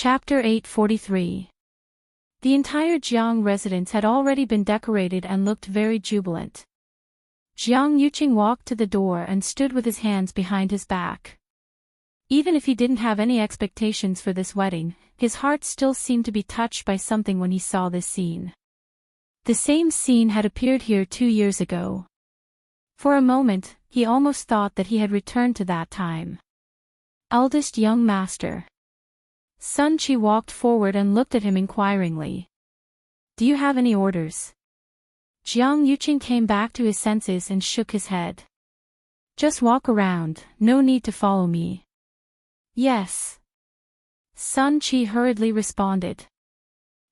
Chapter 843. The entire Jiang residence had already been decorated and looked very jubilant. Jiang Yuqing walked to the door and stood with his hands behind his back. Even if he didn't have any expectations for this wedding, his heart still seemed to be touched by something when he saw this scene. The same scene had appeared here 2 years ago. For a moment, he almost thought that he had returned to that time. Eldest young master. Sun Qi walked forward and looked at him inquiringly. Do you have any orders? Jiang Yuqing came back to his senses and shook his head. Just walk around, no need to follow me. Yes. Sun Qi hurriedly responded.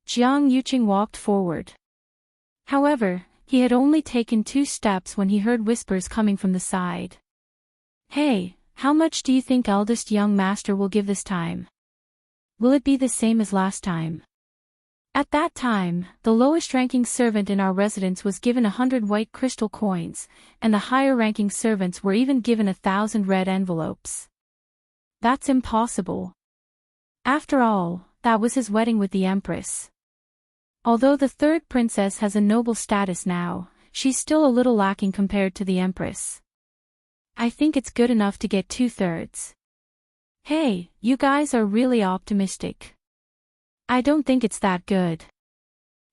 Jiang Yuqing walked forward. However, he had only taken 2 steps when he heard whispers coming from the side. Hey, how much do you think eldest young master will give this time? Will it be the same as last time? At that time, the lowest-ranking servant in our residence was given 100 white crystal coins, and the higher-ranking servants were even given 1,000 red envelopes. That's impossible. After all, that was his wedding with the Empress. Although the 3rd princess has a noble status now, she's still a little lacking compared to the Empress. I think it's good enough to get 2/3. Hey, you guys are really optimistic. I don't think it's that good.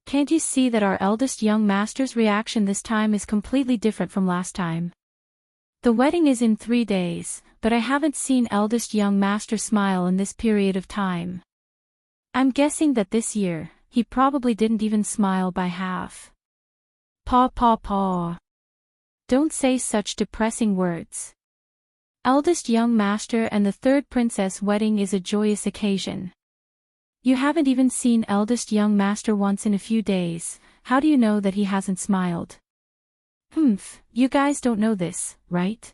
Can't you see that our eldest young master's reaction this time is completely different from last time? The wedding is in 3 days, but I haven't seen eldest young master smile in this period of time. I'm guessing that this year, he probably didn't even smile by half. Paw. Don't say such depressing words. Eldest young master and the 3rd princess wedding is a joyous occasion. You haven't even seen eldest young master once in a few days, how do you know that he hasn't smiled? You guys don't know this, right?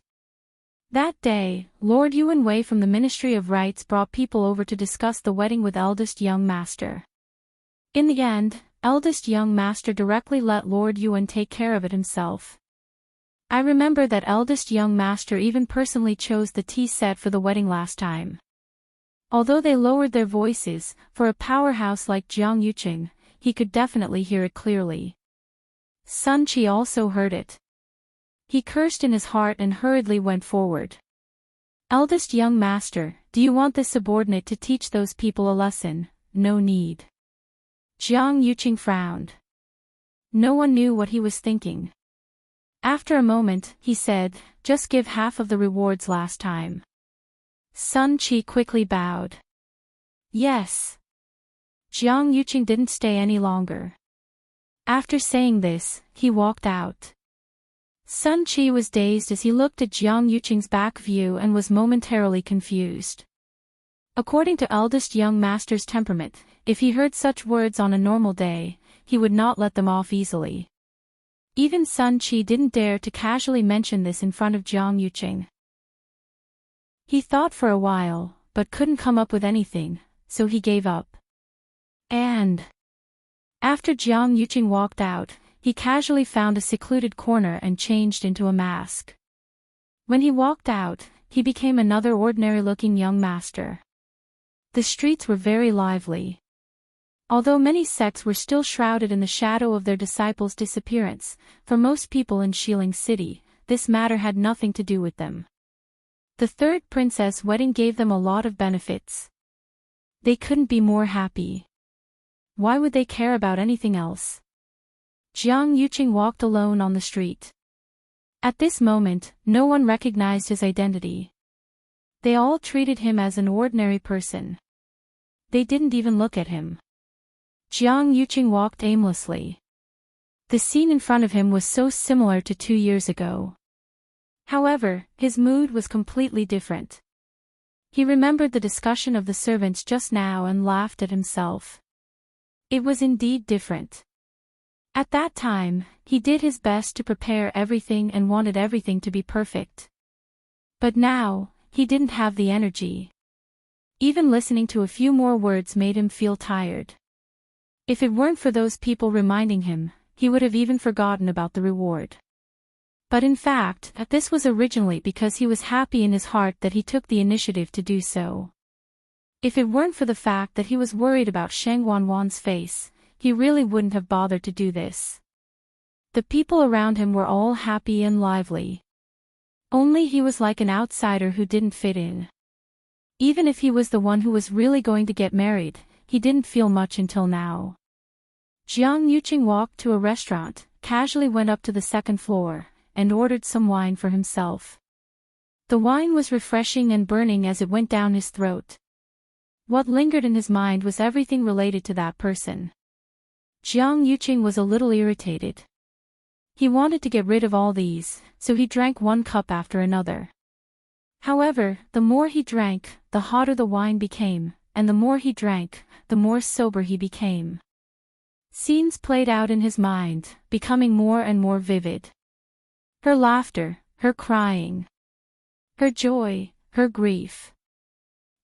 That day, Lord Yuan Wei from the Ministry of Rites brought people over to discuss the wedding with eldest young master. In the end, eldest young master directly let Lord Yuan take care of it himself. I remember that eldest young master even personally chose the tea set for the wedding last time. Although they lowered their voices, for a powerhouse like Jiang Yuqing, he could definitely hear it clearly. Sun Qi also heard it. He cursed in his heart and hurriedly went forward. Eldest young master, do you want this subordinate to teach those people a lesson? No need. Jiang Yuqing frowned. No one knew what he was thinking. After a moment, he said, just give half of the rewards last time. Sun Qi quickly bowed. Yes. Jiang Yuqing didn't stay any longer. After saying this, he walked out. Sun Qi was dazed as he looked at Jiang Yuqing's back view and was momentarily confused. According to eldest young master's temperament, if he heard such words on a normal day, he would not let them off easily. Even Sun Qi didn't dare to casually mention this in front of Jiang Yuqing. He thought for a while, but couldn't come up with anything, so he gave up. And after Jiang Yuqing walked out, he casually found a secluded corner and changed into a mask. When he walked out, he became another ordinary-looking young master. The streets were very lively. Although many sects were still shrouded in the shadow of their disciples' disappearance, for most people in Xiling City, this matter had nothing to do with them. The 3rd princess wedding gave them a lot of benefits. They couldn't be more happy. Why would they care about anything else? Jiang Yuqing walked alone on the street. At this moment, no one recognized his identity. They all treated him as an ordinary person. They didn't even look at him. Jiang Yuqing walked aimlessly. The scene in front of him was so similar to 2 years ago. However, his mood was completely different. He remembered the discussion of the servants just now and laughed at himself. It was indeed different. At that time, he did his best to prepare everything and wanted everything to be perfect. But now, he didn't have the energy. Even listening to a few more words made him feel tired. If it weren't for those people reminding him, he would have even forgotten about the reward. But in fact, this was originally because he was happy in his heart that he took the initiative to do so. If it weren't for the fact that he was worried about Shang Wanwan's face, he really wouldn't have bothered to do this. The people around him were all happy and lively. Only he was like an outsider who didn't fit in. Even if he was the one who was really going to get married, he didn't feel much until now. Jiang Yuqing walked to a restaurant, casually went up to the second floor, and ordered some wine for himself. The wine was refreshing and burning as it went down his throat. What lingered in his mind was everything related to that person. Jiang Yuqing was a little irritated. He wanted to get rid of all these, so he drank one cup after another. However, the more he drank, the hotter the wine became, and the more he drank, the more sober he became. Scenes played out in his mind, becoming more and more vivid. Her laughter, her crying, her joy, her grief.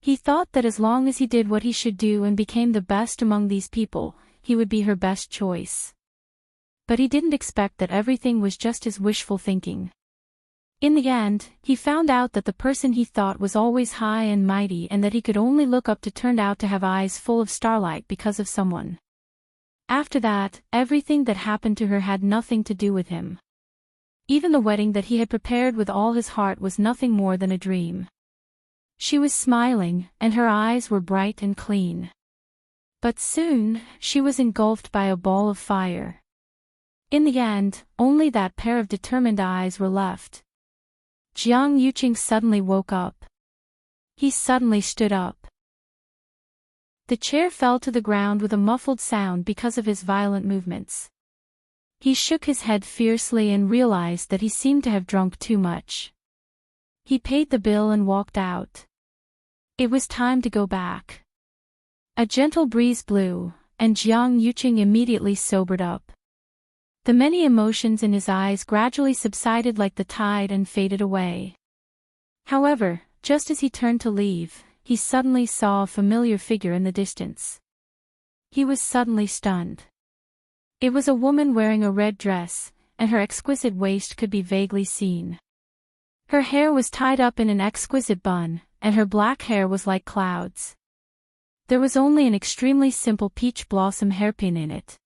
He thought that as long as he did what he should do and became the best among these people, he would be her best choice. But he didn't expect that everything was just his wishful thinking. In the end, he found out that the person he thought was always high and mighty and that he could only look up to turned out to have eyes full of starlight because of someone. After that, everything that happened to her had nothing to do with him. Even the wedding that he had prepared with all his heart was nothing more than a dream. She was smiling, and her eyes were bright and clean. But soon, she was engulfed by a ball of fire. In the end, only that pair of determined eyes were left. Jiang Yuqing suddenly woke up. He suddenly stood up. The chair fell to the ground with a muffled sound because of his violent movements. He shook his head fiercely and realized that he seemed to have drunk too much. He paid the bill and walked out. It was time to go back. A gentle breeze blew, and Jiang Yuqing immediately sobered up. The many emotions in his eyes gradually subsided like the tide and faded away. However, just as he turned to leave, he suddenly saw a familiar figure in the distance. He was suddenly stunned. It was a woman wearing a red dress, and her exquisite waist could be vaguely seen. Her hair was tied up in an exquisite bun, and her black hair was like clouds. There was only an extremely simple peach blossom hairpin in it.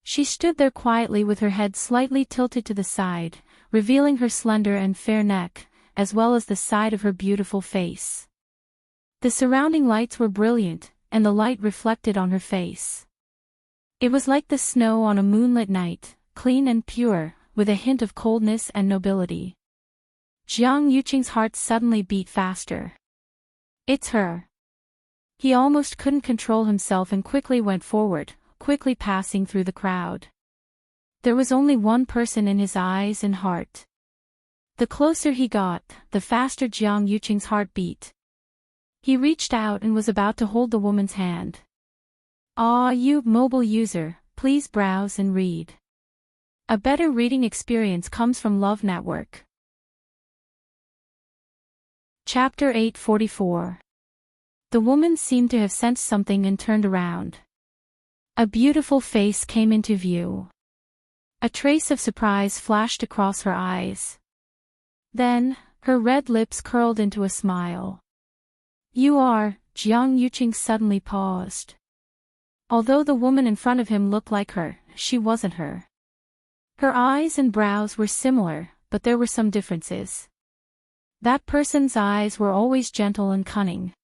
She stood there quietly with her head slightly tilted to the side, revealing her slender and fair neck, as well as the side of her beautiful face. The surrounding lights were brilliant, and the light reflected on her face. It was like the snow on a moonlit night, clean and pure, with a hint of coldness and nobility. Jiang Yuqing's heart suddenly beat faster. It's her. He almost couldn't control himself and quickly went forward, quickly passing through the crowd. There was only one person in his eyes and heart. The closer he got, the faster Jiang Yuqing's heart beat. He reached out and was about to hold the woman's hand. "Ah, you mobile user, please browse and read. A better reading experience comes from Love Network." Chapter 844. The woman seemed to have sensed something and turned around. A beautiful face came into view. A trace of surprise flashed across her eyes. Then, her red lips curled into a smile. "You are," Jiang Yuqing suddenly paused. Although the woman in front of him looked like her, she wasn't her. Her eyes and brows were similar, but there were some differences. That person's eyes were always gentle and cunning.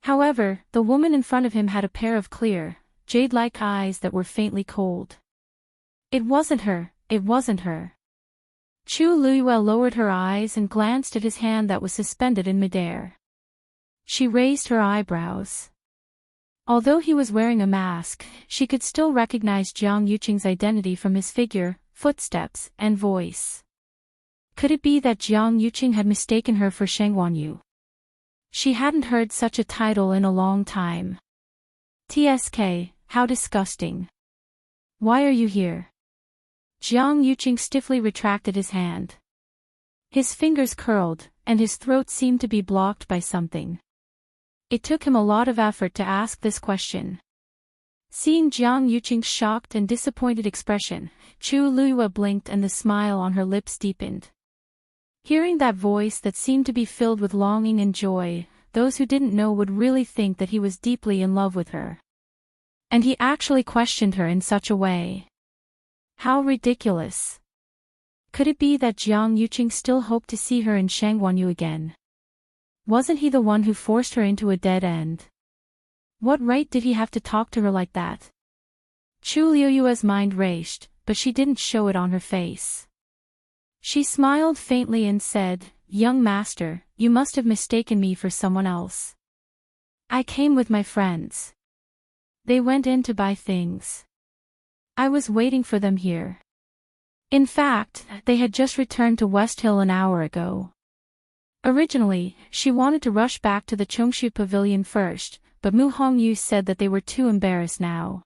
However, the woman in front of him had a pair of clear, jade-like eyes that were faintly cold. It wasn't her, it wasn't her. Chu Luiyue lowered her eyes and glanced at his hand that was suspended in midair. She raised her eyebrows. Although he was wearing a mask, she could still recognize Jiang Yuqing's identity from his figure, footsteps, and voice. Could it be that Jiang Yuqing had mistaken her for Sheng Wanyu? She hadn't heard such a title in a long time. "TSK, how disgusting. Why are you here?" Jiang Yuqing stiffly retracted his hand. His fingers curled, and his throat seemed to be blocked by something. It took him a lot of effort to ask this question. Seeing Jiang Yuqing's shocked and disappointed expression, Chu Luiyue blinked and the smile on her lips deepened. Hearing that voice that seemed to be filled with longing and joy, those who didn't know would really think that he was deeply in love with her. And he actually questioned her in such a way. How ridiculous. Could it be that Jiang Yuqing still hoped to see her in Shangguanyu again? Wasn't he the one who forced her into a dead end? What right did he have to talk to her like that? Chu Liuyue's mind raced, but she didn't show it on her face. She smiled faintly and said, "Young master, you must have mistaken me for someone else. I came with my friends. They went in to buy things. I was waiting for them here. In fact, they had just returned to West Hill an hour ago." Originally, she wanted to rush back to the Chongshu Pavilion first, but Mu Hongyu said that they were too embarrassed now.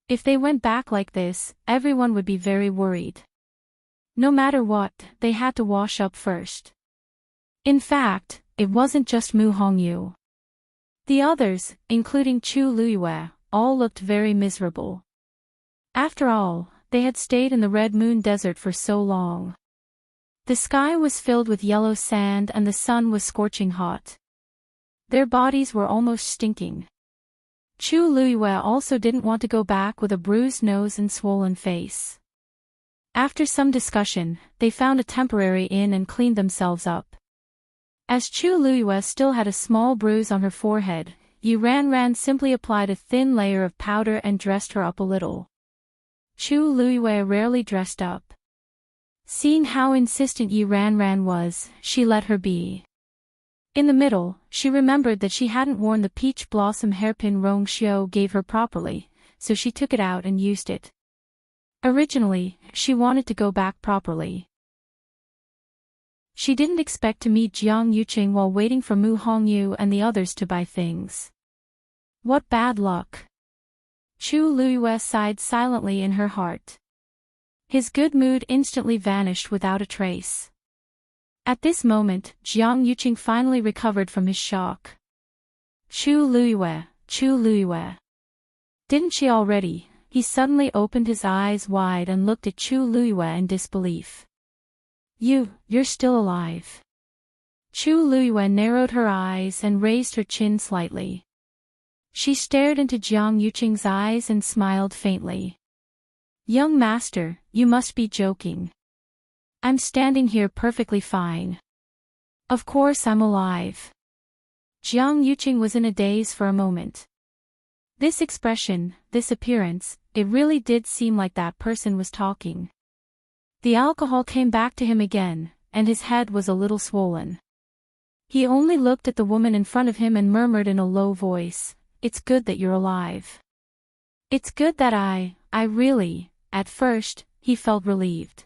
If they went back like this, everyone would be very worried. No matter what, they had to wash up first. In fact, it wasn't just Mu Hongyu. The others, including Chu Luyue, all looked very miserable. After all, they had stayed in the Red Moon Desert for so long. The sky was filled with yellow sand and the sun was scorching hot. Their bodies were almost stinking. Chu Luyue also didn't want to go back with a bruised nose and swollen face. After some discussion, they found a temporary inn and cleaned themselves up. As Chu Luyue still had a small bruise on her forehead, Yu Ranran simply applied a thin layer of powder and dressed her up a little. Chu Luyue rarely dressed up. Seeing how insistent Yu Ranran was, she let her be. In the middle, she remembered that she hadn't worn the peach blossom hairpin Rong Xiu gave her properly, so she took it out and used it. Originally, she wanted to go back properly. She didn't expect to meet Jiang Yuqing while waiting for Mu Hongyu and the others to buy things. What bad luck. Chu Luyue sighed silently in her heart. His good mood instantly vanished without a trace. At this moment, Jiang Yuqing finally recovered from his shock. Chu Luyue. Didn't she already? He suddenly opened his eyes wide and looked at Chu Luyue in disbelief. You're still alive. Chu Luyue narrowed her eyes and raised her chin slightly. She stared into Jiang Yuqing's eyes and smiled faintly. "Young master, you must be joking. I'm standing here perfectly fine. Of course I'm alive." Jiang Yuqing was in a daze for a moment. This expression, this appearance, it really did seem like that person was talking. The alcohol came back to him again, and his head was a little swollen. He only looked at the woman in front of him and murmured in a low voice, "It's good that you're alive. It's good that I really," at first, he felt relieved.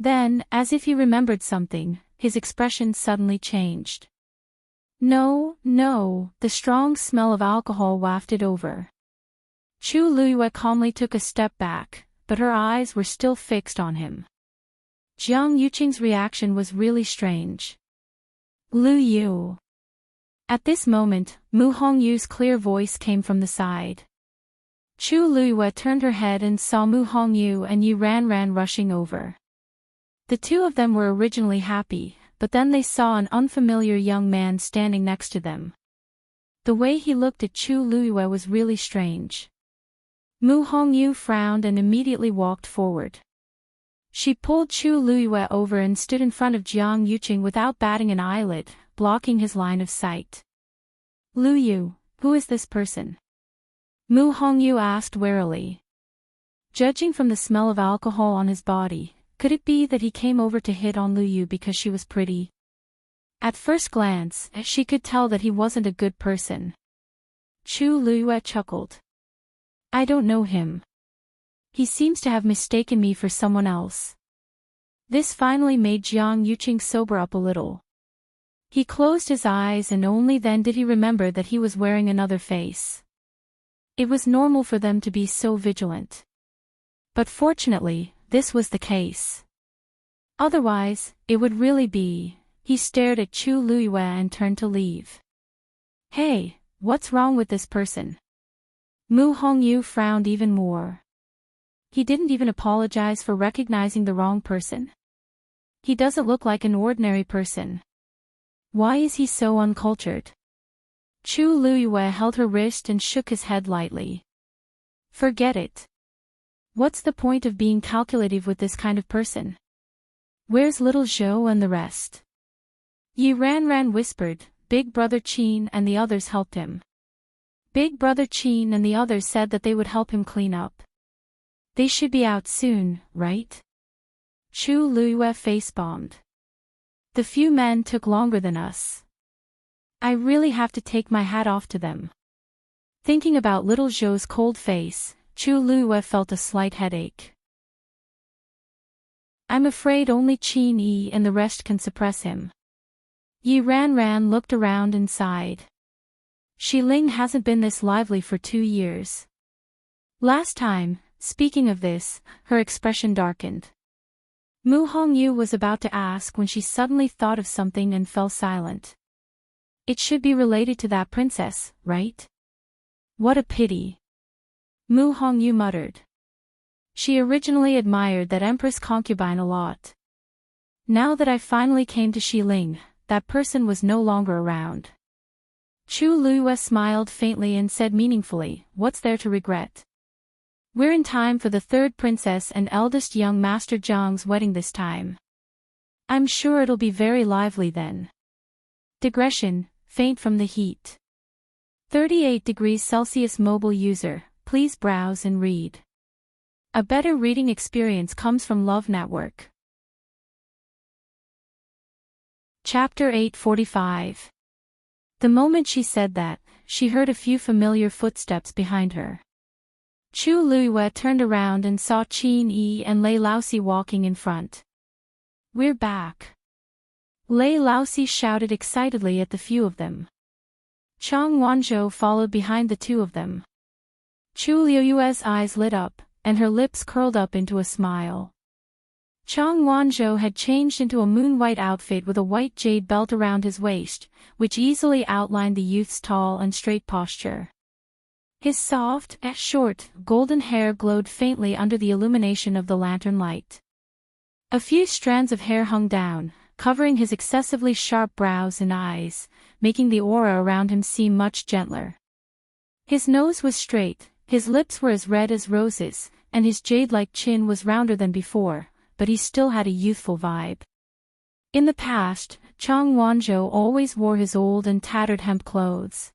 Then, as if he remembered something, his expression suddenly changed. No, the strong smell of alcohol wafted over. Chu Luyue calmly took a step back, but her eyes were still fixed on him. Jiang Yuqing's reaction was really strange. "Lu Yu." At this moment, Mu Hongyu's clear voice came from the side. Chu Luyue turned her head and saw Mu Hongyu and Yu Ranran rushing over. The two of them were originally happy, but then they saw an unfamiliar young man standing next to them. The way he looked at Chu Luyue was really strange. Mu Hongyu frowned and immediately walked forward. She pulled Chu Luyue over and stood in front of Jiang Yuqing without batting an eyelid, blocking his line of sight. "Lu Yu, who is this person?" Mu Hongyu asked warily. Judging from the smell of alcohol on his body, could it be that he came over to hit on Lu Yu because she was pretty? At first glance, she could tell that he wasn't a good person. Chu Luyue chuckled. "I don't know him. He seems to have mistaken me for someone else." This finally made Jiang Yuqing sober up a little. He closed his eyes and only then did he remember that he was wearing another face. It was normal for them to be so vigilant. But fortunately, this was the case. Otherwise, it would really be. He stared at Chu Luyue and turned to leave. "Hey, what's wrong with this person?" Mu Hongyu frowned even more. He didn't even apologize for recognizing the wrong person. He doesn't look like an ordinary person. Why is he so uncultured? Chu Liyue held her wrist and shook his head lightly. Forget it. What's the point of being calculative with this kind of person? Where's little Zhou and the rest? Yi Ran whispered. Big Brother Qin and the others helped him. Big Brother Qin and the others said that they would help him clean up. They should be out soon, right? Chu Liyue face-bombed. The few men took longer than us. I really have to take my hat off to them. Thinking about little Zhou's cold face, Chu Liyue felt a slight headache. I'm afraid only Qin Yi and the rest can suppress him. Yi Ran looked around and sighed. Shi Ling hasn't been this lively for 2 years. Last time, speaking of this, her expression darkened. Mu Hongyu was about to ask when she suddenly thought of something and fell silent. It should be related to that princess, right? What a pity. Mu Hongyu muttered. She originally admired that Empress concubine a lot. Now that I finally came to Shi Ling, that person was no longer around. Chu Liyue smiled faintly and said meaningfully, what's there to regret? We're in time for the third princess and eldest young Master Zhang's wedding this time. I'm sure it'll be very lively then. Digression, faint from the heat. 38 degrees Celsius mobile user, please browse and read. A better reading experience comes from Love Network. Chapter 845. The moment she said that, she heard a few familiar footsteps behind her. Chu Liyue turned around and saw Qin Yi and Lei Laosi walking in front. We're back. Lei Laosi shouted excitedly at the few of them. Chang Wanzhou followed behind the two of them. Chu Liyue's eyes lit up, and her lips curled up into a smile. Chang Wanzhou had changed into a moon-white outfit with a white jade belt around his waist, which easily outlined the youth's tall and straight posture. His soft, short, golden hair glowed faintly under the illumination of the lantern light. A few strands of hair hung down, covering his excessively sharp brows and eyes, making the aura around him seem much gentler. His nose was straight, his lips were as red as roses, and his jade-like chin was rounder than before, but he still had a youthful vibe. In the past, Chang Wanzhou always wore his old and tattered hemp clothes.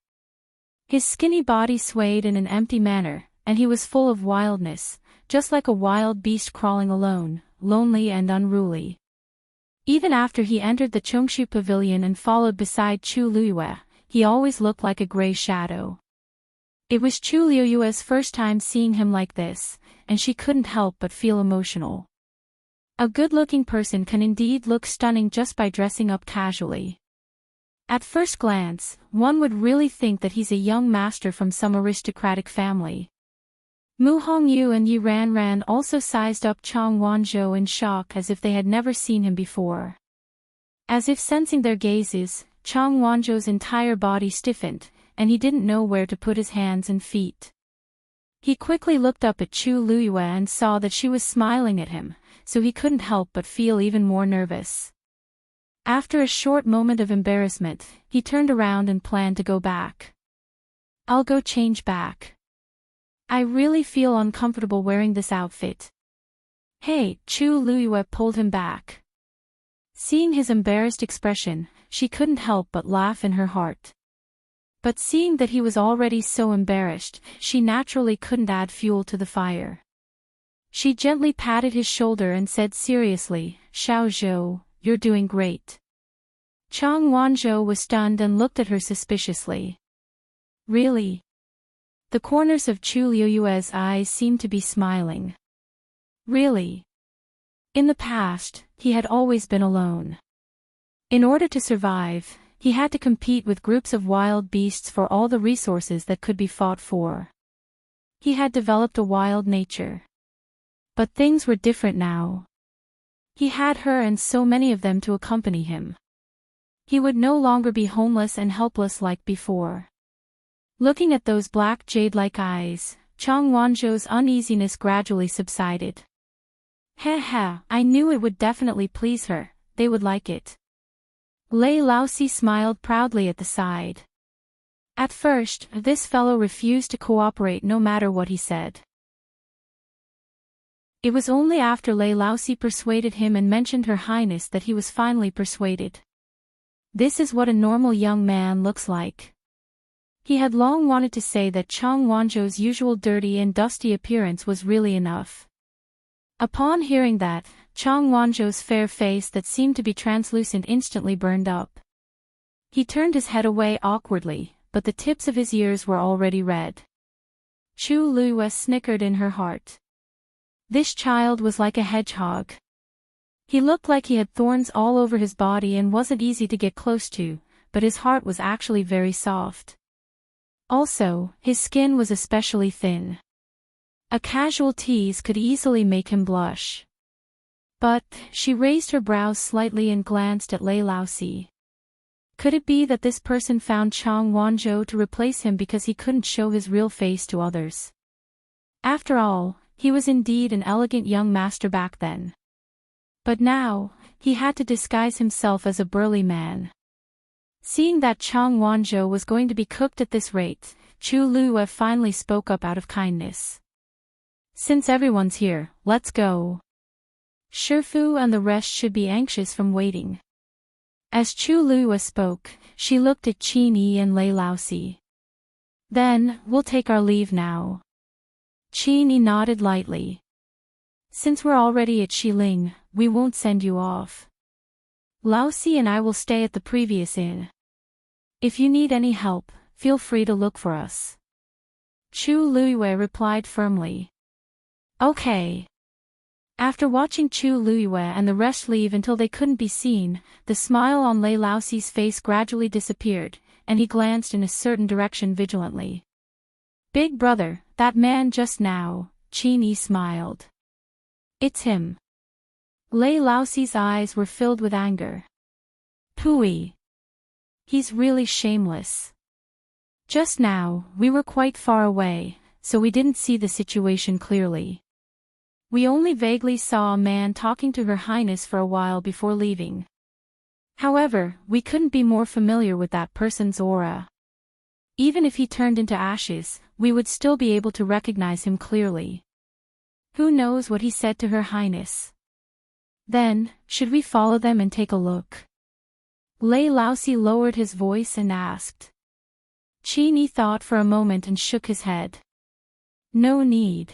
His skinny body swayed in an empty manner, and he was full of wildness, just like a wild beast crawling alone, lonely and unruly. Even after he entered the Chongshu Pavilion and followed beside Chu Liyue, he always looked like a gray shadow. It was Chu Liyue's first time seeing him like this, and she couldn't help but feel emotional. A good-looking person can indeed look stunning just by dressing up casually. At first glance, one would really think that he's a young master from some aristocratic family. Mu Hongyu and Yi Ran also sized up Chang Wanzhou in shock as if they had never seen him before. As if sensing their gazes, Chang Wanzhou's entire body stiffened, and he didn't know where to put his hands and feet. He quickly looked up at Chu Liyue and saw that she was smiling at him, so he couldn't help but feel even more nervous. After a short moment of embarrassment, he turned around and planned to go back. I'll go change back. I really feel uncomfortable wearing this outfit. Hey, Chu Liyue pulled him back. Seeing his embarrassed expression, she couldn't help but laugh in her heart. But seeing that he was already so embarrassed, she naturally couldn't add fuel to the fire. She gently patted his shoulder and said seriously, Xiao Zhou, you're doing great. Chang Wanzhou was stunned and looked at her suspiciously. Really? The corners of Chu Liyue's eyes seemed to be smiling. Really? In the past, he had always been alone. In order to survive, he had to compete with groups of wild beasts for all the resources that could be fought for. He had developed a wild nature. But things were different now. He had her and so many of them to accompany him. He would no longer be homeless and helpless like before. Looking at those black jade-like eyes, Chang Wanzhou's uneasiness gradually subsided. I knew it would definitely please her, they would like it. Lei Laosi smiled proudly at the side. At first, this fellow refused to cooperate no matter what he said. It was only after Lei Laosi persuaded him and mentioned Her Highness that he was finally persuaded. This is what a normal young man looks like. He had long wanted to say that Chang Wanzhou's usual dirty and dusty appearance was really enough. Upon hearing that, Chang Wanzhou's fair face that seemed to be translucent instantly burned up. He turned his head away awkwardly, but the tips of his ears were already red. Chu Luiyue snickered in her heart. This child was like a hedgehog. He looked like he had thorns all over his body and wasn't easy to get close to, but his heart was actually very soft. Also, his skin was especially thin. A casual tease could easily make him blush. But, she raised her brows slightly and glanced at Lei Laosi. Could it be that this person found Chang Wanzhou to replace him because he couldn't show his real face to others? After all, he was indeed an elegant young master back then. But now, he had to disguise himself as a burly man. Seeing that Chang Wanzhou was going to be cooked at this rate, Chu Luiyue finally spoke up out of kindness. Since everyone's here, let's go. Shifu and the rest should be anxious from waiting. As Chu Luiyue spoke, she looked at Qin Yi and Lei Laosi. Then, we'll take our leave now. Qin Yi nodded lightly. Since we're already at Xiling, we won't send you off. Laosi and I will stay at the previous inn. If you need any help, feel free to look for us. Chu Luiyue replied firmly. Okay. After watching Chu Luiyue and the rest leave until they couldn't be seen, the smile on Lei Laosi's face gradually disappeared, and he glanced in a certain direction vigilantly. Big brother, that man just now, Qin Yi smiled. It's him. Lei Laosi's eyes were filled with anger. Pooey. He's really shameless. Just now, we were quite far away, so we didn't see the situation clearly. We only vaguely saw a man talking to Her Highness for a while before leaving. However, we couldn't be more familiar with that person's aura. Even if he turned into ashes, we would still be able to recognize him clearly. Who knows what he said to Her Highness? Then, should we follow them and take a look? Lei Laosi lowered his voice and asked. Qin Yi thought for a moment and shook his head. No need.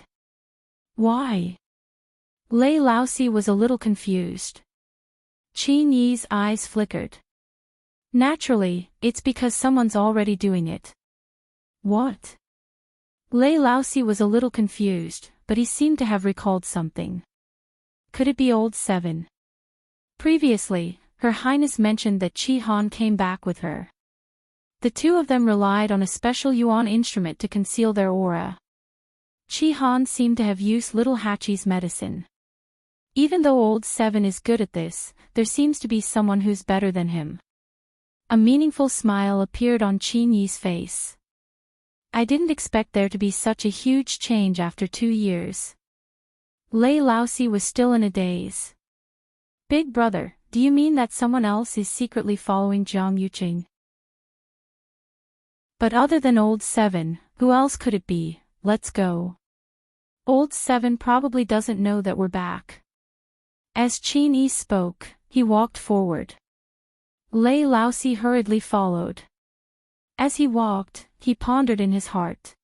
Why? Lei Laosi was a little confused. Qin Yi's eyes flickered. Naturally, it's because someone's already doing it. What? Lei Laosi was a little confused, but he seemed to have recalled something. Could it be old Seven? Previously, Her Highness mentioned that Qi Han came back with her. The two of them relied on a special yuan instrument to conceal their aura. Qi Han seemed to have used Little Hachi's medicine. Even though old Seven is good at this, there seems to be someone who's better than him. A meaningful smile appeared on Qin Yi's face. I didn't expect there to be such a huge change after 2 years. Lei Laosi was still in a daze. Big brother, do you mean that someone else is secretly following Jiang Yuqing? But other than old Seven, who else could it be? Let's go. Old Seven probably doesn't know that we're back. As Qin Yi spoke, he walked forward. Lei Laosi hurriedly followed. As he walked, he pondered in his heart.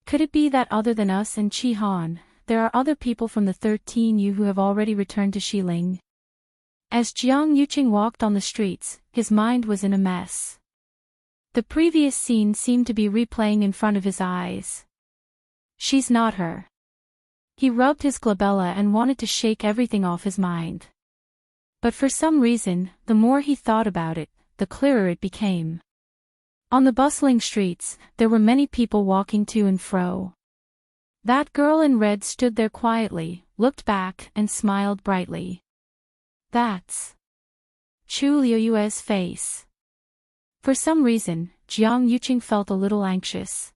Could it be that other than us and Qi Han, there are other people from the 13 Yu who have already returned to Xiling? As Jiang Yuqing walked on the streets, his mind was in a mess. The previous scene seemed to be replaying in front of his eyes. She's not her. He rubbed his glabella and wanted to shake everything off his mind. But for some reason, the more he thought about it, the clearer it became. On the bustling streets, there were many people walking to and fro. That girl in red stood there quietly, looked back, and smiled brightly. That's Chu Luiyue's face. For some reason, Jiang Yuqing felt a little anxious.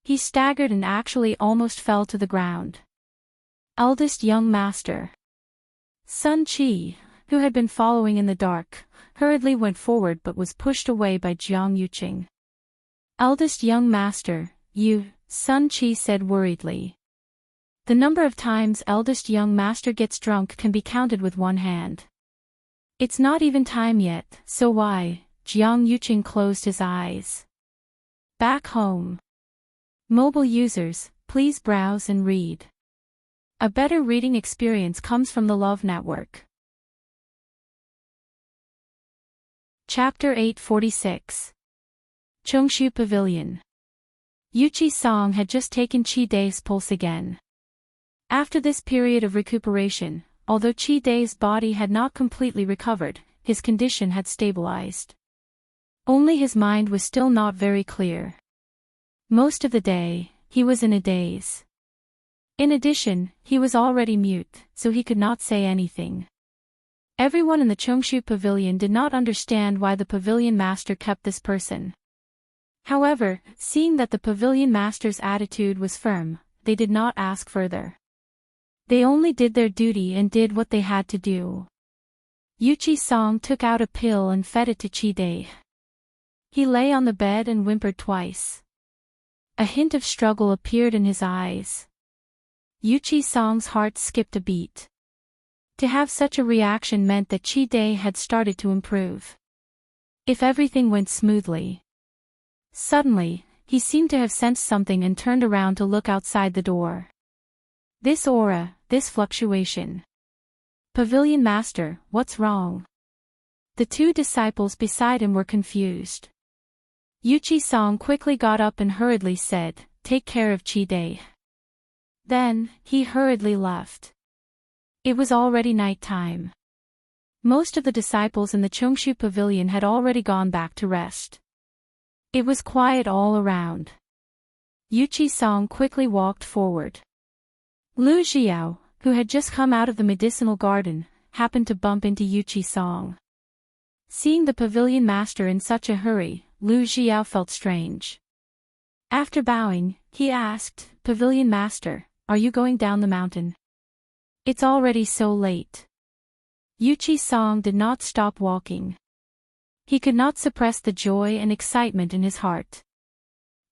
He staggered and actually almost fell to the ground. Eldest young master. Sun Qi, who had been following in the dark, hurriedly went forward but was pushed away by Jiang Yuqing. "Eldest young master, you," Sun Qi said worriedly. "The number of times eldest young master gets drunk can be counted with one hand. It's not even time yet, so why?" Jiang Yuqing closed his eyes. Back home. Mobile users, please browse and read. A better reading experience comes from the Love Network. Chapter 846. Chongshu Pavilion. Yuqi's song had just taken Qi Dai's pulse again. After this period of recuperation, although Qi Dai's body had not completely recovered, his condition had stabilized. Only his mind was still not very clear. Most of the day, he was in a daze. In addition, he was already mute, so he could not say anything. Everyone in the Chongshu Pavilion did not understand why the pavilion master kept this person. However, seeing that the pavilion master's attitude was firm, they did not ask further. They only did their duty and did what they had to do. Yuqi Song took out a pill and fed it to Qi Dai. He lay on the bed and whimpered twice. A hint of struggle appeared in his eyes. Yuqi Song's heart skipped a beat. To have such a reaction meant that Qi Dai had started to improve. If everything went smoothly. Suddenly, he seemed to have sensed something and turned around to look outside the door. This aura, this fluctuation. Pavilion Master, what's wrong? The two disciples beside him were confused. Yuqi Song quickly got up and hurriedly said, "Take care of Qi Dai." Then, he hurriedly left. It was already night time. Most of the disciples in the Chongshu Pavilion had already gone back to rest. It was quiet all around. Yuqi Song quickly walked forward. Lu Xiao, who had just come out of the medicinal garden, happened to bump into Yuqi Song. Seeing the pavilion master in such a hurry, Lu Xiao felt strange. After bowing, he asked, "Pavilion master, are you going down the mountain? It's already so late." Yuqi Song did not stop walking. He could not suppress the joy and excitement in his heart.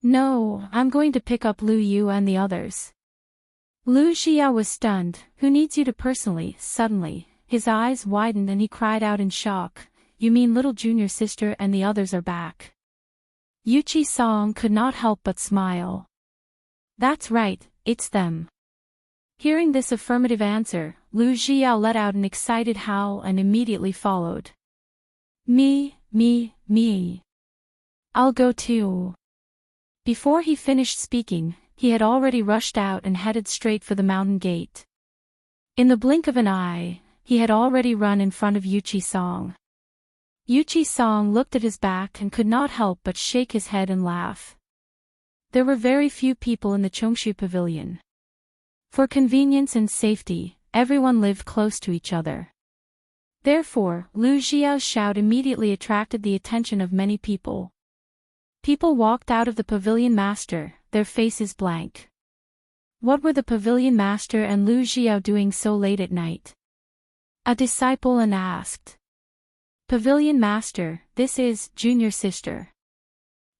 "No, I'm going to pick up Lu Yu and the others." Lu Xiao was stunned. "Who needs you to personally?" Suddenly, his eyes widened and he cried out in shock, "You mean little junior sister and the others are back?" Yuqi Song could not help but smile. "That's right, it's them." Hearing this affirmative answer, Lu Xiao let out an excited howl and immediately followed. Me. I'll go too." Before he finished speaking, he had already rushed out and headed straight for the mountain gate. In the blink of an eye, he had already run in front of Yuqi Song. Yuqi Song looked at his back and could not help but shake his head and laugh. There were very few people in the Chongshu Pavilion. For convenience and safety, everyone lived close to each other. Therefore, Lu Xiao's shout immediately attracted the attention of many people. People walked out of the pavilion master, their faces blank. What were the pavilion master and Lu Xiao doing so late at night? A disciple asked. "Pavilion master, this is junior sister.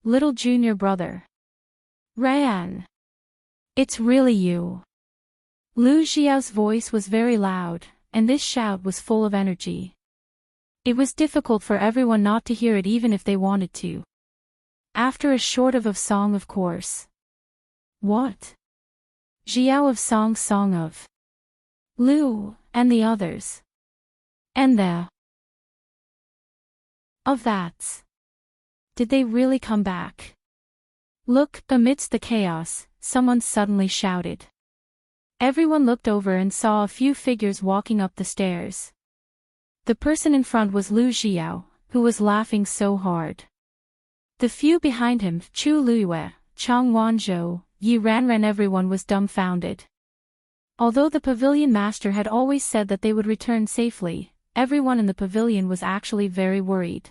Little junior brother. Ryan. It's really you." Lu Xiao's voice was very loud, and this shout was full of energy. It was difficult for everyone not to hear it even if they wanted to. After a short of song, of course. "What?" Xiao of song of. Lu, and the others. And the. Of that's. Did they really come back? Look, amidst the chaos, someone suddenly shouted. Everyone looked over and saw a few figures walking up the stairs. The person in front was Lu Xiao, who was laughing so hard. The few behind him, Chu Luiyue, Chang Wanzhou, Yi Ranran, everyone was dumbfounded. Although the pavilion master had always said that they would return safely, everyone in the pavilion was actually very worried.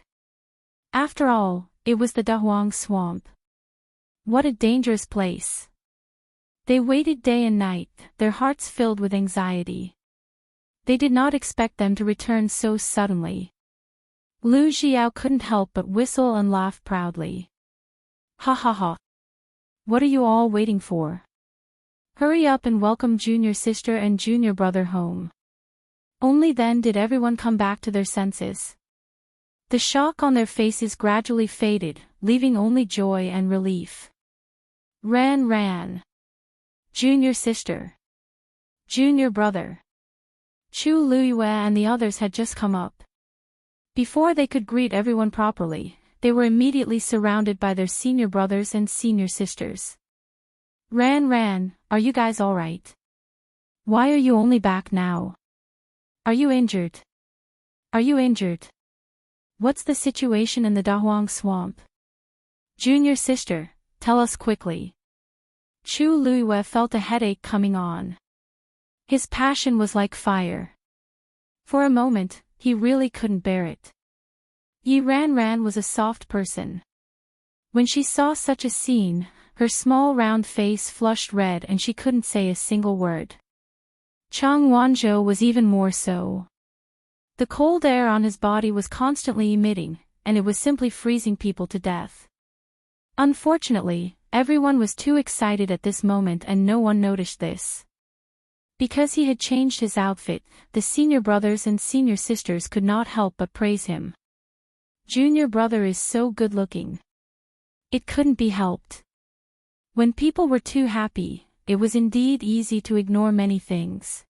After all, it was the Dahuang swamp. What a dangerous place. They waited day and night, their hearts filled with anxiety. They did not expect them to return so suddenly. Lu Xiao couldn't help but whistle and laugh proudly. Ha ha ha. What are you all waiting for? Hurry up and welcome junior sister and junior brother home. Only then did everyone come back to their senses. The shock on their faces gradually faded, leaving only joy and relief. Ran. Junior sister. Junior brother. Chu Luiyue and the others had just come up. Before they could greet everyone properly, they were immediately surrounded by their senior brothers and senior sisters. Ran, are you guys alright? Why are you only back now? Are you injured? What's the situation in the Dahuang swamp? Junior sister, tell us quickly. Chu Luiyue felt a headache coming on. His passion was like fire. For a moment, he really couldn't bear it. Yi Ran was a soft person. When she saw such a scene, her small round face flushed red and she couldn't say a single word. Chang Wanzhou was even more so. The cold air on his body was constantly emitting, and it was simply freezing people to death. Unfortunately, everyone was too excited at this moment and no one noticed this. Because he had changed his outfit, the senior brothers and senior sisters could not help but praise him. Junior brother is so good-looking. It couldn't be helped. When people were too happy, it was indeed easy to ignore many things.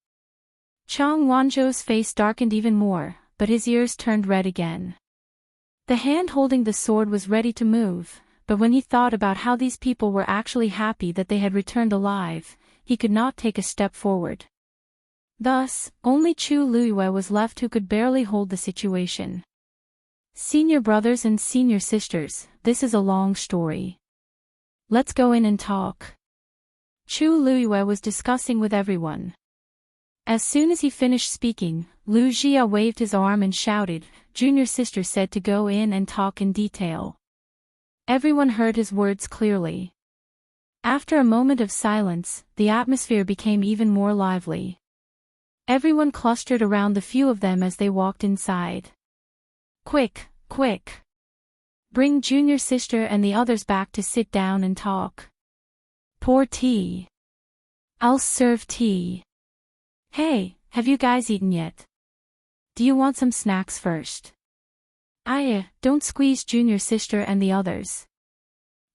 Chang Wanzhou's face darkened even more, but his ears turned red again. The hand holding the sword was ready to move, but when he thought about how these people were actually happy that they had returned alive, he could not take a step forward. Thus, only Chu Luiyue was left who could barely hold the situation. Senior brothers and senior sisters, this is a long story. Let's go in and talk. Chu Luiyue was discussing with everyone. As soon as he finished speaking, Lu Jia waved his arm and shouted, Junior sister said to go in and talk in detail. Everyone heard his words clearly. After a moment of silence, the atmosphere became even more lively. Everyone clustered around the few of them as they walked inside. Quick! Bring junior sister and the others back to sit down and talk. Pour tea. I'll serve tea. Hey, have you guys eaten yet? Do you want some snacks first? Don't squeeze junior sister and the others.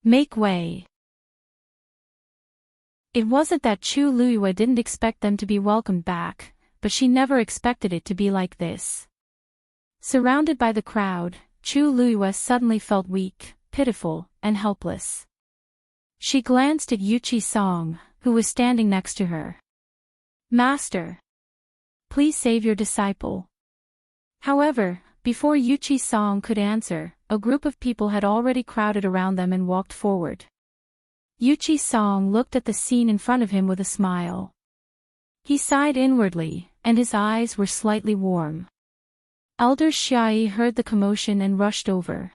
Make way. It wasn't that Chu Luiyue didn't expect them to be welcomed back, but she never expected it to be like this. Surrounded by the crowd, Chu Luiyue suddenly felt weak, pitiful, and helpless. She glanced at Yuqi Song, who was standing next to her. Master! Please save your disciple. However, before Yuqi Song could answer, a group of people had already crowded around them and walked forward. Yuqi Song looked at the scene in front of him with a smile. He sighed inwardly, and his eyes were slightly warm. Elder Xiaoyi heard the commotion and rushed over.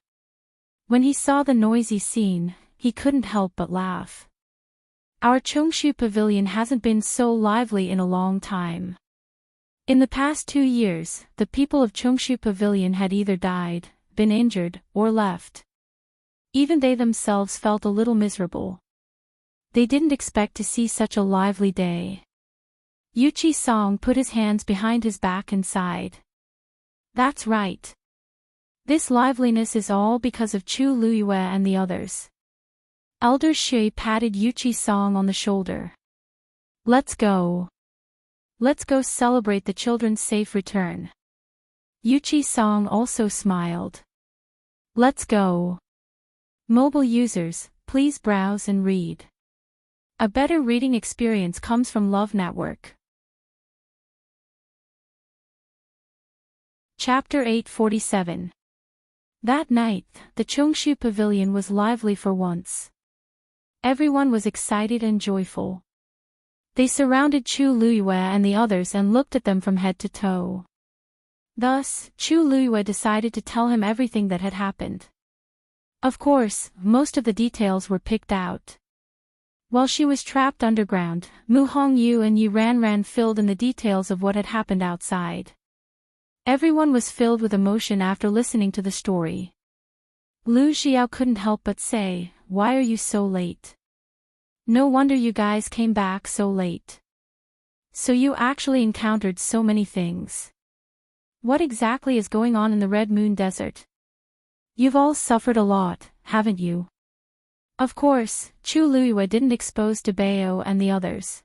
When he saw the noisy scene, he couldn't help but laugh. Our Chongshu Pavilion hasn't been so lively in a long time. In the past 2 years, the people of Chongshu Pavilion had either died, been injured, or left. Even they themselves felt a little miserable. They didn't expect to see such a lively day. Yuqi Song put his hands behind his back and sighed. That's right. This liveliness is all because of Chu Luiyue and the others. Elder Shui patted Yuqi Song on the shoulder. Let's go. Let's go celebrate the children's safe return. Yuqi Song also smiled. Let's go. Mobile users, please browse and read. A better reading experience comes from Love Network. Chapter 847. That night, the Chongshu Pavilion was lively for once. Everyone was excited and joyful. They surrounded Chu Luiyue and the others and looked at them from head to toe. Thus, Chu Luiyue decided to tell him everything that had happened. Of course, most of the details were picked out. While she was trapped underground, Mu Hongyu and Yi Ran filled in the details of what had happened outside. Everyone was filled with emotion after listening to the story. Lu Xiao couldn't help but say, "Why are you so late? No wonder you guys came back so late. So you actually encountered so many things. What exactly is going on in the Red Moon Desert? You've all suffered a lot, haven't you?" Of course, Chu Luiyue didn't expose to Bao and the others.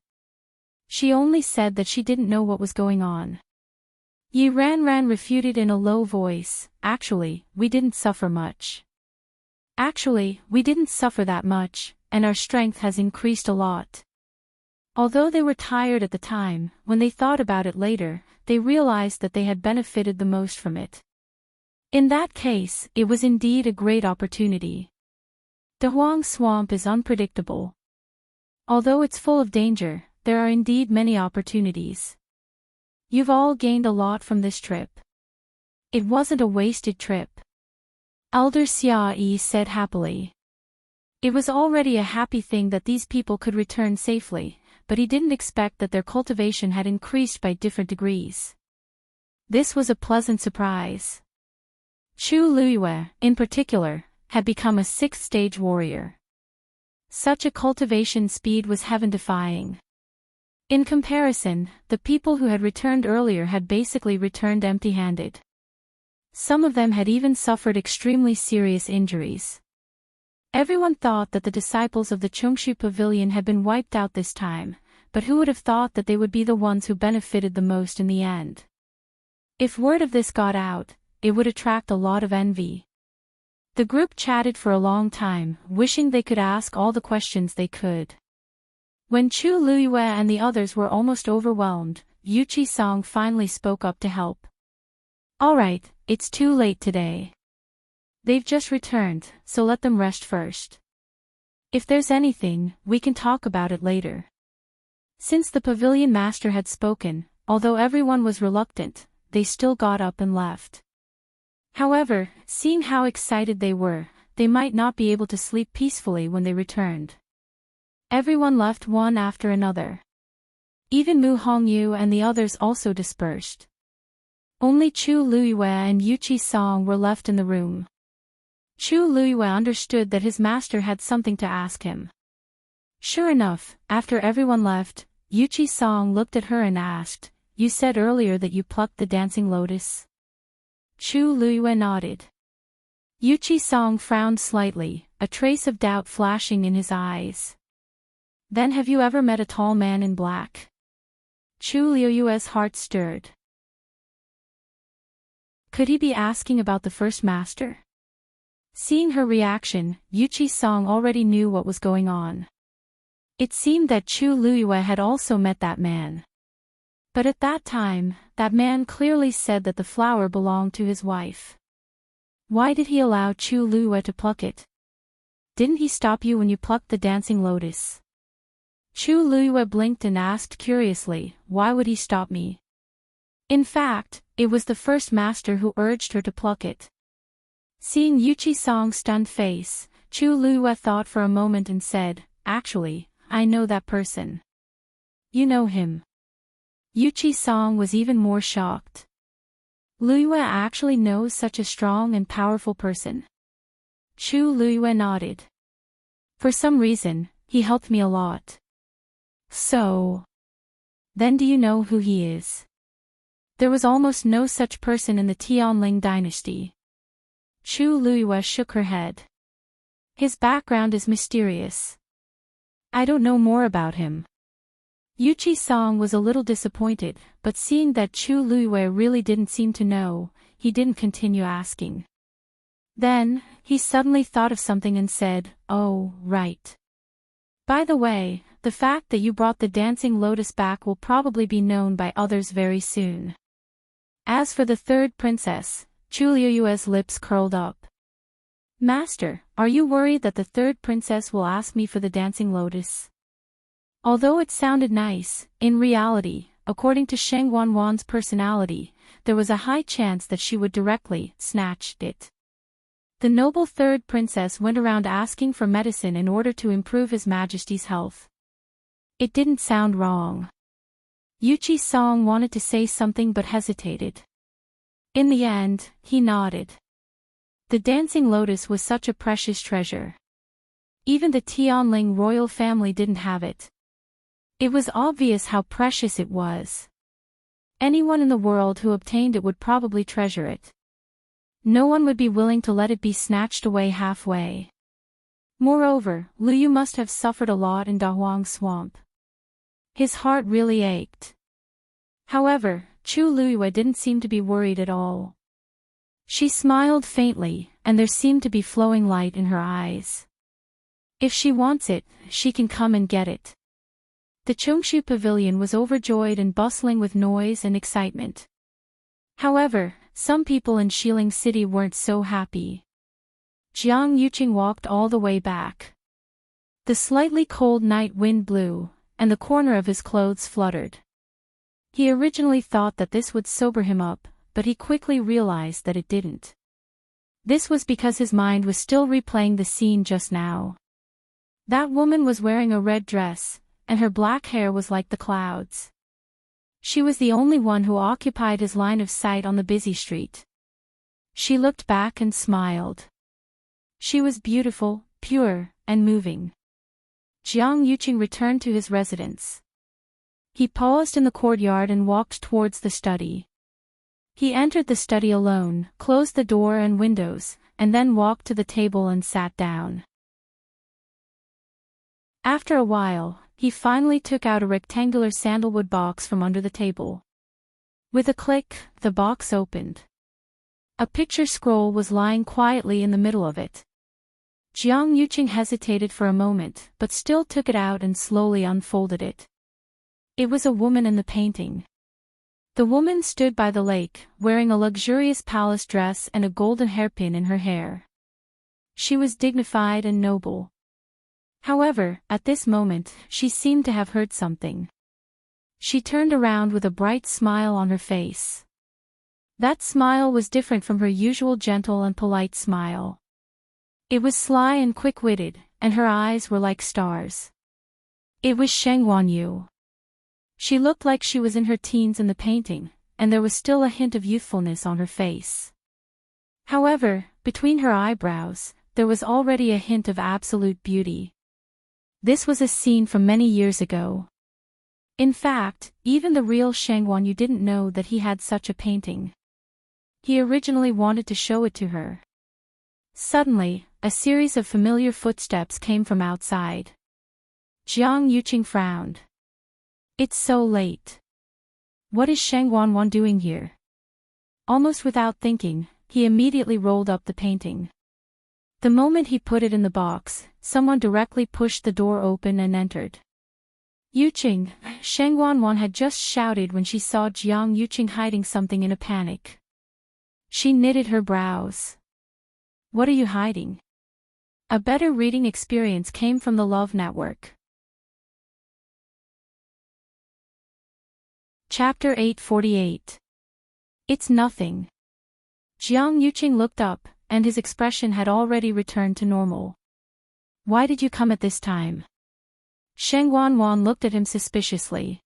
She only said that she didn't know what was going on. Yi Ran refuted in a low voice, "Actually, we didn't suffer much. Actually, we didn't suffer that much, and our strength has increased a lot." Although they were tired at the time, when they thought about it later, they realized that they had benefited the most from it. In that case, it was indeed a great opportunity. The Huang Swamp is unpredictable. Although it's full of danger, there are indeed many opportunities. You've all gained a lot from this trip. It wasn't a wasted trip. Elder Xia Yi said happily. It was already a happy thing that these people could return safely, but he didn't expect that their cultivation had increased by different degrees. This was a pleasant surprise. Chu Luiyue, in particular, had become a 6th-stage warrior. Such a cultivation speed was heaven-defying. In comparison, the people who had returned earlier had basically returned empty-handed. Some of them had even suffered extremely serious injuries. Everyone thought that the disciples of the Chongshu Pavilion had been wiped out this time, but who would have thought that they would be the ones who benefited the most in the end? If word of this got out, it would attract a lot of envy. The group chatted for a long time, wishing they could ask all the questions they could. When Chu Luiyue and the others were almost overwhelmed, Yu Qisong finally spoke up to help. "All right, it's too late today. They've just returned, so let them rest first. If there's anything, we can talk about it later." Since the pavilion master had spoken, although everyone was reluctant, they still got up and left. However, seeing how excited they were, they might not be able to sleep peacefully when they returned. Everyone left one after another. Even Mu Hongyu and the others also dispersed. Only Chu Luiyue and Yu Qisong were left in the room. Chu Luiyue understood that his master had something to ask him. Sure enough, after everyone left, Yu Qisong looked at her and asked, "You said earlier that you plucked the dancing lotus?" Chu Luiyue nodded. Yu Qisong frowned slightly, a trace of doubt flashing in his eyes. "Then have you ever met a tall man in black?" Chu Luiyue's heart stirred. Could he be asking about the first master? Seeing her reaction, Yu Qisong already knew what was going on. It seemed that Chu Luiyue had also met that man. But at that time, that man clearly said that the flower belonged to his wife. Why did he allow Chu Luiyue to pluck it? Didn't he stop you when you plucked the dancing lotus? Chu Luiyue blinked and asked curiously, "Why would he stop me?" In fact, it was the first master who urged her to pluck it. Seeing Yu Qisong's stunned face, Chu Luiyue thought for a moment and said, "Actually, I know that person." "You know him?" Yu Qisong was even more shocked. Luiyue actually knows such a strong and powerful person. Chu Luiyue nodded. "For some reason, he helped me a lot." "So? Then do you know who he is?" There was almost no such person in the Tianling dynasty. Chu Luiyue shook her head. "His background is mysterious. I don't know more about him." Yu Qisong was a little disappointed, but seeing that Chu Luiyue really didn't seem to know, he didn't continue asking. Then, he suddenly thought of something and said, "Oh, right. By the way, the fact that you brought the dancing lotus back will probably be known by others very soon." As for the third princess, Chu Luiyue's lips curled up. "Master, are you worried that the third princess will ask me for the dancing lotus?" Although it sounded nice, in reality, according to Sheng Wanwan's personality, there was a high chance that she would directly snatch it. The noble third princess went around asking for medicine in order to improve His Majesty's health. It didn't sound wrong. Yuchi Song wanted to say something but hesitated. In the end, he nodded. The dancing lotus was such a precious treasure. Even the Tianling royal family didn't have it. It was obvious how precious it was. Anyone in the world who obtained it would probably treasure it. No one would be willing to let it be snatched away halfway. Moreover, Liu Yu must have suffered a lot in Dahuang Swamp. His heart really ached. However, Chu Liyue didn't seem to be worried at all. She smiled faintly, and there seemed to be flowing light in her eyes. If she wants it, she can come and get it. The Chongshu Pavilion was overjoyed and bustling with noise and excitement. However, some people in Xiling City weren't so happy. Jiang Yuqing walked all the way back. The slightly cold night wind blew, and the corner of his clothes fluttered. He originally thought that this would sober him up, but he quickly realized that it didn't. This was because his mind was still replaying the scene just now. That woman was wearing a red dress, and her black hair was like the clouds. She was the only one who occupied his line of sight on the busy street. She looked back and smiled. She was beautiful, pure, and moving. Jiang Yuqing returned to his residence. He paused in the courtyard and walked towards the study. He entered the study alone, closed the door and windows, and then walked to the table and sat down. After a while, he finally took out a rectangular sandalwood box from under the table. With a click, the box opened. A picture scroll was lying quietly in the middle of it. Jiang Yuqing hesitated for a moment, but still took it out and slowly unfolded it. It was a woman in the painting. The woman stood by the lake, wearing a luxurious palace dress and a golden hairpin in her hair. She was dignified and noble. However, at this moment, she seemed to have heard something. She turned around with a bright smile on her face. That smile was different from her usual gentle and polite smile. It was sly and quick-witted, and her eyes were like stars. It was Sheng Wanyu. She looked like she was in her teens in the painting, and there was still a hint of youthfulness on her face. However, between her eyebrows, there was already a hint of absolute beauty. This was a scene from many years ago. In fact, even the real Sheng Wanyu didn't know that he had such a painting. He originally wanted to show it to her. Suddenly, a series of familiar footsteps came from outside. Jiang Yuqing frowned. It's so late. What is Sheng Wanwan doing here? Almost without thinking, he immediately rolled up the painting. The moment he put it in the box, someone directly pushed the door open and entered. Yuqing, Sheng Wanwan had just shouted when she saw Jiang Yuqing hiding something in a panic. She knitted her brows. What are you hiding? A better reading experience came from the Love Network. Chapter 848. It's nothing. Jiang Yuqing looked up, and his expression had already returned to normal. Why did you come at this time? Sheng Wanwan looked at him suspiciously.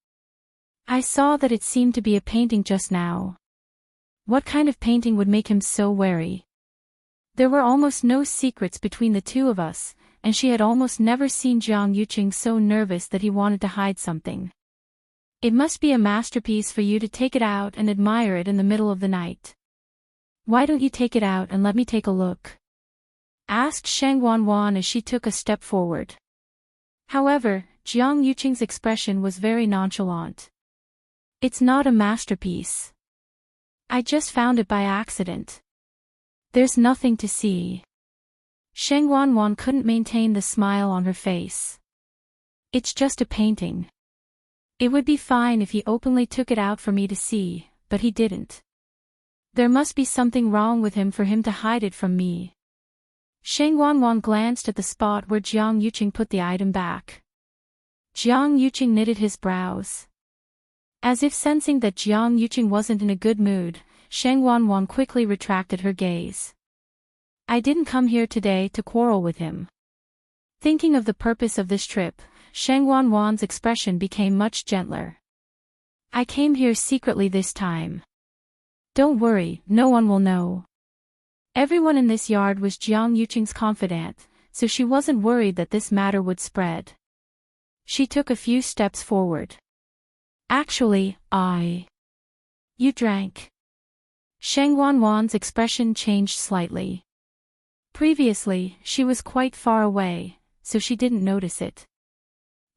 I saw that it seemed to be a painting just now. What kind of painting would make him so wary? There were almost no secrets between the two of us, and she had almost never seen Jiang Yuqing so nervous that he wanted to hide something. It must be a masterpiece for you to take it out and admire it in the middle of the night. Why don't you take it out and let me take a look? Asked Sheng Wanwan as she took a step forward. However, Jiang Yuqing's expression was very nonchalant. It's not a masterpiece. I just found it by accident. There's nothing to see. Sheng Wanwan couldn't maintain the smile on her face. It's just a painting. It would be fine if he openly took it out for me to see, but he didn't. There must be something wrong with him for him to hide it from me. Sheng Wanwan glanced at the spot where Jiang Yuqing put the item back. Jiang Yuqing knitted his brows. As if sensing that Jiang Yuqing wasn't in a good mood, Sheng Wanwan quickly retracted her gaze. I didn't come here today to quarrel with him. Thinking of the purpose of this trip, Sheng Wanwan's expression became much gentler. I came here secretly this time. Don't worry, no one will know. Everyone in this yard was Jiang Yuqing's confidant, so she wasn't worried that this matter would spread. She took a few steps forward. Actually, You drank. Sheng Wanwan's expression changed slightly. Previously, she was quite far away, so she didn't notice it.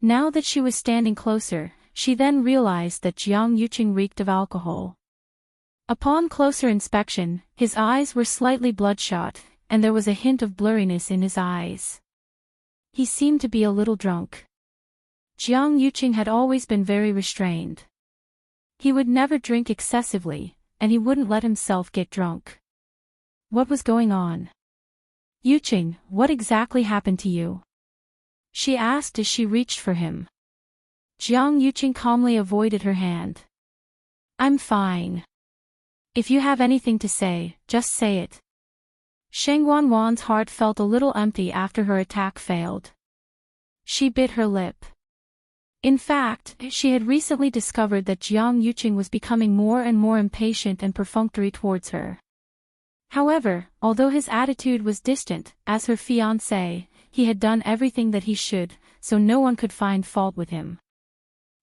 Now that she was standing closer, she then realized that Jiang Yuqing reeked of alcohol. Upon closer inspection, his eyes were slightly bloodshot, and there was a hint of blurriness in his eyes. He seemed to be a little drunk. Jiang Yuqing had always been very restrained. He would never drink excessively, and he wouldn't let himself get drunk. What was going on? Yuqing, what exactly happened to you? She asked as she reached for him. Jiang Yuqing calmly avoided her hand. I'm fine. If you have anything to say, just say it. Sheng Wanwan's heart felt a little empty after her attack failed. She bit her lip. In fact, she had recently discovered that Jiang Yuqing was becoming more and more impatient and perfunctory towards her. However, although his attitude was distant, as her fiancé, he had done everything that he should, so no one could find fault with him.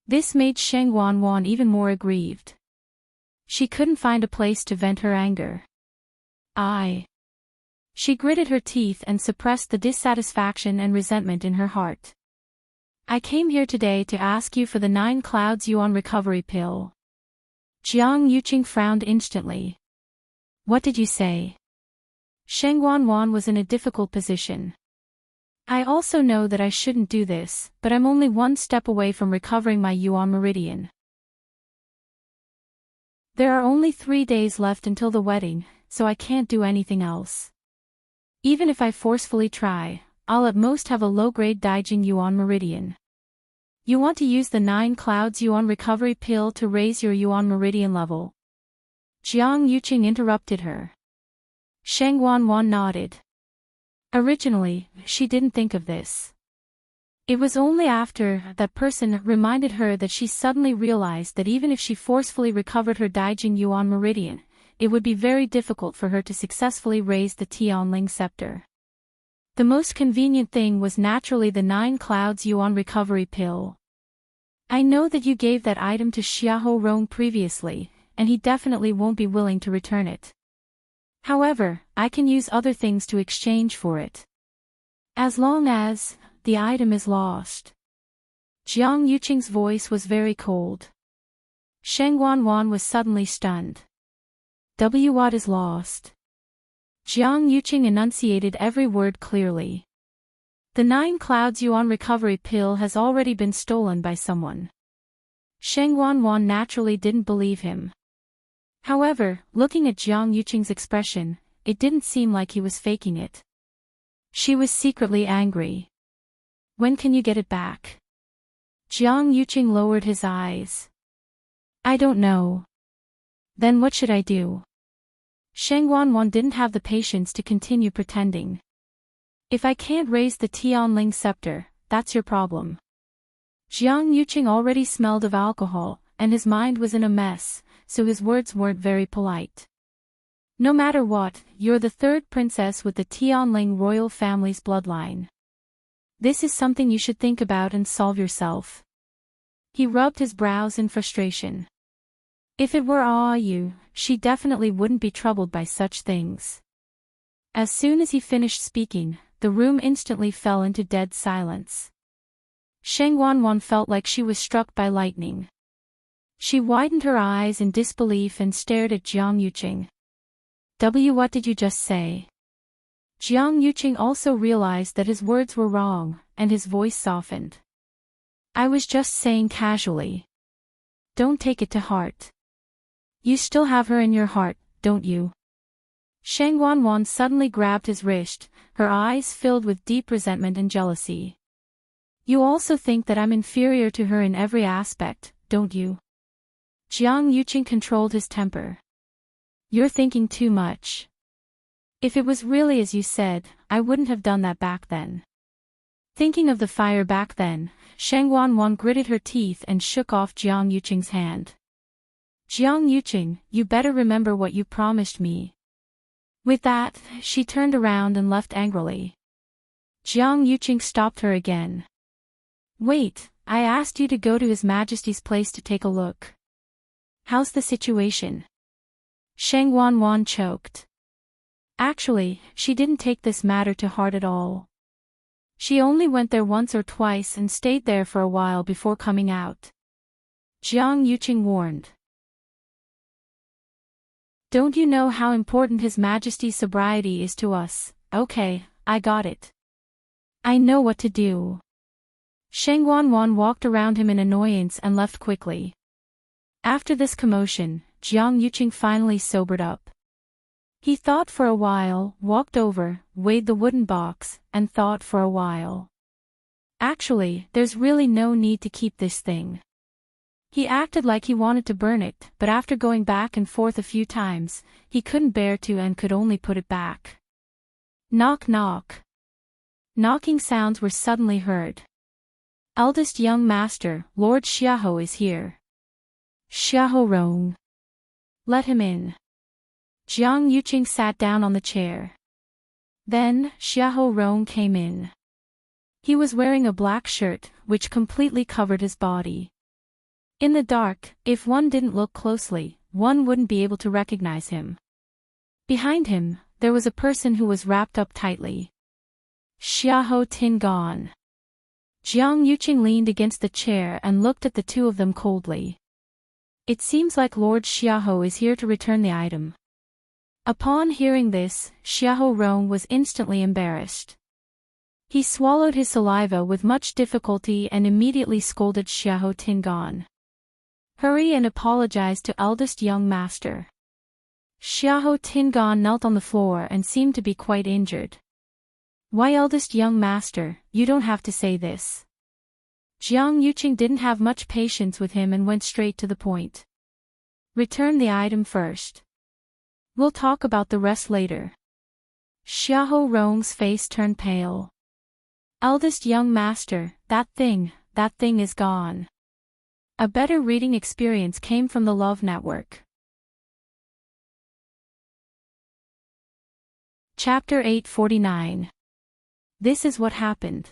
This made Sheng Wanwan even more aggrieved. She couldn't find a place to vent her anger. She gritted her teeth and suppressed the dissatisfaction and resentment in her heart. I came here today to ask you for the 9 Clouds Yuan recovery pill. Jiang Yuqing frowned instantly. What did you say? Sheng Wanwan was in a difficult position. I also know that I shouldn't do this, but I'm only one step away from recovering my Yuan meridian. There are only 3 days left until the wedding, so I can't do anything else. Even if I forcefully try, I'll at most have a low-grade Daijing Yuan meridian. You want to use the 9 Clouds Yuan recovery pill to raise your Yuan meridian level? Jiang Yuqing interrupted her. Sheng Wanwan nodded. Originally, she didn't think of this. It was only after that person reminded her that she suddenly realized that even if she forcefully recovered her Daijing Yuan meridian, it would be very difficult for her to successfully raise the Tianling scepter. The most convenient thing was naturally the 9 Clouds Yuan recovery pill. I know that you gave that item to Xiahou Rong previously, and he definitely won't be willing to return it. However, I can use other things to exchange for it. As long as the item is lost. Jiang Yuqing's voice was very cold. Sheng Wanwan was suddenly stunned. What is lost? Jiang Yuqing enunciated every word clearly. The 9 Clouds Yuan recovery pill has already been stolen by someone. Sheng Wanwan naturally didn't believe him. However, looking at Jiang Yuqing's expression, it didn't seem like he was faking it. She was secretly angry. When can you get it back? Jiang Yuqing lowered his eyes. I don't know. Then what should I do? Sheng Wanwan didn't have the patience to continue pretending. If I can't raise the Tianling scepter, that's your problem. Jiang Yuqing already smelled of alcohol, and his mind was in a mess, so his words weren't very polite. No matter what, you're the 3rd princess with the Tianling royal family's bloodline. This is something you should think about and solve yourself. He rubbed his brows in frustration. If it were you, she definitely wouldn't be troubled by such things. As soon as he finished speaking, the room instantly fell into dead silence. Sheng Wanwan felt like she was struck by lightning. She widened her eyes in disbelief and stared at Jiang Yuqing. What did you just say? Jiang Yuqing also realized that his words were wrong, and his voice softened. I was just saying casually. Don't take it to heart. You still have her in your heart, don't you? Sheng Wanwan suddenly grabbed his wrist, her eyes filled with deep resentment and jealousy. You also think that I'm inferior to her in every aspect, don't you? Jiang Yuqing controlled his temper. You're thinking too much. If it was really as you said, I wouldn't have done that back then. Thinking of the fire back then, Shang Wanwan gritted her teeth and shook off Jiang Yuqing's hand. Jiang Yuqing, you better remember what you promised me. With that, she turned around and left angrily. Jiang Yuqing stopped her again. Wait, I asked you to go to His Majesty's place to take a look. How's the situation? Shang Wanwan choked. Actually, she didn't take this matter to heart at all. She only went there once or twice and stayed there for a while before coming out. Jiang Yuqing warned. Don't you know how important His Majesty's sobriety is to us? Okay, I got it. I know what to do. Shang Wanwan walked around him in annoyance and left quickly. After this commotion, Jiang Yuqing finally sobered up. He thought for a while, walked over, weighed the wooden box, and thought for a while. Actually, there's really no need to keep this thing. He acted like he wanted to burn it, but after going back and forth a few times, he couldn't bear to and could only put it back. Knock knock. Knocking sounds were suddenly heard. Eldest young master, Lord Xiaohou is here. Xiaohou Rong. Let him in. Jiang Yuqing sat down on the chair. Then, Xiaohou Rong came in. He was wearing a black shirt, which completely covered his body. In the dark, if one didn't look closely, one wouldn't be able to recognize him. Behind him, there was a person who was wrapped up tightly. Xiaohou Tingan. Jiang Yuqing leaned against the chair and looked at the two of them coldly. It seems like Lord Xiaohou is here to return the item. Upon hearing this, Xiaohou Rong was instantly embarrassed. He swallowed his saliva with much difficulty and immediately scolded Xiaohou Tingan. Hurry and apologize to eldest young master. Xiaohou Tingan knelt on the floor and seemed to be quite injured. Why, eldest young master, you don't have to say this. Jiang Yuqing didn't have much patience with him and went straight to the point. Return the item first. We'll talk about the rest later. Xiaohou Rong's face turned pale. Eldest young master, that thing is gone. A better reading experience came from the Love Network. Chapter 849. This is what happened.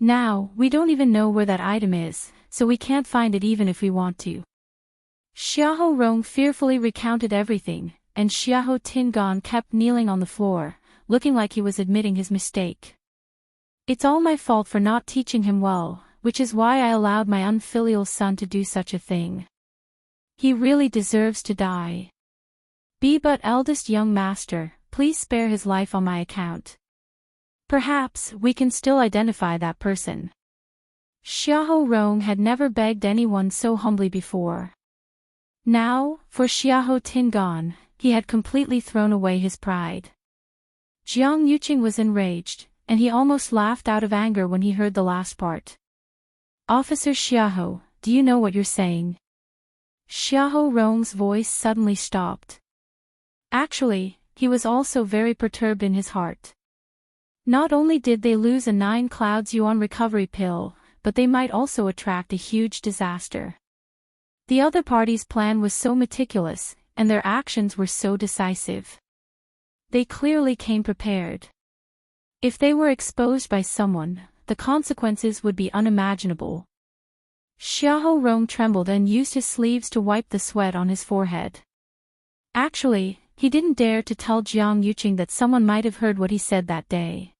Now, we don't even know where that item is, so we can't find it even if we want to. Xiaohou Rong fearfully recounted everything, and Xiaohou Tingan kept kneeling on the floor, looking like he was admitting his mistake. It's all my fault for not teaching him well, which is why I allowed my unfilial son to do such a thing. He really deserves to die. But eldest young master, please spare his life on my account. Perhaps we can still identify that person. Xiaohou Rong had never begged anyone so humbly before. Now, for Xiaohou Tingan, he had completely thrown away his pride. Jiang Yuqing was enraged, and he almost laughed out of anger when he heard the last part. Officer Xiaohou, do you know what you're saying? Xiaohou Rong's voice suddenly stopped. Actually, he was also very perturbed in his heart. Not only did they lose a 9 clouds yuan recovery pill, but they might also attract a huge disaster. The other party's plan was so meticulous, and their actions were so decisive. They clearly came prepared. If they were exposed by someone, the consequences would be unimaginable. Xiaohou Rong trembled and used his sleeves to wipe the sweat on his forehead. Actually, he didn't dare to tell Jiang Yuqing that someone might have heard what he said that day.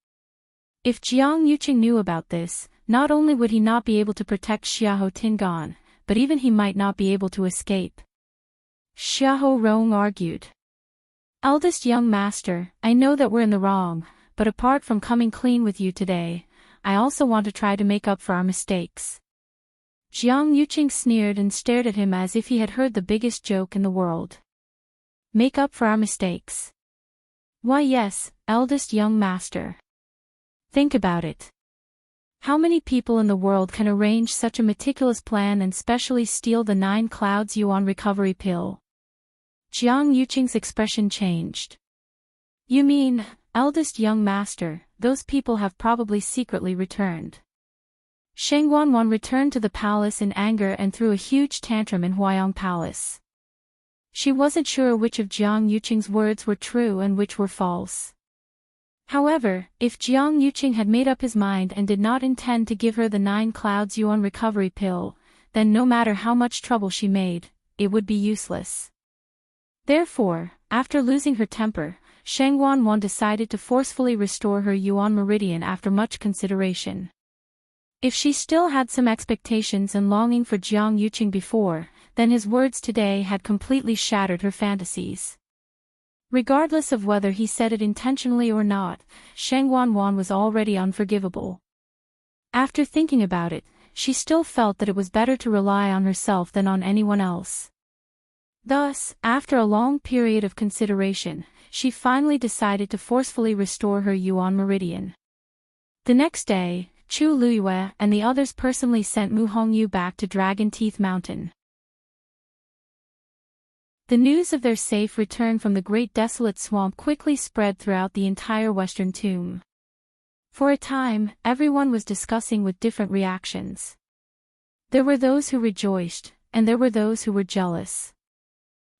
If Jiang Yuqing knew about this, not only would he not be able to protect Xiaohou Tingan, but even he might not be able to escape. Xiaohou Rong argued. Eldest young master, I know that we're in the wrong, but apart from coming clean with you today, I also want to try to make up for our mistakes. Jiang Yuqing sneered and stared at him as if he had heard the biggest joke in the world. Make up for our mistakes. Why yes, eldest young master. Think about it. How many people in the world can arrange such a meticulous plan and specially steal the 9 clouds yuan recovery pill? Jiang Yuqing's expression changed. You mean, eldest young master, those people have probably secretly returned. Sheng Wanwan returned to the palace in anger and threw a huge tantrum in Huayong Palace. She wasn't sure which of Jiang Yuqing's words were true and which were false. However, if Jiang Yuqing had made up his mind and did not intend to give her the 9 clouds yuan recovery pill, then no matter how much trouble she made, it would be useless. Therefore, after losing her temper, Sheng Wanwan decided to forcefully restore her yuan meridian after much consideration. If she still had some expectations and longing for Jiang Yuqing before, then his words today had completely shattered her fantasies. Regardless of whether he said it intentionally or not, Sheng Wanwan was already unforgivable. After thinking about it, she still felt that it was better to rely on herself than on anyone else. Thus, after a long period of consideration, she finally decided to forcefully restore her yuan meridian. The next day, Chu Luiyue and the others personally sent Mu Hongyu back to Dragon Teeth Mountain. The news of their safe return from the Great Desolate Swamp quickly spread throughout the entire Western Tomb. For a time, everyone was discussing with different reactions. There were those who rejoiced, and there were those who were jealous.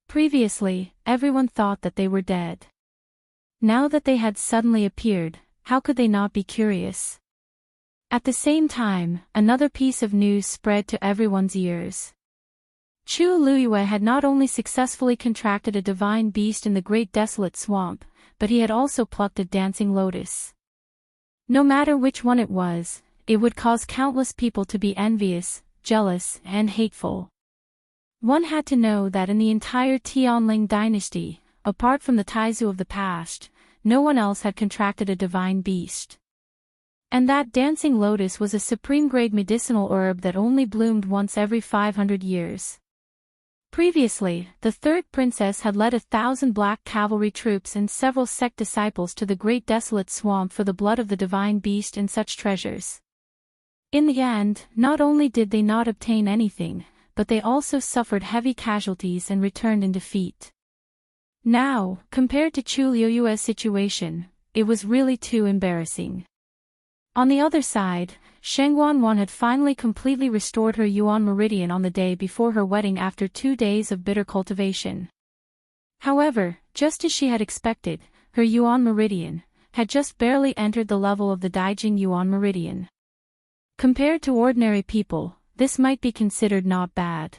Previously, everyone thought that they were dead. Now that they had suddenly appeared, how could they not be curious? At the same time, another piece of news spread to everyone's ears. Chu Luiyue had not only successfully contracted a divine beast in the Great Desolate Swamp, but he had also plucked a dancing lotus. No matter which one it was, it would cause countless people to be envious, jealous, and hateful. One had to know that in the entire Tianling dynasty, apart from the Taizu of the past, no one else had contracted a divine beast. And that dancing lotus was a supreme-grade medicinal herb that only bloomed once every 500 years. Previously, the third princess had led 1,000 black cavalry troops and several sect disciples to the Great Desolate Swamp for the blood of the divine beast and such treasures. In the end, not only did they not obtain anything, but they also suffered heavy casualties and returned in defeat. Now, compared to Chu Luiyue's situation, it was really too embarrassing. On the other side, Sheng Wanwan had finally completely restored her yuan meridian on the day before her wedding after 2 days of bitter cultivation. However, just as she had expected, her yuan meridian had just barely entered the level of the Daijing yuan meridian. Compared to ordinary people, this might be considered not bad.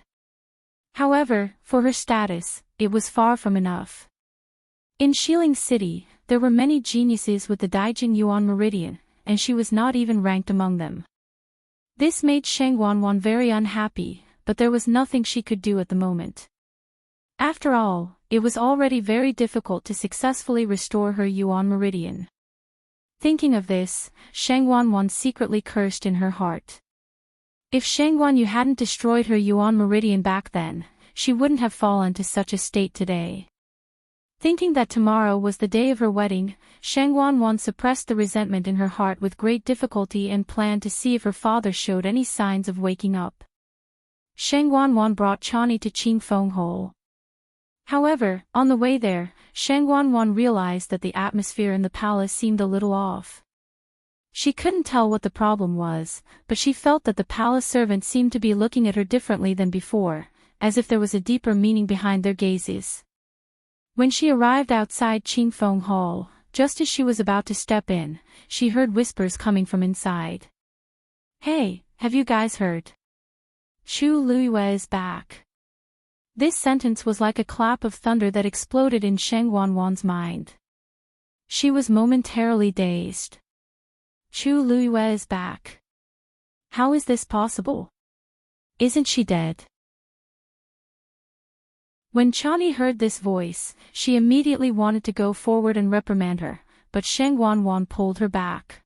However, for her status, it was far from enough. In Xiling City, there were many geniuses with the Daijing yuan meridian, and she was not even ranked among them. This made Sheng Wanwan very unhappy, but there was nothing she could do at the moment. After all, it was already very difficult to successfully restore her yuan meridian. Thinking of this, Sheng Wanwan secretly cursed in her heart. If Sheng Wanyu hadn't destroyed her yuan meridian back then, she wouldn't have fallen to such a state today. Thinking that tomorrow was the day of her wedding, Sheng Wanwan suppressed the resentment in her heart with great difficulty and planned to see if her father showed any signs of waking up. Sheng Wanwan brought Chani to Qingfeng Hole. However, on the way there, Sheng Wanwan realized that the atmosphere in the palace seemed a little off. She couldn't tell what the problem was, but she felt that the palace servants seemed to be looking at her differently than before, as if there was a deeper meaning behind their gazes. When she arrived outside Qingfeng Hall, just as she was about to step in, she heard whispers coming from inside. "Hey, have you guys heard? Chu Luiyue is back." This sentence was like a clap of thunder that exploded in Sheng Wanwan's mind. She was momentarily dazed. Chu Luiyue is back. How is this possible? Isn't she dead? When Chani heard this voice, she immediately wanted to go forward and reprimand her, but Sheng Wanwan pulled her back.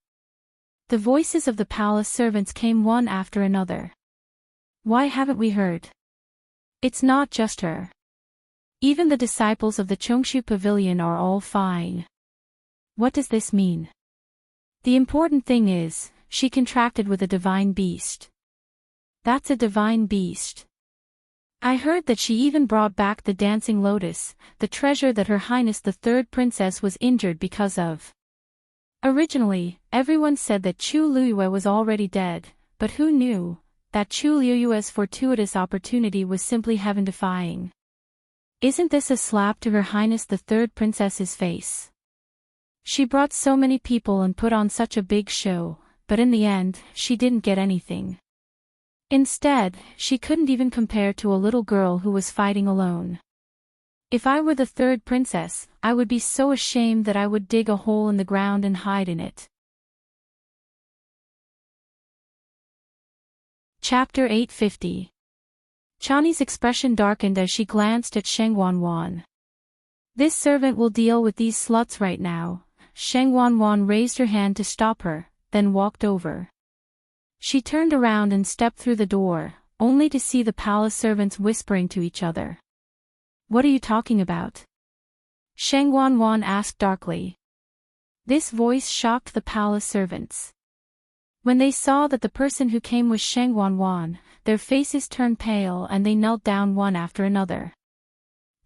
The voices of the palace servants came one after another. "Why haven't we heard? It's not just her. Even the disciples of the Chongshu Pavilion are all fine. What does this mean? The important thing is, she contracted with a divine beast." "That's a divine beast. I heard that she even brought back the dancing lotus, the treasure that Her Highness the Third Princess was injured because of. Originally, everyone said that Chu Liyue was already dead, but who knew that Chu Liyue's fortuitous opportunity was simply heaven-defying. Isn't this a slap to Her Highness the Third Princess's face? She brought so many people and put on such a big show, but in the end, she didn't get anything. Instead, she couldn't even compare to a little girl who was fighting alone. If I were the third princess, I would be so ashamed that I would dig a hole in the ground and hide in it. Chapter 850. Chani's expression darkened as she glanced at Sheng Wanwan. This servant will deal with these sluts right now. Sheng Wanwan raised her hand to stop her, then walked over. She turned around and stepped through the door, only to see the palace servants whispering to each other. What are you talking about? Sheng Wanwan asked darkly. This voice shocked the palace servants. When they saw that the person who came was Sheng Wanwan, their faces turned pale and they knelt down one after another.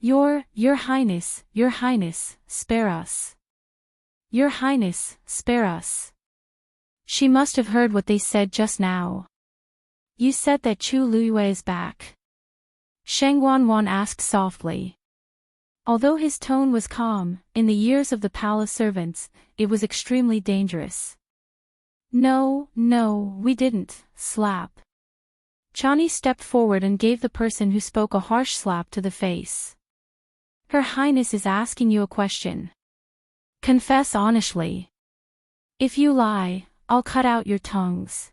Your Highness, spare us. Your Highness, spare us. She must have heard what they said just now. You said that Chu Liyue is back. Sheng Wanwan asked softly. Although his tone was calm, in the ears of the palace servants, it was extremely dangerous. No, we didn't, slap. Chani stepped forward and gave the person who spoke a harsh slap to the face. Her Highness is asking you a question. Confess honestly. If you lie, I'll cut out your tongues.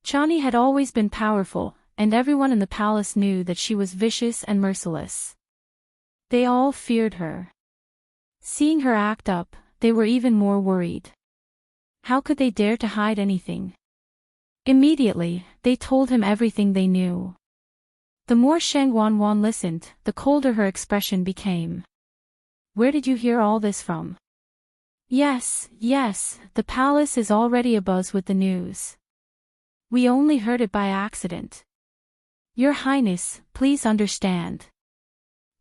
Chani had always been powerful, and everyone in the palace knew that she was vicious and merciless. They all feared her. Seeing her act up, they were even more worried. How could they dare to hide anything? Immediately, they told him everything they knew. The more Sheng Wanwan listened, the colder her expression became. Where did you hear all this from? Yes, the palace is already abuzz with the news. We only heard it by accident. Your Highness, please understand.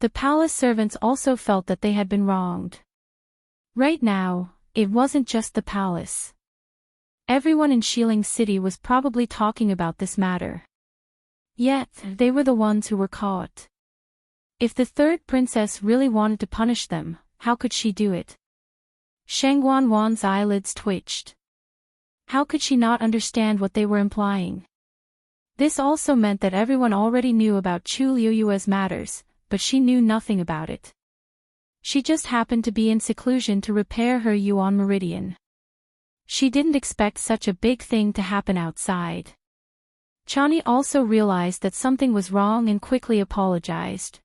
The palace servants also felt that they had been wronged. Right now, it wasn't just the palace. Everyone in Xiling City was probably talking about this matter. Yet, they were the ones who were caught. If the third princess really wanted to punish them, how could she do it? Sheng Wanwan's eyelids twitched. How could she not understand what they were implying? This also meant that everyone already knew about Chu Liyue's matters, but she knew nothing about it. She just happened to be in seclusion to repair her Yuan meridian. She didn't expect such a big thing to happen outside. Chani also realized that something was wrong and quickly apologized.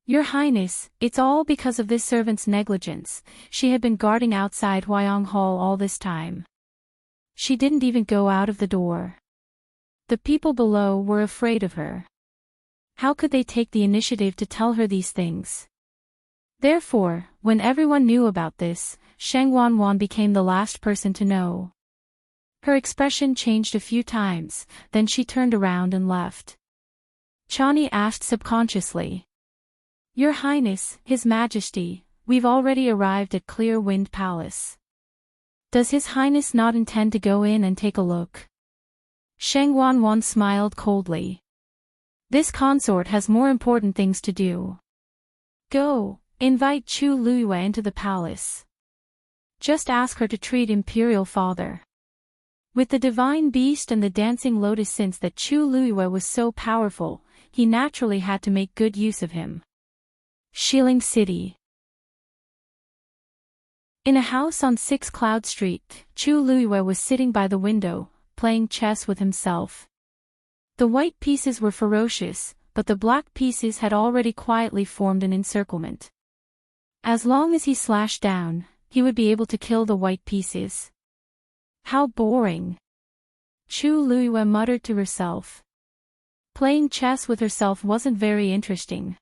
Your Highness, it's all because of this servant's negligence. She had been guarding outside Huayong Hall all this time. She didn't even go out of the door. The people below were afraid of her. How could they take the initiative to tell her these things? Therefore, when everyone knew about this, Sheng Wanwan became the last person to know. Her expression changed a few times, then she turned around and left. Chani asked subconsciously. Your Highness, His Majesty, we've already arrived at Clear Wind Palace. Does His Highness not intend to go in and take a look? Sheng Wanwan smiled coldly. This consort has more important things to do. Go, invite Chu Liyue into the palace. Just ask her to treat Imperial father. With the divine beast and the dancing lotus, since that Chu Liyue was so powerful, he naturally had to make good use of him. Xiling City. In a house on 6 Cloud Street, Chu Liyue was sitting by the window, playing chess with himself. The white pieces were ferocious, but the black pieces had already quietly formed an encirclement. As long as he slashed down, he would be able to kill the white pieces. How boring. Chu Liyue muttered to herself. Playing chess with herself wasn't very interesting.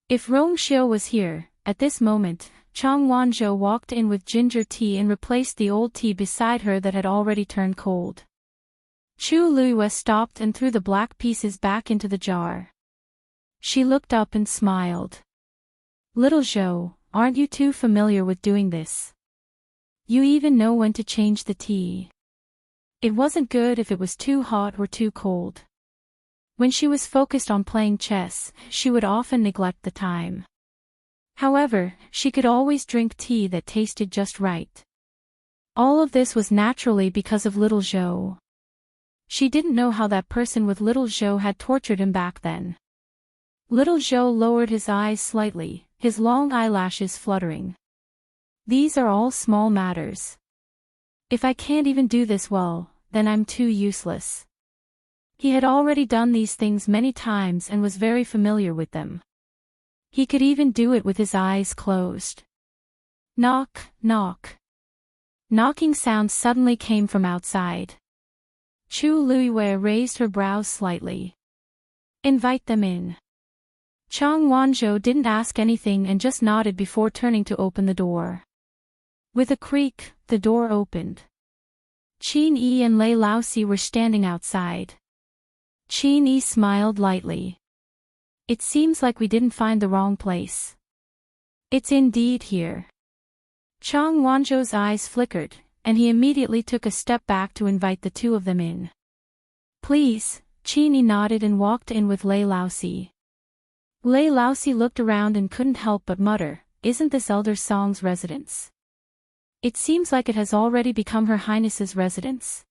If Rong Xiu was here, at this moment, Chang Wanzhou walked in with ginger tea and replaced the old tea beside her that had already turned cold. Chu Liyue stopped and threw the black pieces back into the jar. She looked up and smiled. Little Zhou, aren't you too familiar with doing this? You even know when to change the tea. It wasn't good if it was too hot or too cold. When she was focused on playing chess, she would often neglect the time. However, she could always drink tea that tasted just right. All of this was naturally because of little Zhou. She didn't know how that person with little Zhou had tortured him back then. Little Zhou lowered his eyes slightly, his long eyelashes fluttering. These are all small matters. If I can't even do this well, then I'm too useless. He had already done these things many times and was very familiar with them. He could even do it with his eyes closed. Knock, knock. Knocking sounds suddenly came from outside. Chu Luiyue raised her brows slightly. Invite them in. Chang Wanzhou didn't ask anything and just nodded before turning to open the door. With a creak, the door opened. Qin Yi and Lei Laosi were standing outside. Qin Yi smiled lightly. It seems like we didn't find the wrong place. It's indeed here. Chang Wanzhou's eyes flickered, and he immediately took a step back to invite the two of them in. Please, Qin Yi nodded and walked in with Lei Laosi. Lei Laosi looked around and couldn't help but mutter, isn't this Elder Song's residence? It seems like it has already become Her Highness's residence.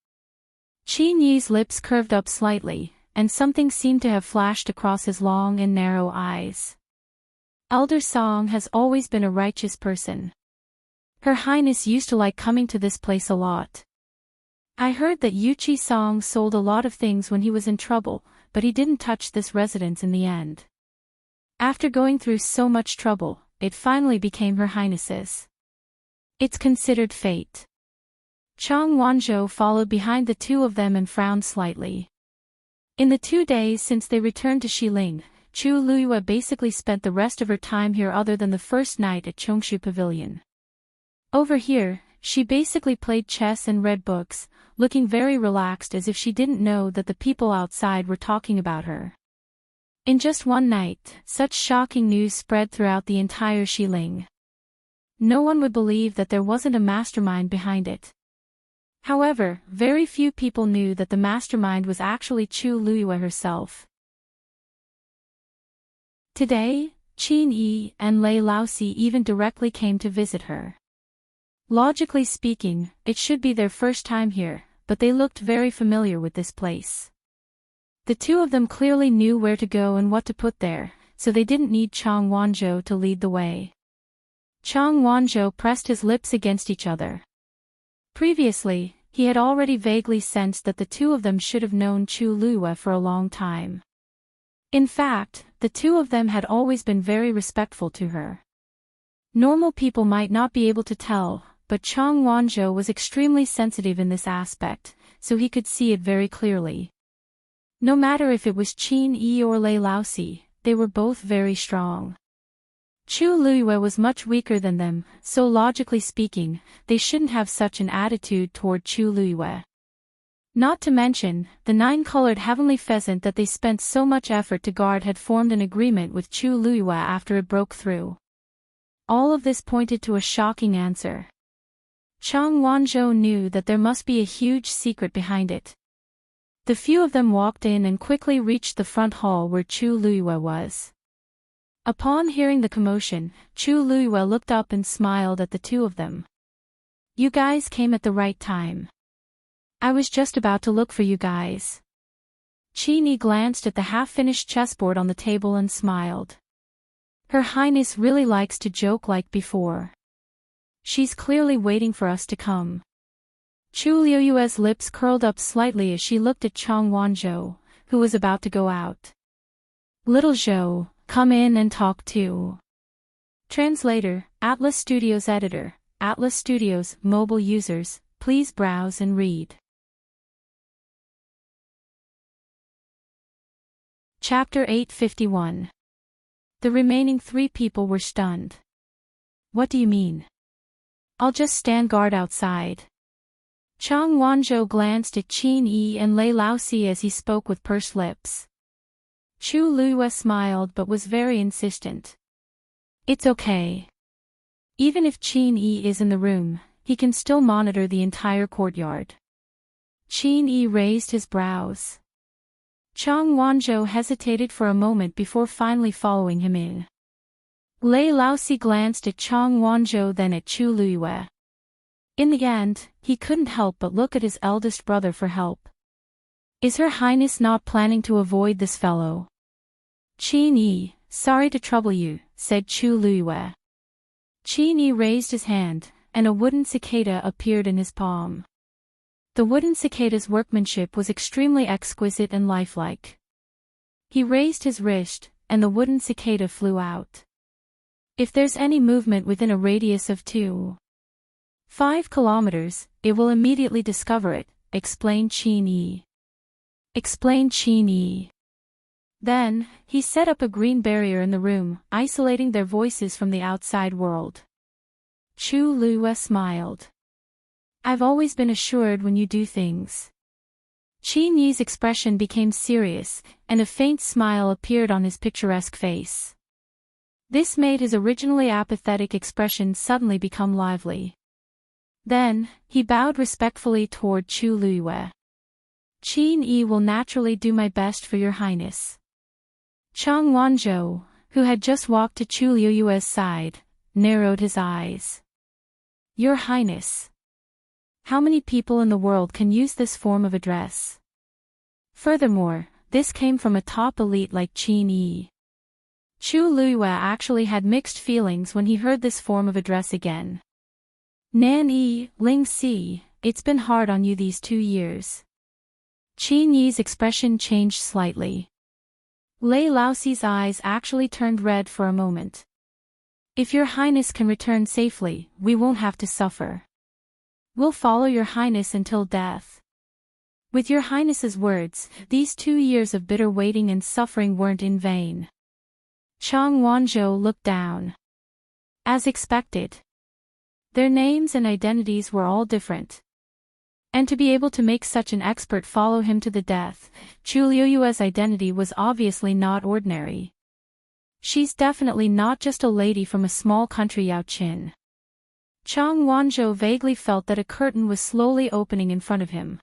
Qin Yi's lips curved up slightly, and something seemed to have flashed across his long and narrow eyes. Elder Song has always been a righteous person. Her Highness used to like coming to this place a lot. I heard that Yuqi Song sold a lot of things when he was in trouble, but he didn't touch this residence in the end. After going through so much trouble, it finally became Her Highness's. It's considered fate. Chang Wanzhou followed behind the two of them and frowned slightly. In the 2 days since they returned to Xiling, Chu Luiyue basically spent the rest of her time here other than the first night at Chongshu Pavilion. Over here, she basically played chess and read books, looking very relaxed as if she didn't know that the people outside were talking about her. In just one night, such shocking news spread throughout the entire Xiling. No one would believe that there wasn't a mastermind behind it. However, very few people knew that the mastermind was actually Chu Luiyue herself. Today, Qin Yi and Lei Laosi even directly came to visit her. Logically speaking, it should be their first time here, but they looked very familiar with this place. The two of them clearly knew where to go and what to put there, so they didn't need Chang Wanzhou to lead the way. Chang Wanzhou pressed his lips against each other. Previously, he had already vaguely sensed that the two of them should have known Chu Luiyue for a long time. In fact, the two of them had always been very respectful to her. Normal people might not be able to tell, but Chang Wanzhou was extremely sensitive in this aspect, so he could see it very clearly. No matter if it was Qin Yi or Lei Laosi, they were both very strong. Chu Luiyue was much weaker than them, so logically speaking, they shouldn't have such an attitude toward Chu Luiyue. Not to mention, the 9-colored heavenly pheasant that they spent so much effort to guard had formed an agreement with Chu Luiyue after it broke through. All of this pointed to a shocking answer. Chang Wanzhou knew that there must be a huge secret behind it. The few of them walked in and quickly reached the front hall where Chu Luiyue was. Upon hearing the commotion, Chu Luiyue looked up and smiled at the two of them. You guys came at the right time. I was just about to look for you guys. Qin Yi glanced at the half-finished chessboard on the table and smiled. Her Highness really likes to joke like before. She's clearly waiting for us to come. Chu Luiyue's lips curled up slightly as she looked at Chang Wanzhou, who was about to go out. Little Zhou, come in and talk too. Translator, Atlas Studios Editor, Atlas Studios, mobile users, please browse and read. Chapter 851. The remaining 3 people were stunned. What do you mean? I'll just stand guard outside. Chang Wanzhou glanced at Qin Yi and Lei Laosi as he spoke with pursed lips. Chu Luiyue smiled but was very insistent. It's okay. Even if Qin Yi is in the room, he can still monitor the entire courtyard. Qin Yi raised his brows. Chang Wanzhou hesitated for a moment before finally following him in. Lei Laosi glanced at Chang Wanzhou then at Chu Luiyue. In the end, he couldn't help but look at his eldest brother for help. Is Her Highness not planning to avoid this fellow? Qin Yi, sorry to trouble you, said Chu Luiyue. Qin Yi raised his hand, and a wooden cicada appeared in his palm. The wooden cicada's workmanship was extremely exquisite and lifelike. He raised his wrist, and the wooden cicada flew out. If there's any movement within a radius of 2.5 kilometers, it will immediately discover it, explained Qin Yi. Then, he set up a green barrier in the room, isolating their voices from the outside world. Chu Luiyue smiled. I've always been assured when you do things. Qin Yi's expression became serious, and a faint smile appeared on his picturesque face. This made his originally apathetic expression suddenly become lively. Then, he bowed respectfully toward Chu Luiyue. Qin Yi will naturally do my best for your highness. Chang Wanzhou, who had just walked to Chu Luiyue's side, narrowed his eyes. Your highness. How many people in the world can use this form of address? Furthermore, this came from a top elite like Qin Yi. Chu Luiyue actually had mixed feelings when he heard this form of address again. Nan Yi, Ling Si, it's been hard on you these 2 years. Qin Yi's expression changed slightly. Lei Laoxi's eyes actually turned red for a moment. If your highness can return safely, we won't have to suffer. We'll follow your highness until death. With your highness's words, these 2 years of bitter waiting and suffering weren't in vain. Chang Wanzhou looked down. As expected. Their names and identities were all different. And to be able to make such an expert follow him to the death, Chu Luiyue's identity was obviously not ordinary. She's definitely not just a lady from a small country Yaoqin. Chang Wanzhou vaguely felt that a curtain was slowly opening in front of him.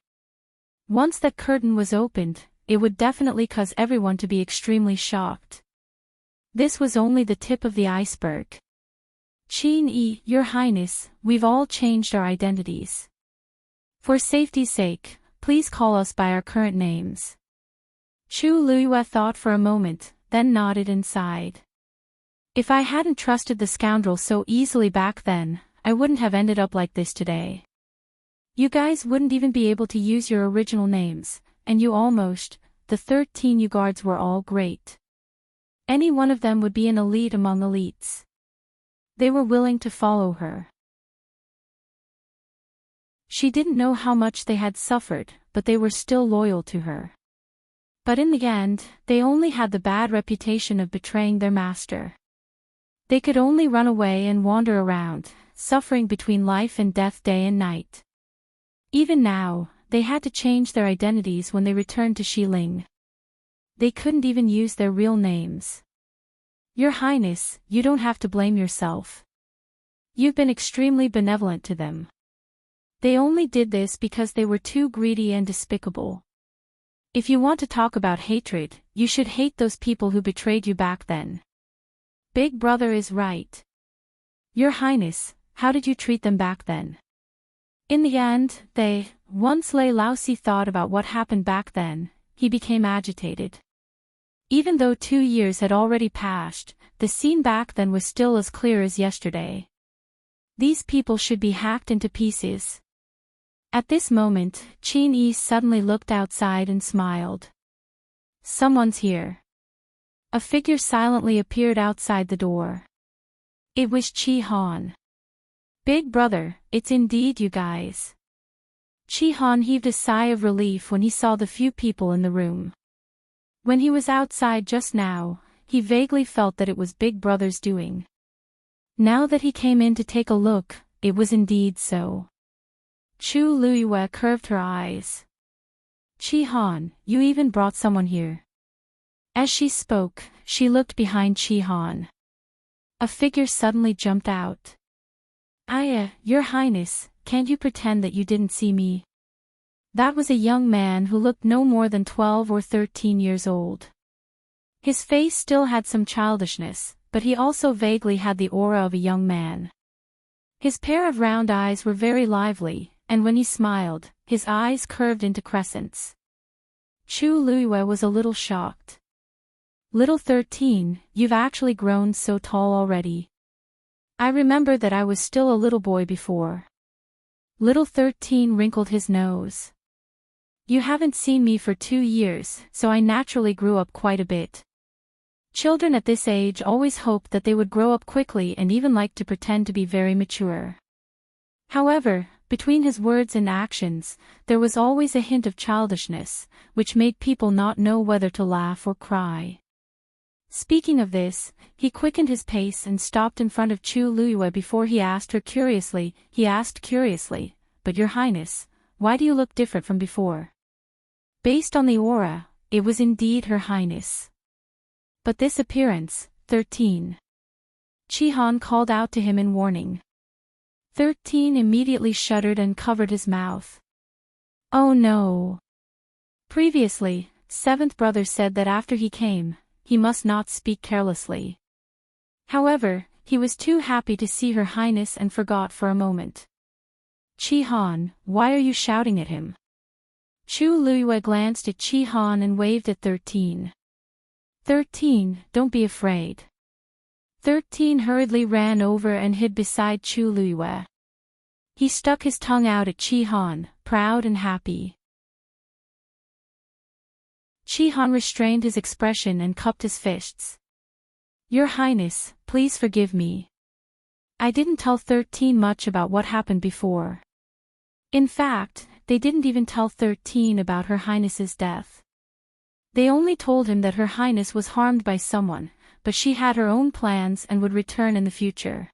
Once that curtain was opened, it would definitely cause everyone to be extremely shocked. This was only the tip of the iceberg. Qin Yi, your highness, we've all changed our identities. For safety's sake, please call us by our current names. Chu Luiyue thought for a moment, then nodded and sighed. If I hadn't trusted the scoundrel so easily back then, I wouldn't have ended up like this today. You guys wouldn't even be able to use your original names, and the 13 you guards were all great. Any one of them would be an elite among elites. They were willing to follow her. She didn't know how much they had suffered, but they were still loyal to her. But in the end, they only had the bad reputation of betraying their master. They could only run away and wander around, suffering between life and death day and night. Even now, they had to change their identities when they returned to Xiling. They couldn't even use their real names. Your Highness, you don't have to blame yourself. You've been extremely benevolent to them. They only did this because they were too greedy and despicable. If you want to talk about hatred, you should hate those people who betrayed you back then. Big Brother is right. Your Highness, how did you treat them back then? In the end, once Lei Laosi thought about what happened back then, he became agitated. Even though 2 years had already passed, the scene back then was still as clear as yesterday. These people should be hacked into pieces. At this moment, Qin Yi suddenly looked outside and smiled. Someone's here. A figure silently appeared outside the door. It was Qi Han. Big Brother, it's indeed you guys. Qi Han heaved a sigh of relief when he saw the few people in the room. When he was outside just now, he vaguely felt that it was Big Brother's doing. Now that he came in to take a look, it was indeed so. Chu Luiyue curved her eyes. Qi Han, you even brought someone here. As she spoke, she looked behind Chi-Han. A figure suddenly jumped out. Your Highness, can't you pretend that you didn't see me? That was a young man who looked no more than 12 or 13 years old. His face still had some childishness, but he also vaguely had the aura of a young man. His pair of round eyes were very lively, and when he smiled, his eyes curved into crescents. Chu Luiyue was a little shocked. Little 13, you've actually grown so tall already. I remember that I was still a little boy before. Little 13 wrinkled his nose. You haven't seen me for 2 years, so I naturally grew up quite a bit. Children at this age always hoped that they would grow up quickly and even like to pretend to be very mature. However, between his words and actions, there was always a hint of childishness, which made people not know whether to laugh or cry. Speaking of this, he quickened his pace and stopped in front of Chu Luiyue before he asked curiously, "But Your Highness, why do you look different from before?" Based on the aura, it was indeed Her Highness. But this appearance, 13. Chi-Han called out to him in warning. 13 immediately shuddered and covered his mouth. Oh no! Previously, seventh brother said that after he came, he must not speak carelessly. However, he was too happy to see Her Highness and forgot for a moment. Chi-Han, why are you shouting at him? Chu Luiyue glanced at Chi-Han and waved at 13. 13, don't be afraid. 13 hurriedly ran over and hid beside Chu Luiyue. He stuck his tongue out at Chi-Han, proud and happy. Chi-Han restrained his expression and cupped his fists. Your Highness, please forgive me. I didn't tell 13 much about what happened before. In fact, they didn't even tell 13 about Her Highness's death. They only told him that Her Highness was harmed by someone, but she had her own plans and would return in the future.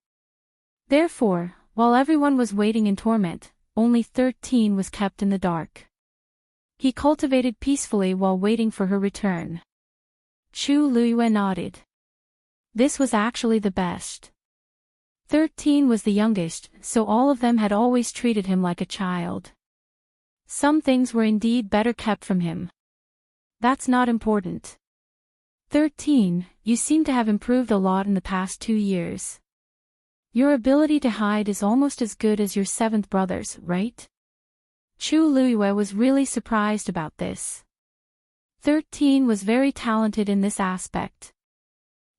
Therefore, while everyone was waiting in torment, only 13 was kept in the dark. He cultivated peacefully while waiting for her return. Chu Luiyue nodded. This was actually the best. 13 was the youngest, so all of them had always treated him like a child. Some things were indeed better kept from him. That's not important. 13, you seem to have improved a lot in the past 2 years. Your ability to hide is almost as good as your seventh brother's, right? Chu Luiyue was really surprised about this. 13 was very talented in this aspect.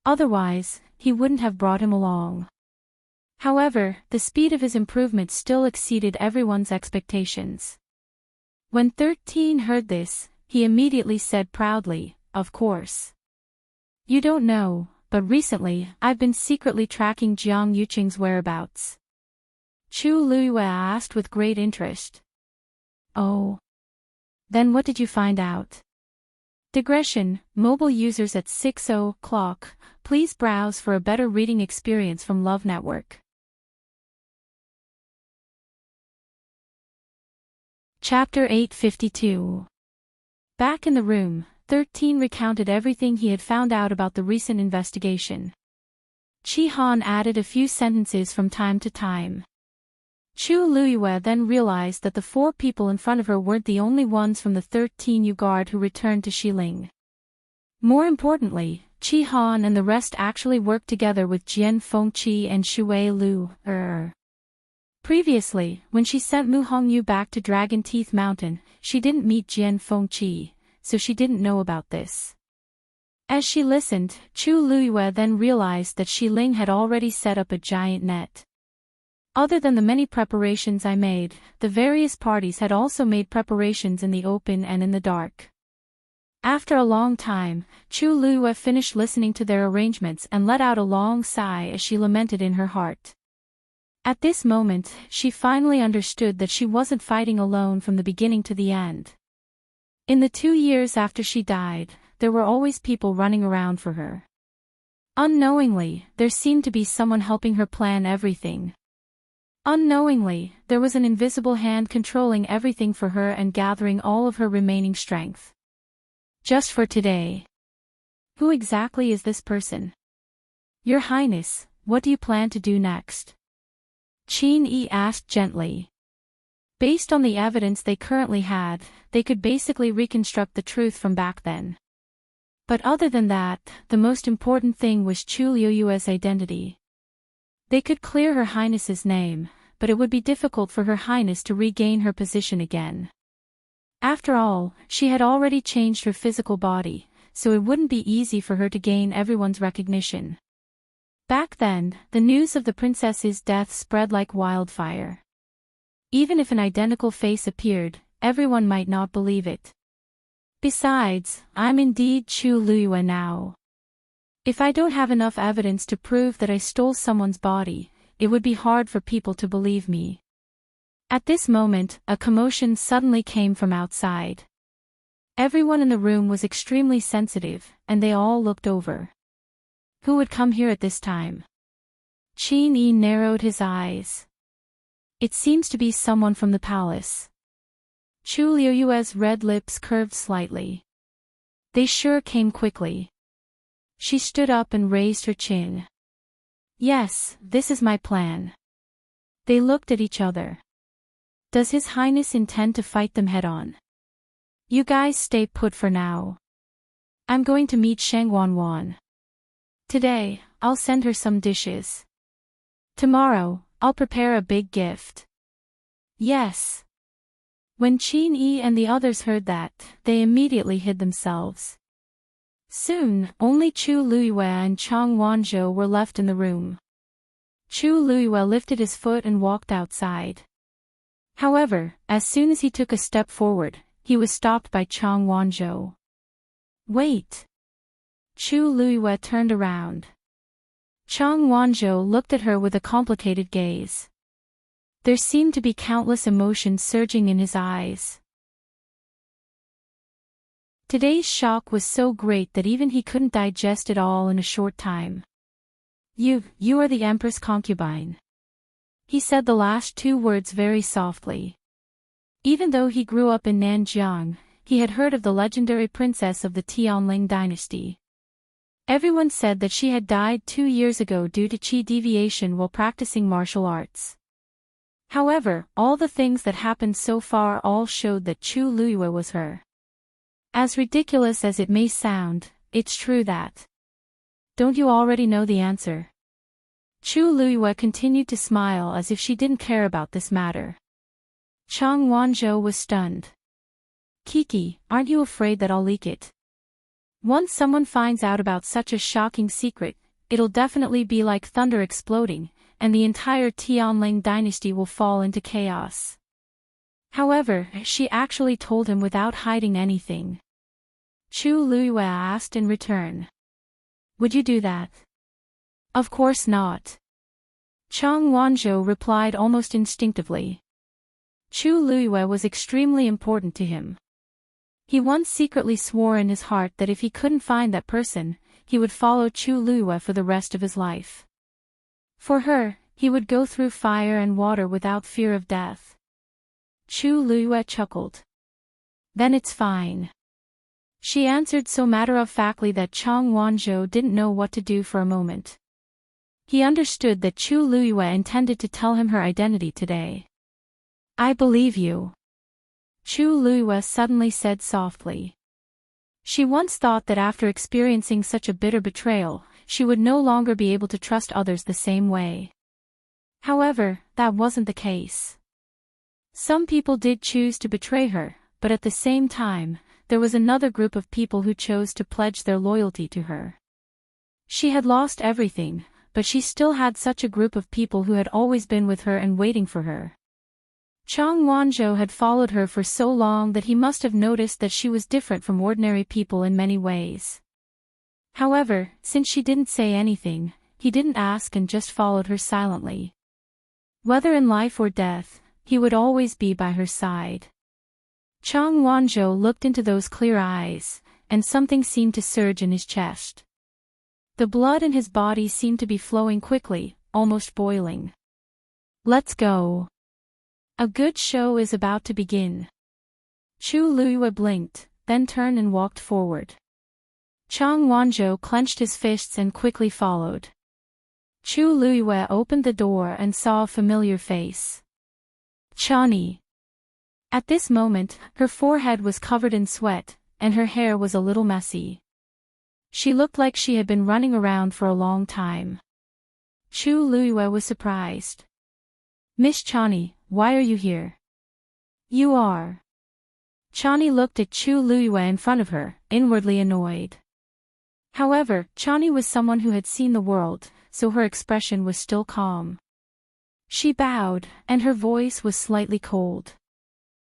Otherwise, he wouldn't have brought him along. However, the speed of his improvement still exceeded everyone's expectations. When 13 heard this, he immediately said proudly, "Of course. You don't know, but recently I've been secretly tracking Jiang Yuqing's whereabouts." Chu Luiyue asked with great interest. Oh. Then what did you find out? Digression, mobile users at 6:00, please browse for a better reading experience from Love Network. Chapter 852. Back in the room, 13 recounted everything he had found out about the recent investigation. Chi-Han added a few sentences from time to time. Chu Luiyue then realized that the 4 people in front of her weren't the only ones from the 13U guard who returned to Xiling. More importantly, Chi-Han and the rest actually worked together with Jian Fengqi and Shui Lu. Previously, when she sent Mu Hongyu back to Dragon Teeth Mountain, she didn't meet Jian Fengqi, so she didn't know about this. As she listened, Chu Luiyue then realized that Xiling had already set up a giant net. Other than the many preparations I made, the various parties had also made preparations in the open and in the dark. After a long time, Chu Luiyue finished listening to their arrangements and let out a long sigh as she lamented in her heart. At this moment, she finally understood that she wasn't fighting alone from the beginning to the end. In the 2 years after she died, there were always people running around for her. Unknowingly, there seemed to be someone helping her plan everything. Unknowingly, there was an invisible hand controlling everything for her and gathering all of her remaining strength. Just for today. Who exactly is this person? Your Highness, what do you plan to do next? Qin Yi asked gently. Based on the evidence they currently had, they could basically reconstruct the truth from back then. But other than that, the most important thing was Chu Liuyue's identity. They could clear Her Highness's name, but it would be difficult for Her Highness to regain her position again. After all, she had already changed her physical body, so it wouldn't be easy for her to gain everyone's recognition. Back then, the news of the princess's death spread like wildfire. Even if an identical face appeared, everyone might not believe it. Besides, I'm indeed Chu Liyue now. If I don't have enough evidence to prove that I stole someone's body, it would be hard for people to believe me. At this moment, a commotion suddenly came from outside. Everyone in the room was extremely sensitive, and they all looked over. Who would come here at this time? Qin Yi narrowed his eyes. It seems to be someone from the palace. Chu Liuyue's red lips curved slightly. They sure came quickly. She stood up and raised her chin. Yes, this is my plan. They looked at each other. Does His Highness intend to fight them head-on? You guys stay put for now. I'm going to meet Shang Wanwan. Today, I'll send her some dishes. Tomorrow, I'll prepare a big gift. Yes. When Qin Yi and the others heard that, they immediately hid themselves. Soon, only Chu Liyue and Chang Wanzhou were left in the room. Chu Liyue lifted his foot and walked outside. However, as soon as he took a step forward, he was stopped by Chang Wanzhou. Wait. Chu Liyue turned around. Chang Wanzhou looked at her with a complicated gaze. There seemed to be countless emotions surging in his eyes. Today's shock was so great that even he couldn't digest it all in a short time. You are the Empress concubine. He said the last two words very softly. Even though he grew up in Nanjiang, he had heard of the legendary princess of the Tianling dynasty. Everyone said that she had died 2 years ago due to qi deviation while practicing martial arts. However, all the things that happened so far all showed that Chu Liyue was her. As ridiculous as it may sound, it's true that. Don't you already know the answer? Chu Liyue continued to smile as if she didn't care about this matter. Chang Wanzhou was stunned. Kiki, aren't you afraid that I'll leak it? Once someone finds out about such a shocking secret, it'll definitely be like thunder exploding, and the entire Tianling dynasty will fall into chaos. However, she actually told him without hiding anything. Chu Liyue asked in return. Would you do that? Of course not. Chang Wanzhou replied almost instinctively. Chu Liyue was extremely important to him. He once secretly swore in his heart that if he couldn't find that person, he would follow Chu Liyue for the rest of his life. For her, he would go through fire and water without fear of death. Chu Liyue chuckled. Then it's fine. She answered so matter-of-factly that Chang Wanzhou didn't know what to do for a moment. He understood that Chu Liyue intended to tell him her identity today. I believe you. Chu Liyue suddenly said softly. She once thought that after experiencing such a bitter betrayal, she would no longer be able to trust others the same way. However, that wasn't the case. Some people did choose to betray her, but at the same time, there was another group of people who chose to pledge their loyalty to her. She had lost everything, but she still had such a group of people who had always been with her and waiting for her. Chang Wanzhou had followed her for so long that he must have noticed that she was different from ordinary people in many ways. However, since she didn't say anything, he didn't ask and just followed her silently. Whether in life or death, he would always be by her side. Chang Wanzhou looked into those clear eyes, and something seemed to surge in his chest. The blood in his body seemed to be flowing quickly, almost boiling. Let's go. A good show is about to begin. Chu Liyue blinked, then turned and walked forward. Chang Wanzhou clenched his fists and quickly followed. Chu Luiyue opened the door and saw a familiar face. Chani. At this moment, her forehead was covered in sweat, and her hair was a little messy. She looked like she had been running around for a long time. Chu Luiyue was surprised. Miss Chani, why are you here? You are. Chani looked at Chu Luiyue in front of her, inwardly annoyed. However, Chani was someone who had seen the world, so her expression was still calm. She bowed, and her voice was slightly cold.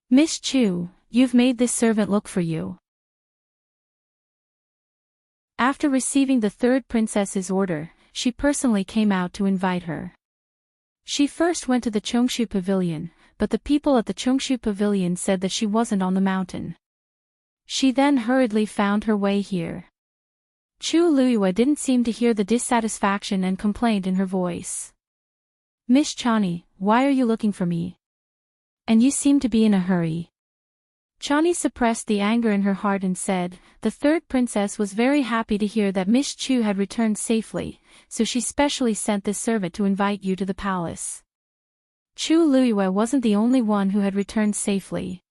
Miss Chu, you've made this servant look for you. After receiving the third princess's order, she personally came out to invite her. She first went to the Chongshu Pavilion, but the people at the Chongshu Pavilion said that she wasn't on the mountain. She then hurriedly found her way here. Chu Luiyue didn't seem to hear the dissatisfaction and complaint in her voice. Miss Chani, why are you looking for me? And you seem to be in a hurry. Chani suppressed the anger in her heart and said, the third princess was very happy to hear that Miss Chu had returned safely, so she specially sent this servant to invite you to the palace. Chu Luiyue wasn't the only one who had returned safely.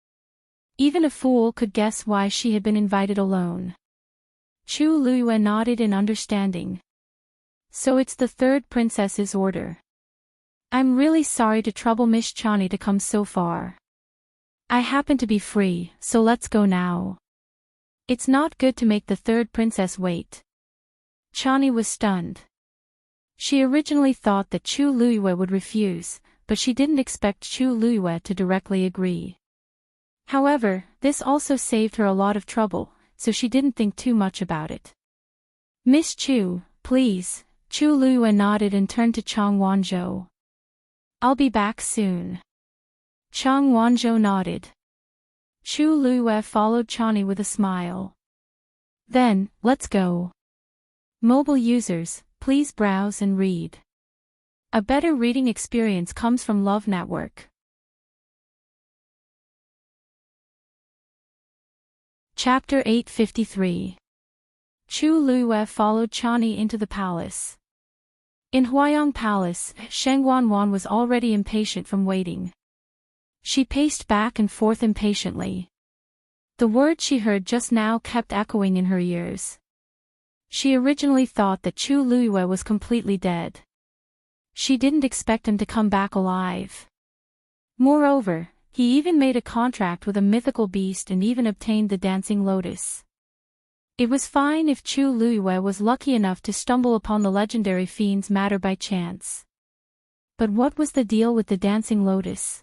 Even a fool could guess why she had been invited alone. Chu Luiyue nodded in understanding. So it's the third princess's order. I'm really sorry to trouble Miss Chani to come so far. I happen to be free, so let's go now. It's not good to make the third princess wait. Chani was stunned. She originally thought that Chu Luiyue would refuse, but she didn't expect Chu Luiyue to directly agree. However, this also saved her a lot of trouble, so she didn't think too much about it. Miss Chu, please. Chu Luiyue nodded and turned to Chang Wanzhou. I'll be back soon. Chang Wanzhou nodded. Chu Luiyue followed Chani with a smile. Then, let's go. Mobile users, please browse and read. A better reading experience comes from Love Network. Chapter 853. Chu Luiyue followed Chani into the palace. In Huayang Palace, Sheng Wanwan was already impatient from waiting. She paced back and forth impatiently. The words she heard just now kept echoing in her ears. She originally thought that Chu Luiyue was completely dead. She didn't expect him to come back alive. Moreover, he even made a contract with a mythical beast and even obtained the dancing lotus. It was fine if Chu Luiyue was lucky enough to stumble upon the legendary fiend's matter by chance. But what was the deal with the dancing lotus?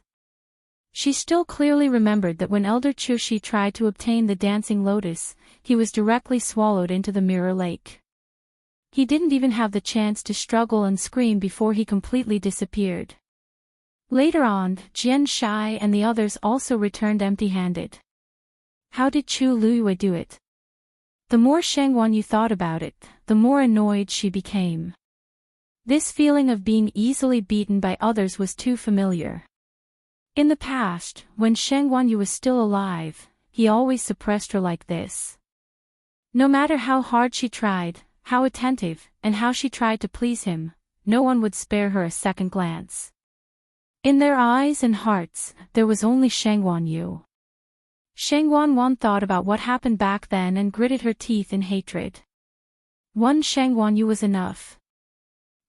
She still clearly remembered that when Elder Chu Shi tried to obtain the dancing lotus, he was directly swallowed into the mirror lake. He didn't even have the chance to struggle and scream before he completely disappeared. Later on, Jian Shai and the others also returned empty-handed. How did Chu Luiyue do it? The more Sheng Wanyu thought about it, the more annoyed she became. This feeling of being easily beaten by others was too familiar. In the past, when Sheng Wanyu was still alive, he always suppressed her like this. No matter how hard she tried, how attentive, and how she tried to please him, no one would spare her a second glance. In their eyes and hearts, there was only Sheng Wanyu. Sheng Wanwan thought about what happened back then and gritted her teeth in hatred. One Sheng Wanyu was enough.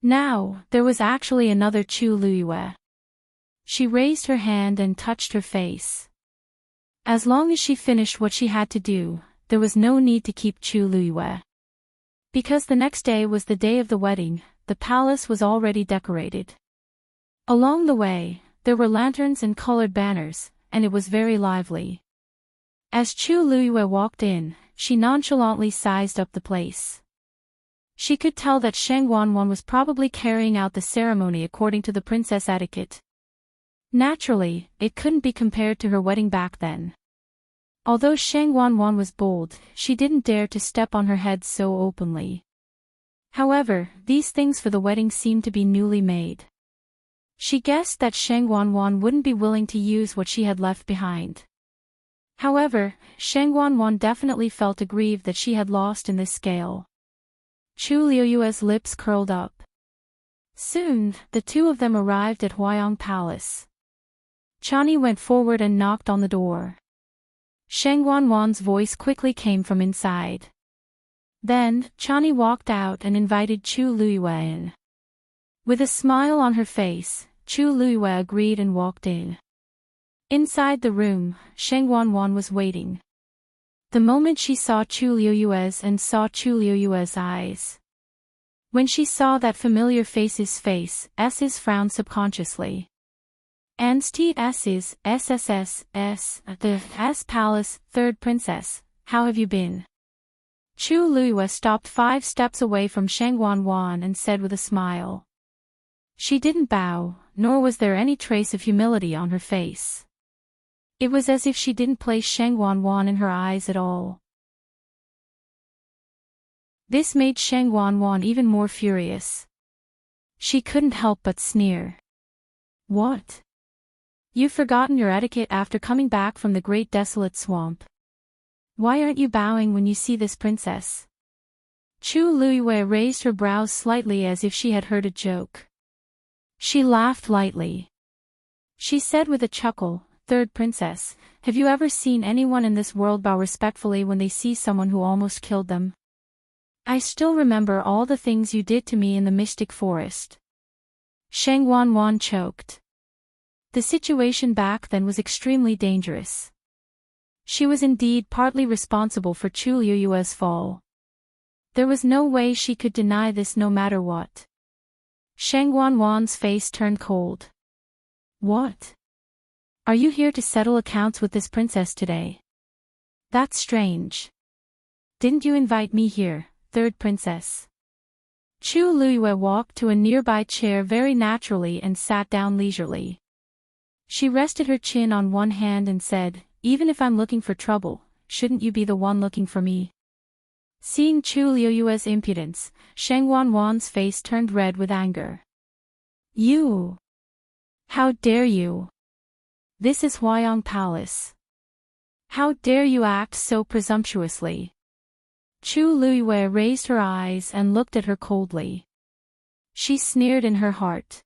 Now, there was actually another Chu Luiyue. She raised her hand and touched her face. As long as she finished what she had to do, there was no need to keep Chu Luiyue. Because the next day was the day of the wedding, the palace was already decorated. Along the way, there were lanterns and colored banners, and it was very lively. As Chu Luiyue walked in, she nonchalantly sized up the place. She could tell that Sheng Wanwan was probably carrying out the ceremony according to the princess etiquette. Naturally, it couldn't be compared to her wedding back then. Although Sheng Wanwan was bold, she didn't dare to step on her head so openly. However, these things for the wedding seemed to be newly made. She guessed that Sheng Wanwan wouldn't be willing to use what she had left behind. However, Sheng Wanwan definitely felt aggrieved that she had lost in this scale. Chu Liuyue's lips curled up. Soon, the two of them arrived at Huayong Palace. Chani went forward and knocked on the door. Sheng Wanwan's voice quickly came from inside. Then, Chani walked out and invited Chu Liyue in. With a smile on her face, Chu Liyue agreed and walked in. Inside the room, Sheng Wanwan was waiting. The moment she saw Chu Liyue's and saw Chu Liyue's eyes. When she saw that familiar face's face, S's frowned subconsciously. Ansteed S's, SSS, the S Palace, third princess, how have you been? Chu Liyue stopped 5 steps away from Sheng Wanwan and said with a smile. She didn't bow, nor was there any trace of humility on her face. It was as if she didn't place Sheng Wanwan in her eyes at all. This made Sheng Wanwan even more furious. She couldn't help but sneer. What? You've forgotten your etiquette after coming back from the great desolate swamp. Why aren't you bowing when you see this princess? Chu Liyue raised her brows slightly as if she had heard a joke. She laughed lightly. She said with a chuckle, Third princess, have you ever seen anyone in this world bow respectfully when they see someone who almost killed them? I still remember all the things you did to me in the mystic forest. Sheng Wanwan choked. The situation back then was extremely dangerous. She was indeed partly responsible for Chu Liyue's fall. There was no way she could deny this no matter what. Sheng Wanwan's face turned cold. What? Are you here to settle accounts with this princess today? That's strange. Didn't you invite me here, third princess? Chu Liyue walked to a nearby chair very naturally and sat down leisurely. She rested her chin on one hand and said, Even if I'm looking for trouble, shouldn't you be the one looking for me? Seeing Chu Liyue's impudence, Sheng Wanwan's face turned red with anger. You! How dare you! This is Huayong Palace. How dare you act so presumptuously? Chu Liyue raised her eyes and looked at her coldly. She sneered in her heart.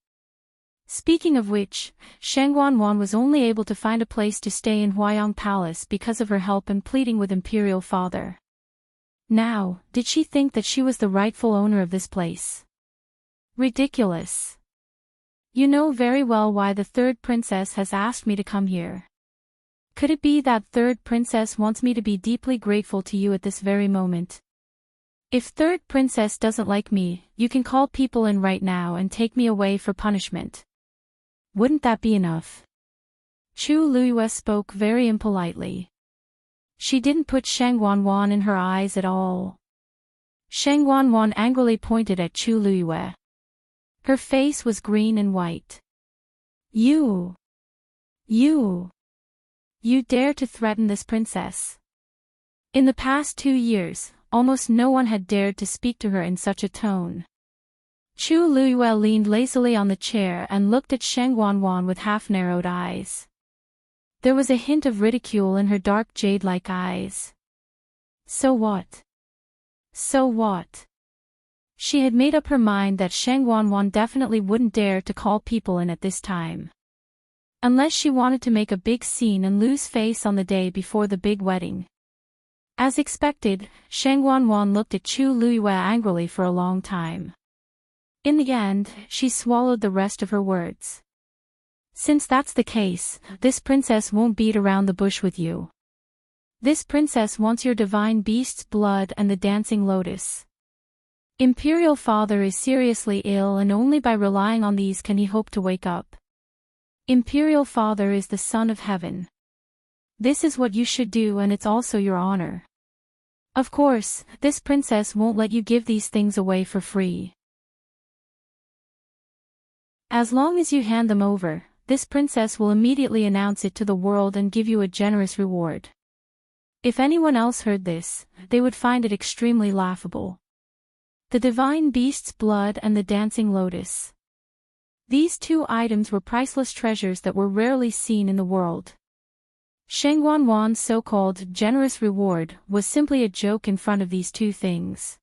Speaking of which, Sheng Wanwan was only able to find a place to stay in Huayong Palace because of her help and pleading with Imperial father. Now, did she think that she was the rightful owner of this place? Ridiculous. You know very well why the third princess has asked me to come here. Could it be that third princess wants me to be deeply grateful to you at this very moment? If third princess doesn't like me, you can call people in right now and take me away for punishment. Wouldn't that be enough? Chu Liyue spoke very impolitely. She didn't put Sheng Wanwan in her eyes at all. Sheng Wanwan angrily pointed at Chu Liyue. Her face was green and white. You dare to threaten this princess. In the past 2 years, almost no one had dared to speak to her in such a tone. Chu Liyue leaned lazily on the chair and looked at Sheng Wanwan with half-narrowed eyes. There was a hint of ridicule in her dark jade-like eyes. So what? So what? She had made up her mind that Sheng Wanwan definitely wouldn't dare to call people in at this time. Unless she wanted to make a big scene and lose face on the day before the big wedding. As expected, Sheng Wanwan looked at Chu Liyue angrily for a long time. In the end, she swallowed the rest of her words. Since that's the case, this princess won't beat around the bush with you. This princess wants your divine beast's blood and the dancing lotus. Imperial father is seriously ill and only by relying on these can he hope to wake up. Imperial father is the son of heaven. This is what you should do and it's also your honor. Of course, this princess won't let you give these things away for free. As long as you hand them over, this princess will immediately announce it to the world and give you a generous reward. If anyone else heard this, they would find it extremely laughable. The divine beast's blood and the dancing lotus. These 2 items were priceless treasures that were rarely seen in the world. Sheng Wanwan's so-called generous reward was simply a joke in front of these two things.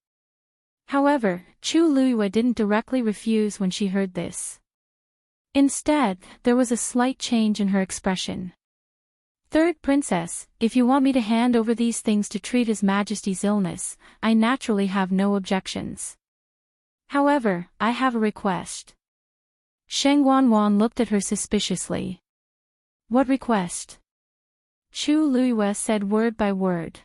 However, Chu Luiyue didn't directly refuse when she heard this. Instead, there was a slight change in her expression. Third Princess, if you want me to hand over these things to treat His Majesty's illness, I naturally have no objections. However, I have a request. Sheng Wanwan looked at her suspiciously. What request? Chu Luiyue said word by word.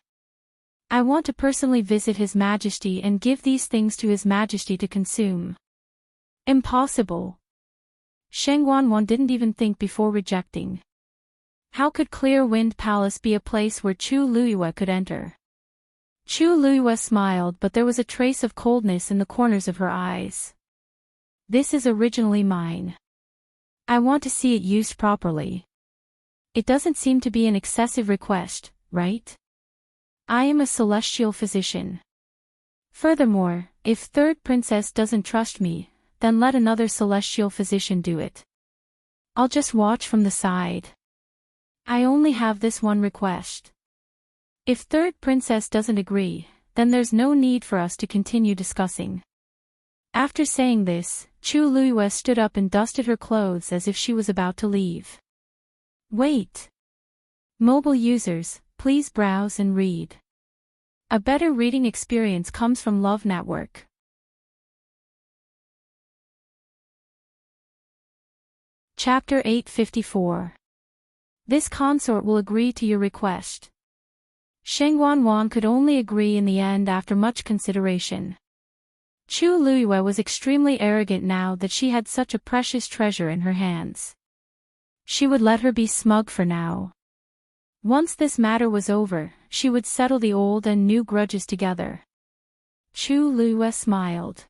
I want to personally visit His Majesty and give these things to His Majesty to consume. Impossible. Sheng Wanwan didn't even think before rejecting. How could Clear Wind Palace be a place where Chu Luiyue could enter? Chu Luiyue smiled, but there was a trace of coldness in the corners of her eyes. This is originally mine. I want to see it used properly. It doesn't seem to be an excessive request, right? I am a celestial physician. Furthermore, if Third Princess doesn't trust me, then let another celestial physician do it. I'll just watch from the side. I only have this one request. If Third Princess doesn't agree, then there's no need for us to continue discussing. After saying this, Chu Luiyue stood up and dusted her clothes as if she was about to leave. Wait. Mobile users, please browse and read. A better reading experience comes from Love Network. Chapter 854. This consort will agree to your request. Sheng Wanwan could only agree in the end after much consideration. Chu Luiyue was extremely arrogant now that she had such a precious treasure in her hands. She would let her be smug for now. Once this matter was over, she would settle the old and new grudges together. Chu Luiyue smiled.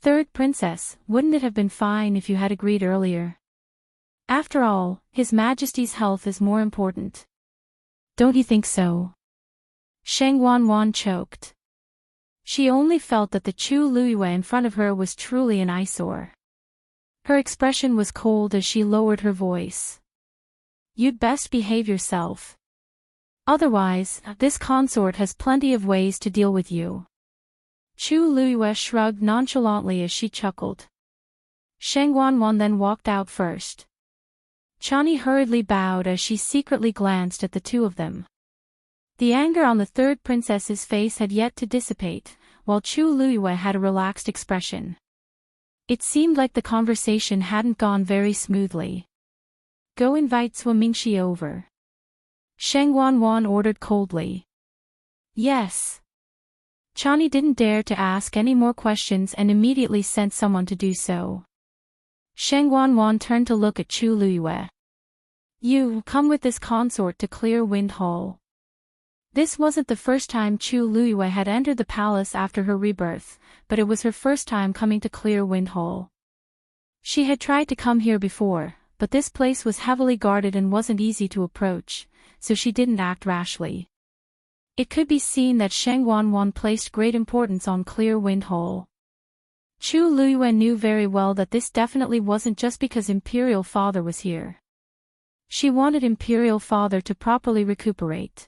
Third Princess, wouldn't it have been fine if you had agreed earlier? After all, His Majesty's health is more important. Don't you think so? Sheng Wanwan choked. She only felt that the Chu Luiyue in front of her was truly an eyesore. Her expression was cold as she lowered her voice. You'd best behave yourself. Otherwise, this consort has plenty of ways to deal with you. Chu Luiyue shrugged nonchalantly as she chuckled. Sheng Wanwan then walked out first. Chani hurriedly bowed as she secretly glanced at the two of them. The anger on the Third Princess's face had yet to dissipate, while Chu Luiyue had a relaxed expression. It seemed like the conversation hadn't gone very smoothly. Go invite Sua Mingxi over. Sheng Wanwan ordered coldly. Yes. Chani didn't dare to ask any more questions and immediately sent someone to do so. Sheng Wanwan turned to look at Chu Luiyue. You come with this consort to Clear Wind Hall. This wasn't the first time Chu Luiyue had entered the palace after her rebirth, but it was her first time coming to Clear Wind Hall. She had tried to come here before, but this place was heavily guarded and wasn't easy to approach, so she didn't act rashly. It could be seen that Sheng Wanwan placed great importance on Clear Wind Hall. Chu Luiyue knew very well that this definitely wasn't just because Imperial Father was here. She wanted Imperial Father to properly recuperate.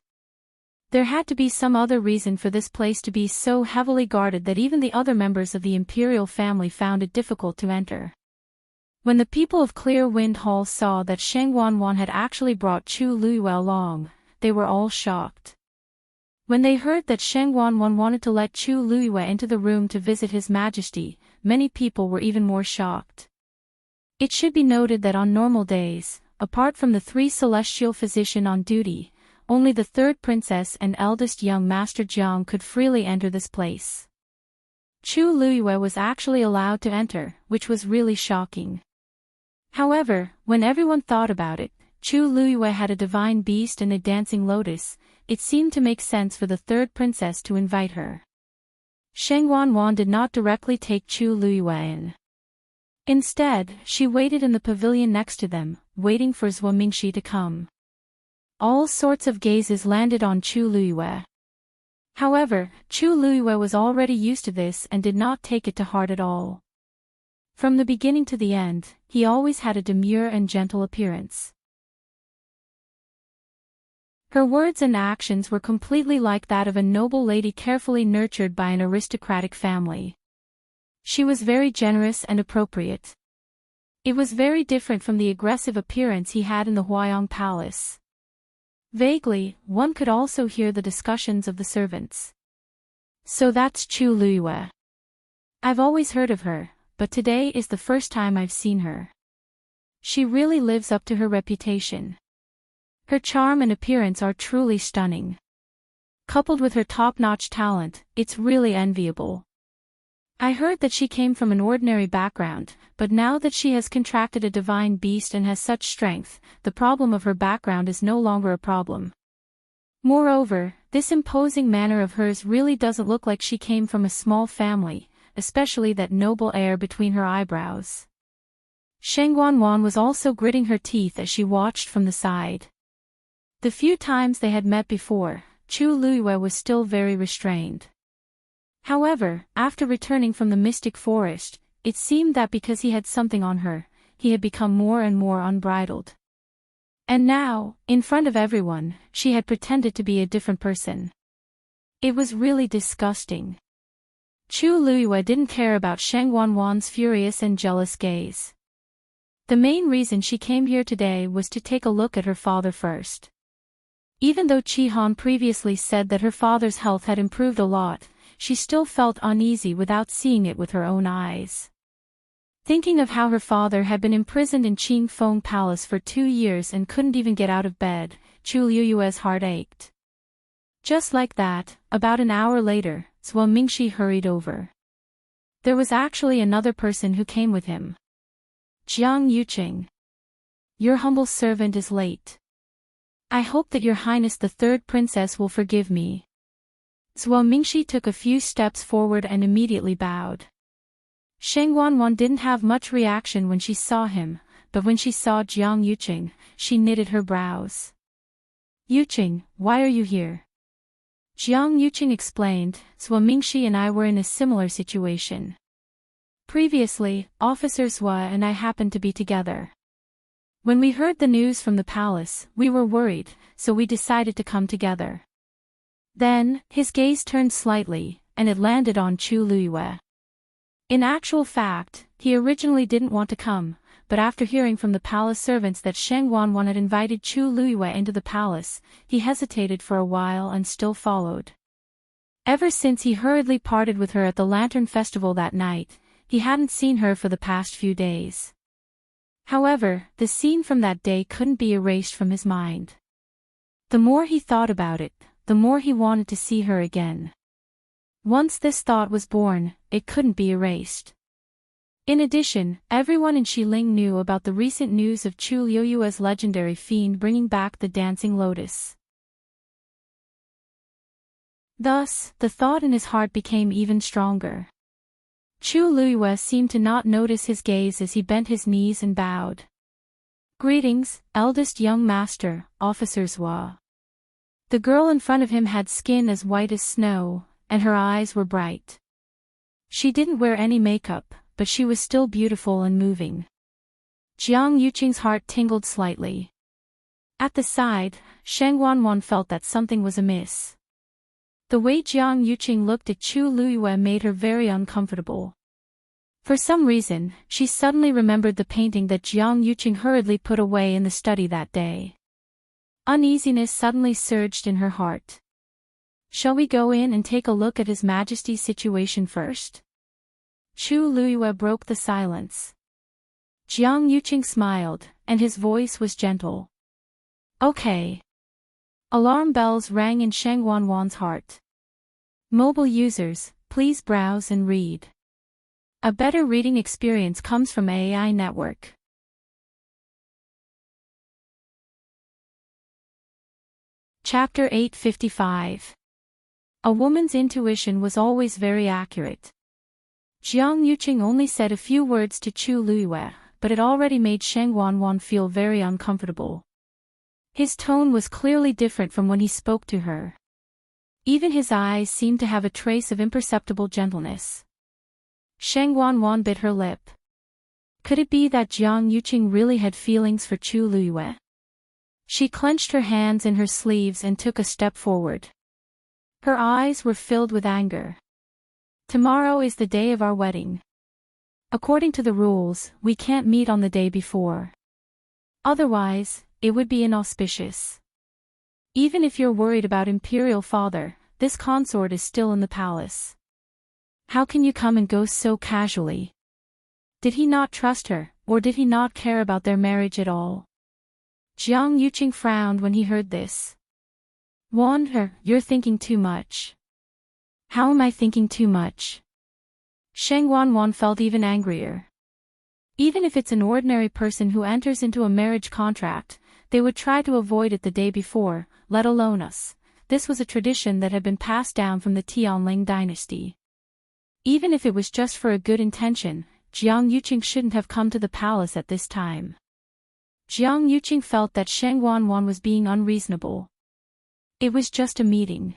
There had to be some other reason for this place to be so heavily guarded that even the other members of the Imperial family found it difficult to enter. When the people of Clear Wind Hall saw that Sheng Wanwan had actually brought Chu Luiyue along, they were all shocked. When they heard that Sheng Wanwan wanted to let Chu Luiyue into the room to visit His Majesty, many people were even more shocked. It should be noted that on normal days, apart from the three celestial physicians on duty, only the Third Princess and eldest young Master Jiang could freely enter this place. Chu Luiyue was actually allowed to enter, which was really shocking. However, when everyone thought about it, Chu Luiyue had a divine beast and a dancing lotus. It seemed to make sense for the Third Princess to invite her. Sheng Wanwan did not directly take Chu Luiyue in. Instead, she waited in the pavilion next to them, waiting for Sua Mingxi to come. All sorts of gazes landed on Chu Luiyue. However, Chu Luiyue was already used to this and did not take it to heart at all. From the beginning to the end, he always had a demure and gentle appearance. Her words and actions were completely like that of a noble lady carefully nurtured by an aristocratic family. She was very generous and appropriate. It was very different from the aggressive appearance he had in the Huayong Palace. Vaguely, one could also hear the discussions of the servants. So that's Chu Luiyue. I've always heard of her, but today is the first time I've seen her. She really lives up to her reputation. Her charm and appearance are truly stunning. Coupled with her top-notch talent, it's really enviable. I heard that she came from an ordinary background, but now that she has contracted a divine beast and has such strength, the problem of her background is no longer a problem. Moreover, this imposing manner of hers really doesn't look like she came from a small family, especially that noble air between her eyebrows. Sheng Wanwan was also gritting her teeth as she watched from the side. The few times they had met before, Chu Luiyue was still very restrained. However, after returning from the mystic forest, it seemed that because he had something on her, he had become more and more unbridled. And now, in front of everyone, she had pretended to be a different person. It was really disgusting. Chu Luiyue didn't care about Sheng Wanwan's furious and jealous gaze. The main reason she came here today was to take a look at her father first. Even though Chi Han previously said that her father's health had improved a lot, she still felt uneasy without seeing it with her own eyes. Thinking of how her father had been imprisoned in Qing Feng Palace for 2 years and couldn't even get out of bed, Chu Luiyue's heart ached. Just like that, about an hour later, Zhuo Mingxi hurried over. There was actually another person who came with him. Jiang Yuqing. Your humble servant is late. I hope that Your Highness the Third Princess will forgive me. Zhuo Mingxi took a few steps forward and immediately bowed. Sheng Wanwan didn't have much reaction when she saw him, but when she saw Jiang Yuqing, she knitted her brows. Yuqing, why are you here? Jiang Yuqing explained, Zhuo Mingxi and I were in a similar situation. Previously, Officer Zhuo and I happened to be together. When we heard the news from the palace, we were worried, so we decided to come together. Then, his gaze turned slightly, and it landed on Chu Luiyue. In actual fact, he originally didn't want to come, but after hearing from the palace servants that Sheng Wanwan had invited Chu Luiyue into the palace, he hesitated for a while and still followed. Ever since he hurriedly parted with her at the Lantern Festival that night, he hadn't seen her for the past few days. However, the scene from that day couldn't be erased from his mind. The more he thought about it, the more he wanted to see her again. Once this thought was born, it couldn't be erased. In addition, everyone in Xiling knew about the recent news of Chu Luiyue's legendary fiend bringing back the dancing lotus. Thus, the thought in his heart became even stronger. Chu Luiyue seemed to not notice his gaze as he bent his knees and bowed. Greetings, eldest young master, Officer Zhuo. The girl in front of him had skin as white as snow, and her eyes were bright. She didn't wear any makeup, but she was still beautiful and moving. Jiang Yuqing's heart tingled slightly. At the side, Sheng Wanwan felt that something was amiss. The way Jiang Yuqing looked at Chu Luiyue made her very uncomfortable. For some reason, she suddenly remembered the painting that Jiang Yuqing hurriedly put away in the study that day. Uneasiness suddenly surged in her heart. Shall we go in and take a look at His Majesty's situation first? Chu Luiyue broke the silence. Jiang Yuqing smiled, and his voice was gentle. Okay. Alarm bells rang in Sheng Wanwan's heart. Mobile users, please browse and read. A better reading experience comes from AI Network. Chapter 855. A woman's intuition was always very accurate. Jiang Yuqing only said a few words to Chu Luiyue, but it already made Sheng Wanwan feel very uncomfortable. His tone was clearly different from when he spoke to her. Even his eyes seemed to have a trace of imperceptible gentleness. Sheng Wanwan bit her lip. Could it be that Jiang Yuqing really had feelings for Chu Luiyue? She clenched her hands in her sleeves and took a step forward. Her eyes were filled with anger. Tomorrow is the day of our wedding. According to the rules, we can't meet on the day before. Otherwise, it would be inauspicious. Even if you're worried about Imperial father, this consort is still in the palace. How can you come and go so casually? Did he not trust her, or did he not care about their marriage at all? Jiang Yuqing frowned when he heard this. Warned her, "You're thinking too much." "How am I thinking too much?" Sheng Wanwan felt even angrier. Even if it's an ordinary person who enters into a marriage contract, they would try to avoid it the day before, let alone us. This was a tradition that had been passed down from the Tianling dynasty. Even if it was just for a good intention, Jiang Yuqing shouldn't have come to the palace at this time. Jiang Yuqing felt that Sheng Wanwan was being unreasonable. It was just a meeting.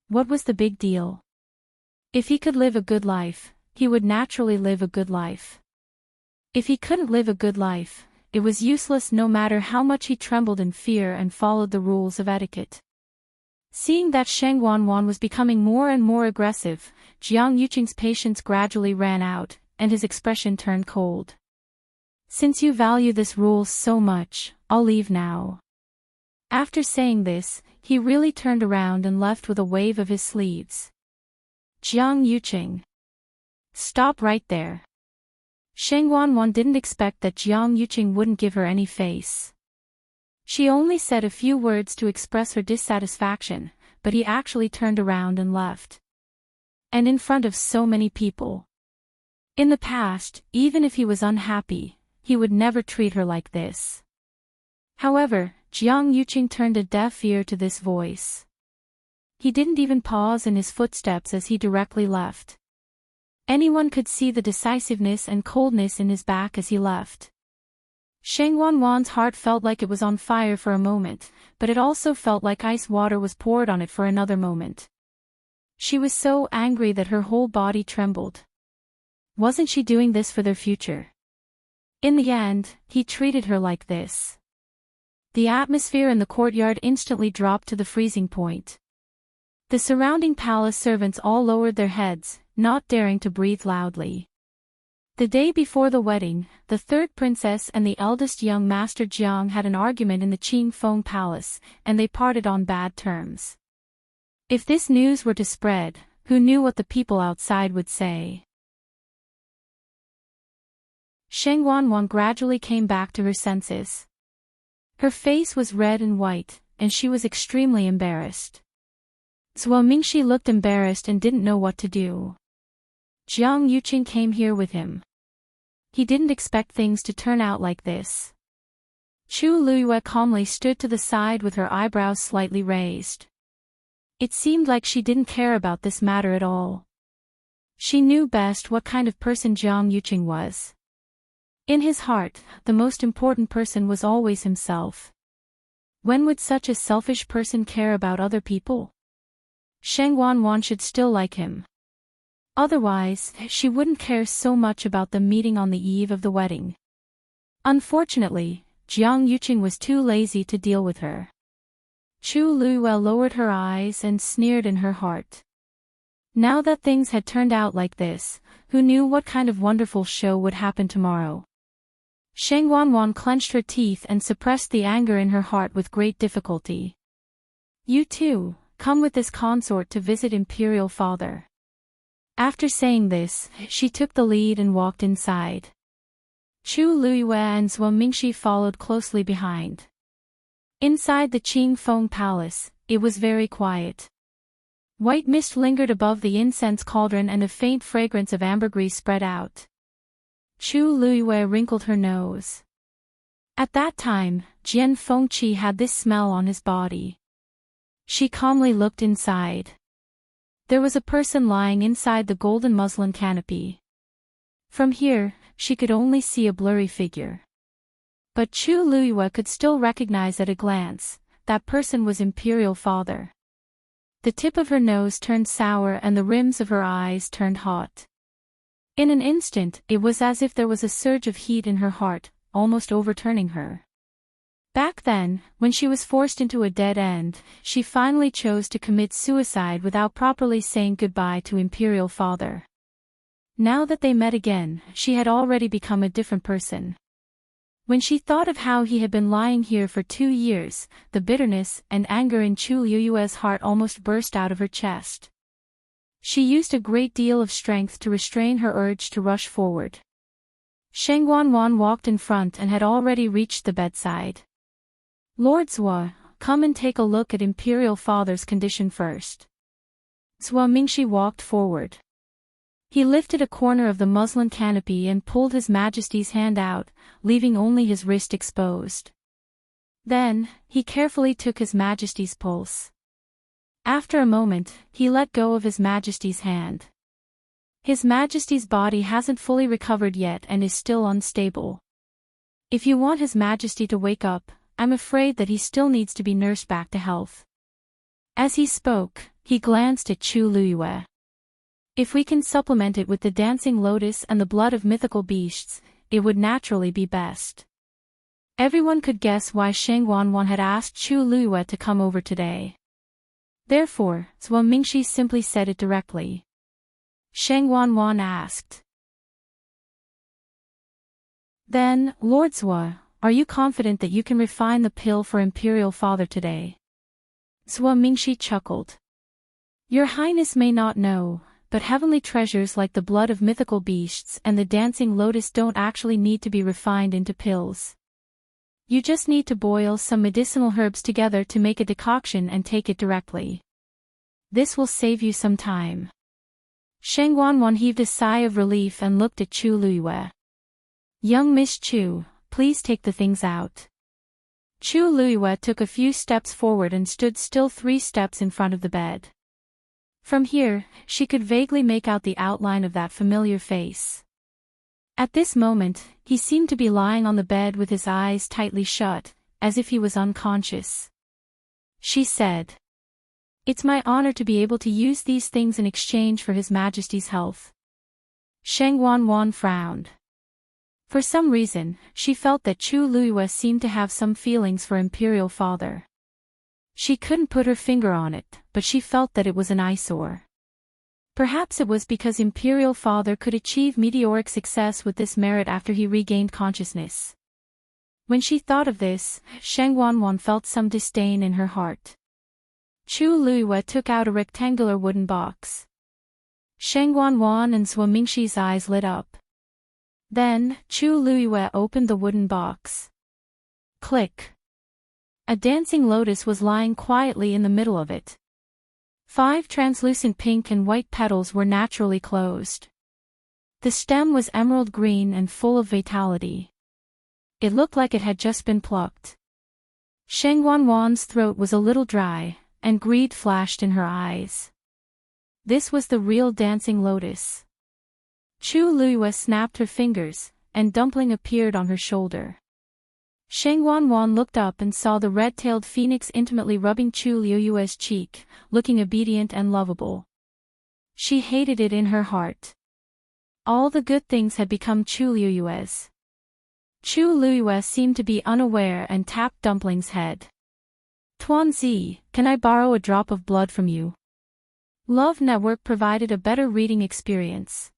What was the big deal? If he could live a good life, he would naturally live a good life. If he couldn't live a good life, it was useless no matter how much he trembled in fear and followed the rules of etiquette. Seeing that Sheng Wanwan was becoming more and more aggressive, Jiang Yuqing's patience gradually ran out, and his expression turned cold. "Since you value this rule so much, I'll leave now." After saying this, he really turned around and left with a wave of his sleeves. Jiang Yuqing. Stop right there. Sheng Wanwan didn't expect that Jiang Yuqing wouldn't give her any face. She only said a few words to express her dissatisfaction, but he actually turned around and left. And in front of so many people. In the past, even if he was unhappy, he would never treat her like this. However, Jiang Yuqing turned a deaf ear to this voice. He didn't even pause in his footsteps as he directly left. Anyone could see the decisiveness and coldness in his back as he left. Sheng Wanwan's heart felt like it was on fire for a moment, but it also felt like ice water was poured on it for another moment. She was so angry that her whole body trembled. Wasn't she doing this for their future? In the end, he treated her like this. The atmosphere in the courtyard instantly dropped to the freezing point. The surrounding palace servants all lowered their heads, not daring to breathe loudly. The day before the wedding, the third princess and the eldest young master Jiang had an argument in the Qingfeng Palace, and they parted on bad terms. If this news were to spread, who knew what the people outside would say? Sheng Wanwan gradually came back to her senses. Her face was red and white, and she was extremely embarrassed. Zhuo Mingxi looked embarrassed and didn't know what to do. Jiang Yuqing came here with him. He didn't expect things to turn out like this. Chu Luyue calmly stood to the side with her eyebrows slightly raised. It seemed like she didn't care about this matter at all. She knew best what kind of person Jiang Yuqing was. In his heart, the most important person was always himself. When would such a selfish person care about other people? Sheng Wanwan should still like him. Otherwise, she wouldn't care so much about them meeting on the eve of the wedding. Unfortunately, Jiang Yuqing was too lazy to deal with her. Chu Luyue lowered her eyes and sneered in her heart. Now that things had turned out like this, who knew what kind of wonderful show would happen tomorrow? Sheng Wanwan clenched her teeth and suppressed the anger in her heart with great difficulty. You too, come with this consort to visit Imperial father. After saying this, she took the lead and walked inside. Chu Luyue and Zhuo Mingxi followed closely behind. Inside the Qingfeng Palace, it was very quiet. White mist lingered above the incense cauldron and a faint fragrance of ambergris spread out. Chu Luyue wrinkled her nose. At that time, Jian Fengqi had this smell on his body. She calmly looked inside. There was a person lying inside the golden muslin canopy. From here, she could only see a blurry figure. But Chu Luyue could still recognize at a glance, that person was Imperial father. The tip of her nose turned sour and the rims of her eyes turned hot. In an instant, it was as if there was a surge of heat in her heart, almost overturning her. Back then, when she was forced into a dead end, she finally chose to commit suicide without properly saying goodbye to Imperial father. Now that they met again, she had already become a different person. When she thought of how he had been lying here for 2 years, the bitterness and anger in Chu Liyue's heart almost burst out of her chest. She used a great deal of strength to restrain her urge to rush forward. Sheng Wanwan walked in front and had already reached the bedside. "Lord Zhua, come and take a look at Imperial Father's condition first." Zhua Mingshi walked forward. He lifted a corner of the muslin canopy and pulled His Majesty's hand out, leaving only his wrist exposed. Then, he carefully took His Majesty's pulse. After a moment, he let go of His Majesty's hand. His Majesty's body hasn't fully recovered yet and is still unstable. If you want His Majesty to wake up, I'm afraid that he still needs to be nursed back to health. As he spoke, he glanced at Chu Liyue. If we can supplement it with the dancing lotus and the blood of mythical beasts, it would naturally be best. Everyone could guess why Sheng Wanwan had asked Chu Liyue to come over today. Therefore, Zhua Mingshi simply said it directly. Sheng Wanwan asked. "Then, Lord Zhua, are you confident that you can refine the pill for Imperial Father today?" Zhua Mingshi chuckled. "Your Highness may not know, but heavenly treasures like the blood of mythical beasts and the dancing lotus don't actually need to be refined into pills. You just need to boil some medicinal herbs together to make a decoction and take it directly. This will save you some time." Sheng Wanwan heaved a sigh of relief and looked at Chu Liyue. "Young Miss Chu, please take the things out." Chu Liyue took a few steps forward and stood still 3 steps in front of the bed. From here, she could vaguely make out the outline of that familiar face. At this moment, he seemed to be lying on the bed with his eyes tightly shut, as if he was unconscious. She said, "It's my honor to be able to use these things in exchange for His Majesty's health." Sheng Wanwan frowned. For some reason, she felt that Chu Liyue seemed to have some feelings for Imperial Father. She couldn't put her finger on it, but she felt that it was an eyesore. Perhaps it was because Imperial Father could achieve meteoric success with this merit after he regained consciousness. When she thought of this, Sheng Wanwan felt some disdain in her heart. Chu Liyue took out a rectangular wooden box. Sheng Wanwan and Zhua Mingshi's eyes lit up. Then, Chu Liyue opened the wooden box. Click. A dancing lotus was lying quietly in the middle of it. 5 translucent pink and white petals were naturally closed. The stem was emerald green and full of vitality. It looked like it had just been plucked. Sheng Wanwan's throat was a little dry, and greed flashed in her eyes. This was the real dancing lotus. Chu Liyue snapped her fingers, and Dumpling appeared on her shoulder. Sheng Wanwan looked up and saw the red-tailed phoenix intimately rubbing Chu Liyue's cheek, looking obedient and lovable. She hated it in her heart. All the good things had become Chu Liyue's. Chu Liyue seemed to be unaware and tapped Dumpling's head. "Tuanzi, can I borrow a drop of blood from you?" Love Network provided a better reading experience.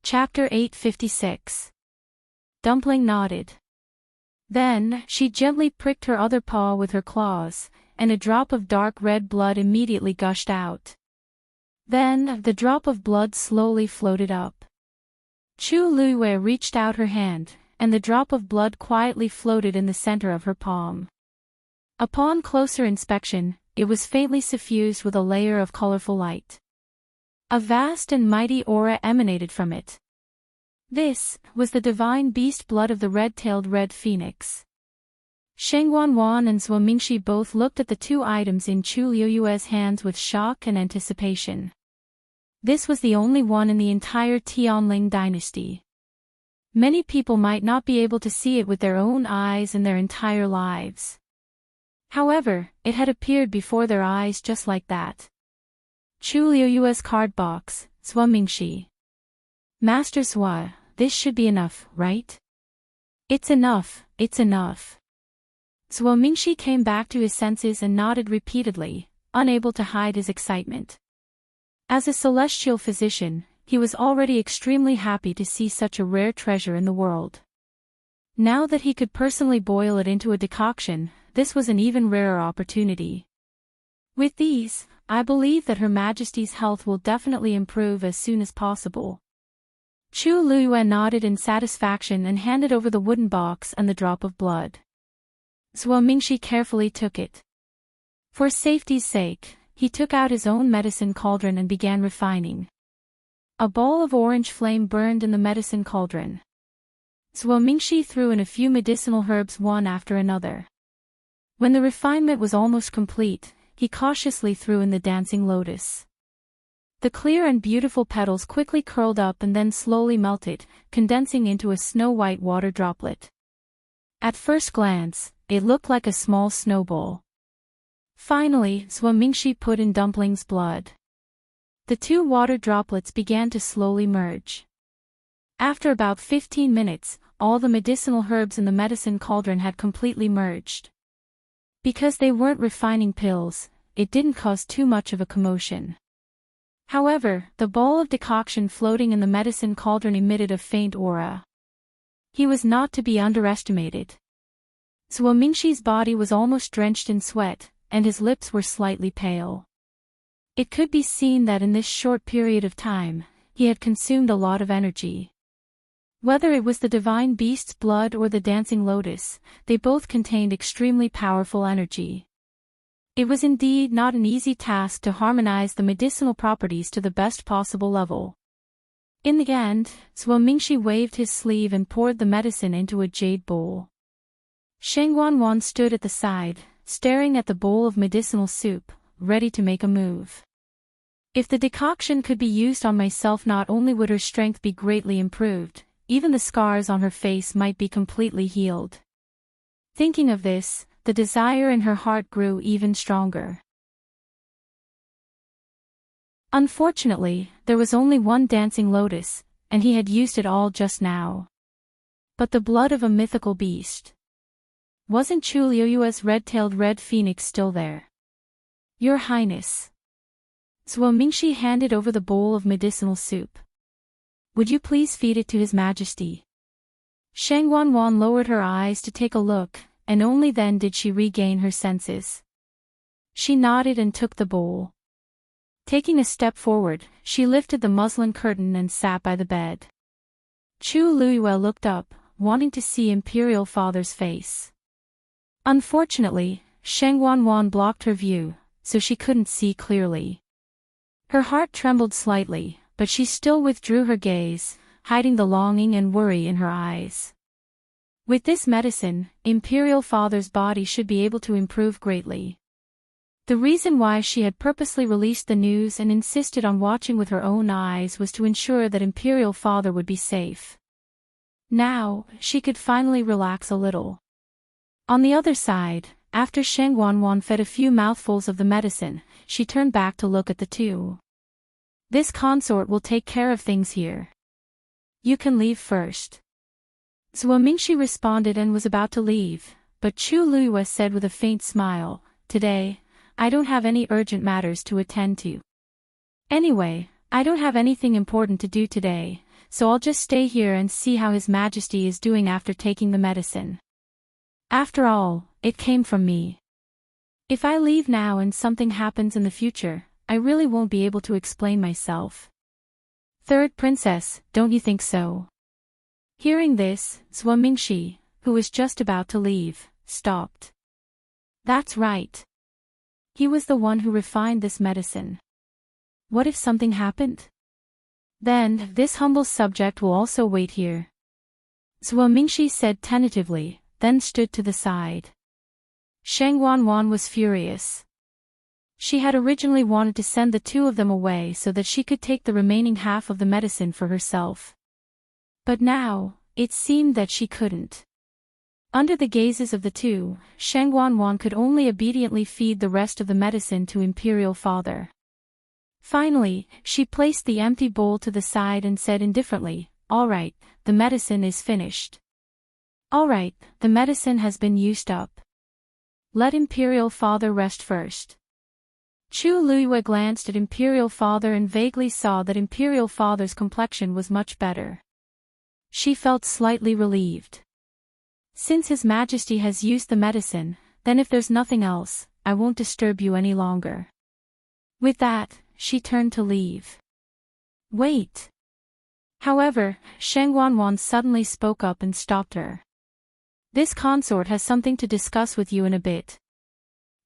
Chapter 856. Dumpling nodded. Then, she gently pricked her other paw with her claws, and a drop of dark red blood immediately gushed out. Then, the drop of blood slowly floated up. Chu Liyue reached out her hand, and the drop of blood quietly floated in the center of her palm. Upon closer inspection, it was faintly suffused with a layer of colorful light. A vast and mighty aura emanated from it. This was the divine beast blood of the red-tailed red phoenix. Sheng Wanwan and Zhua Mingshi both looked at the 2 items in Chu Liyue's hands with shock and anticipation. This was the only one in the entire Tianling dynasty. Many people might not be able to see it with their own eyes in their entire lives. However, it had appeared before their eyes just like that. Chu Liyue's card box, Zhua Mingshi. "Master Zhua, this should be enough, right? It's enough, it's enough. Zhuo Mingxi came back to his senses and nodded repeatedly, unable to hide his excitement. As a celestial physician, he was already extremely happy to see such a rare treasure in the world. Now that he could personally boil it into a decoction, this was an even rarer opportunity. With these, I believe that Her Majesty's health will definitely improve as soon as possible. Chu Luyue nodded in satisfaction and handed over the wooden box and the drop of blood. Zhuo Mingxi carefully took it. For safety's sake, he took out his own medicine cauldron and began refining. A ball of orange flame burned in the medicine cauldron. Zhuo Mingxi threw in a few medicinal herbs one after another. When the refinement was almost complete, he cautiously threw in the dancing lotus. The clear and beautiful petals quickly curled up and then slowly melted, condensing into a snow-white water droplet. At first glance, it looked like a small snowball. Finally, Zhuo Mingxi put in Dumpling's blood. The two water droplets began to slowly merge. After about 15 minutes, all the medicinal herbs in the medicine cauldron had completely merged. Because they weren't refining pills, it didn't cause too much of a commotion. However, the ball of decoction floating in the medicine cauldron emitted a faint aura. He was not to be underestimated. Zhuo Mingxi's body was almost drenched in sweat, and his lips were slightly pale. It could be seen that in this short period of time, he had consumed a lot of energy. Whether it was the divine beast's blood or the dancing lotus, they both contained extremely powerful energy. It was indeed not an easy task to harmonize the medicinal properties to the best possible level. In the end, Zhuo Mingxi waved his sleeve and poured the medicine into a jade bowl. Sheng Wanwan stood at the side, staring at the bowl of medicinal soup, ready to make a move. If the decoction could be used on myself, not only would her strength be greatly improved, even the scars on her face might be completely healed. Thinking of this, the desire in her heart grew even stronger. Unfortunately, there was only one dancing lotus, and he had used it all just now. But the blood of a mythical beast. Wasn't Chu Liuyue's red-tailed red phoenix still there? Your Highness. Zhuo Mingxi handed over the bowl of medicinal soup. Would you please feed it to His Majesty? Sheng Wanwan lowered her eyes to take a look, and only then did she regain her senses. She nodded and took the bowl. Taking a step forward, she lifted the muslin curtain and sat by the bed. Chu Luyue looked up, wanting to see Imperial Father's face. Unfortunately, Sheng Wanwan blocked her view, so she couldn't see clearly. Her heart trembled slightly, but she still withdrew her gaze, hiding the longing and worry in her eyes. With this medicine, Imperial Father's body should be able to improve greatly. The reason why she had purposely released the news and insisted on watching with her own eyes was to ensure that Imperial Father would be safe. Now, she could finally relax a little. On the other side, after Sheng Wanwan fed a few mouthfuls of the medicine, she turned back to look at the two. This consort will take care of things here. You can leave first. Zhuo Mingxi responded and was about to leave, but Chu Luyue said with a faint smile, "Today, I don't have any urgent matters to attend to. Anyway, I don't have anything important to do today, so I'll just stay here and see how His Majesty is doing after taking the medicine. After all, it came from me. If I leave now and something happens in the future, I really won't be able to explain myself. Third Princess, don't you think so?" Hearing this, Zhuo Mingxi, who was just about to leave, stopped. That's right. He was the one who refined this medicine. What if something happened? Then, this humble subject will also wait here. Zhuo Mingxi said tentatively, then stood to the side. Sheng Wanwan was furious. She had originally wanted to send the two of them away so that she could take the remaining half of the medicine for herself. But now, it seemed that she couldn't. Under the gazes of the two, Sheng Wanwan could only obediently feed the rest of the medicine to Imperial Father. Finally, she placed the empty bowl to the side and said indifferently, "All right, the medicine is finished. All right, the medicine has been used up. Let Imperial Father rest first." Chu Luiyue glanced at Imperial Father and vaguely saw that Imperial Father's complexion was much better. She felt slightly relieved. "Since His Majesty has used the medicine, then if there's nothing else, I won't disturb you any longer." With that, she turned to leave. "Wait." However, Sheng Wanwan suddenly spoke up and stopped her. "This consort has something to discuss with you in a bit."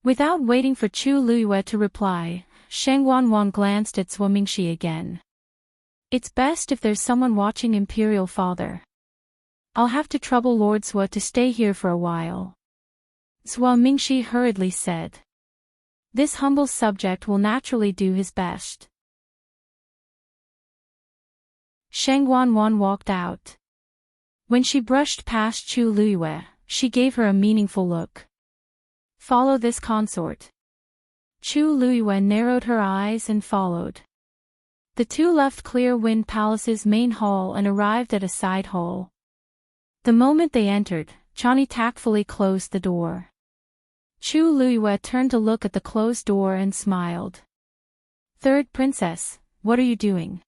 Without waiting for Chu Luiyue to reply, Sheng Wanwan glanced at Zhuo Mingxi again. "It's best if there's someone watching Imperial Father. I'll have to trouble Lord Zhuo to stay here for a while." Zhuo Mingxi hurriedly said. "This humble subject will naturally do his best." Sheng Wanwan walked out. When she brushed past Chu Luiyue, she gave her a meaningful look. "Follow this consort." Chu Luiyue narrowed her eyes and followed. The two left Clear Wind Palace's main hall and arrived at a side hall. The moment they entered, Chani tactfully closed the door. Chu Luiyue turned to look at the closed door and smiled. "Third Princess, what are you doing?"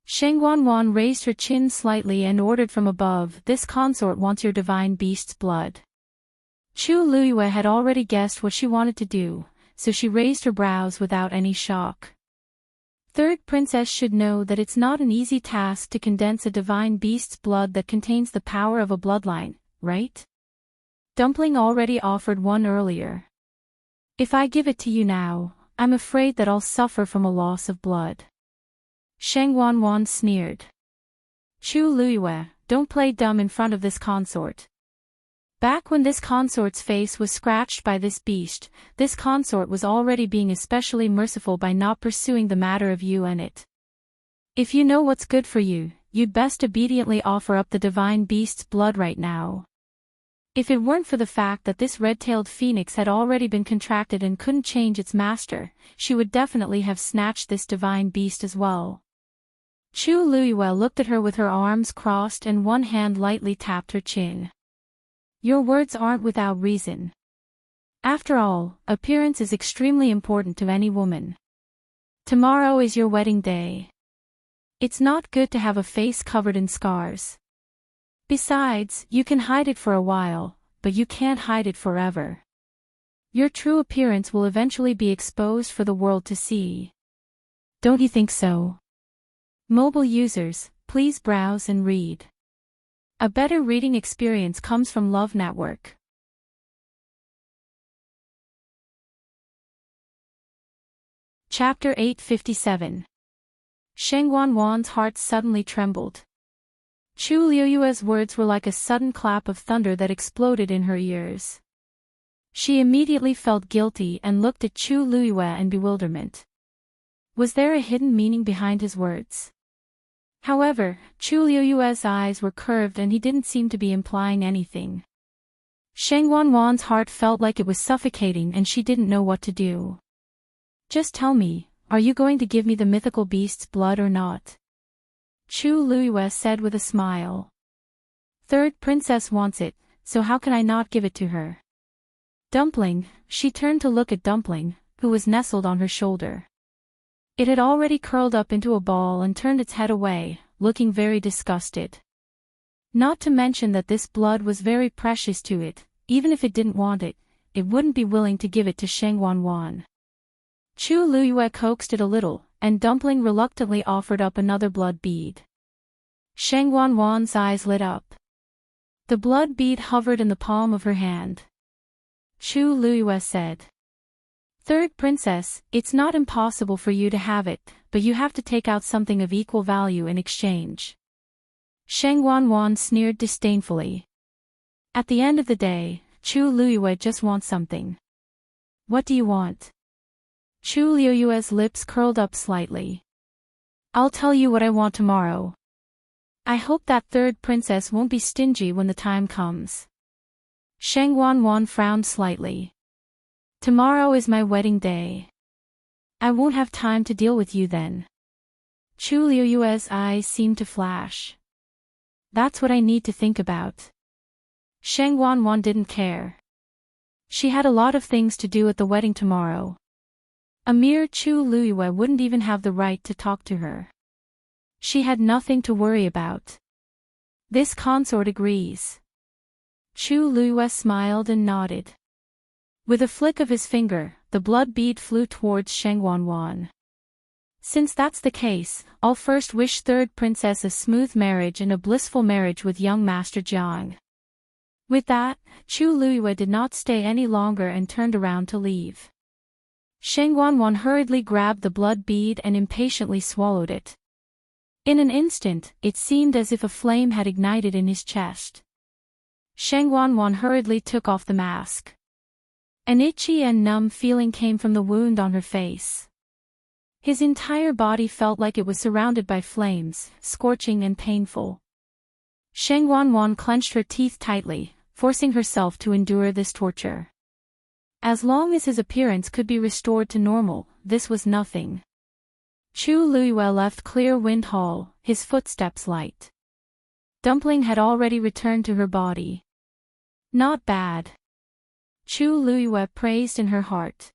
Sheng Wanwan raised her chin slightly and ordered from above, "This consort wants your divine beast's blood." Chu Luiyue had already guessed what she wanted to do, so she raised her brows without any shock. "Third Princess should know that it's not an easy task to condense a divine beast's blood that contains the power of a bloodline, right? Dumpling already offered one earlier. If I give it to you now, I'm afraid that I'll suffer from a loss of blood." Sheng Wanwan sneered. "Chu Luiyue, don't play dumb in front of this consort. Back when this consort's face was scratched by this beast, this consort was already being especially merciful by not pursuing the matter of you and it. If you know what's good for you, you'd best obediently offer up the divine beast's blood right now. If it weren't for the fact that this red-tailed phoenix had already been contracted and couldn't change its master, she would definitely have snatched this divine beast as well." Chu Luiyue looked at her with her arms crossed and one hand lightly tapped her chin. "Your words aren't without reason. After all, appearance is extremely important to any woman. Tomorrow is your wedding day. It's not good to have a face covered in scars. Besides, you can hide it for a while, but you can't hide it forever. Your true appearance will eventually be exposed for the world to see. Don't you think so?" Mobile users, please browse and read. A better reading experience comes from Love Network. Chapter 857. Sheng Wanwan's heart suddenly trembled. Chu Luiyue's words were like a sudden clap of thunder that exploded in her ears. She immediately felt guilty and looked at Chu Luiyue in bewilderment. Was there a hidden meaning behind his words? However, Chu Luiyue's eyes were curved and he didn't seem to be implying anything. Sheng Wanwan's heart felt like it was suffocating and she didn't know what to do. "Just tell me, are you going to give me the mythical beast's blood or not?" Chu Luiyue said with a smile. "Third Princess wants it, so how can I not give it to her?" Dumpling, she turned to look at Dumpling, who was nestled on her shoulder. It had already curled up into a ball and turned its head away, looking very disgusted. Not to mention that this blood was very precious to it, even if it didn't want it, it wouldn't be willing to give it to Sheng Wanwan. Chu Luiyue coaxed it a little, and Dumpling reluctantly offered up another blood bead. Sheng Wanwan's eyes lit up. The blood bead hovered in the palm of her hand. Chu Luiyue said, "Third Princess, it's not impossible for you to have it, but you have to take out something of equal value in exchange." Sheng Wanwan sneered disdainfully. At the end of the day, Chu Luiyue just wants something. "What do you want?" Chu Luiyue's lips curled up slightly. "I'll tell you what I want tomorrow. I hope that Third Princess won't be stingy when the time comes." Sheng Wanwan frowned slightly. "Tomorrow is my wedding day. I won't have time to deal with you then." Chu Luiyue's eyes seemed to flash. That's what I need to think about. Sheng Wanwan didn't care. She had a lot of things to do at the wedding tomorrow. A mere Chu Luiyue wouldn't even have the right to talk to her. She had nothing to worry about. This consort agrees. Chu Luiyue smiled and nodded. With a flick of his finger, the blood bead flew towards Sheng Wanwan. Since that's the case, I'll first wish third princess a smooth marriage and a blissful marriage with young Master Jiang. With that, Chu Luiyue did not stay any longer and turned around to leave. Sheng Wanwan hurriedly grabbed the blood bead and impatiently swallowed it. In an instant, it seemed as if a flame had ignited in his chest. Sheng Wanwan hurriedly took off the mask. An itchy and numb feeling came from the wound on her face. His entire body felt like it was surrounded by flames, scorching and painful. Sheng Wanwan clenched her teeth tightly, forcing herself to endure this torture. As long as his appearance could be restored to normal, this was nothing. Chu Luiyue left Clear Wind Hall, his footsteps light. Dumpling had already returned to her body. Not bad. Chu Luiyue praised in her heart.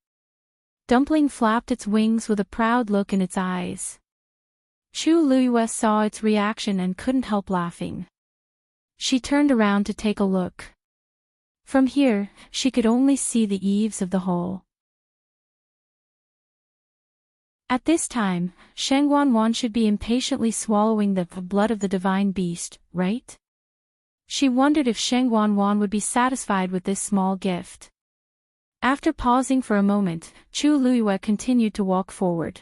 Dumpling flapped its wings with a proud look in its eyes. Chu Luiyue saw its reaction and couldn't help laughing. She turned around to take a look. From here, she could only see the eaves of the hall. At this time, Sheng Wanwan should be impatiently swallowing the blood of the divine beast, right? She wondered if Sheng Wanwan would be satisfied with this small gift. After pausing for a moment, Chu Luiyue continued to walk forward.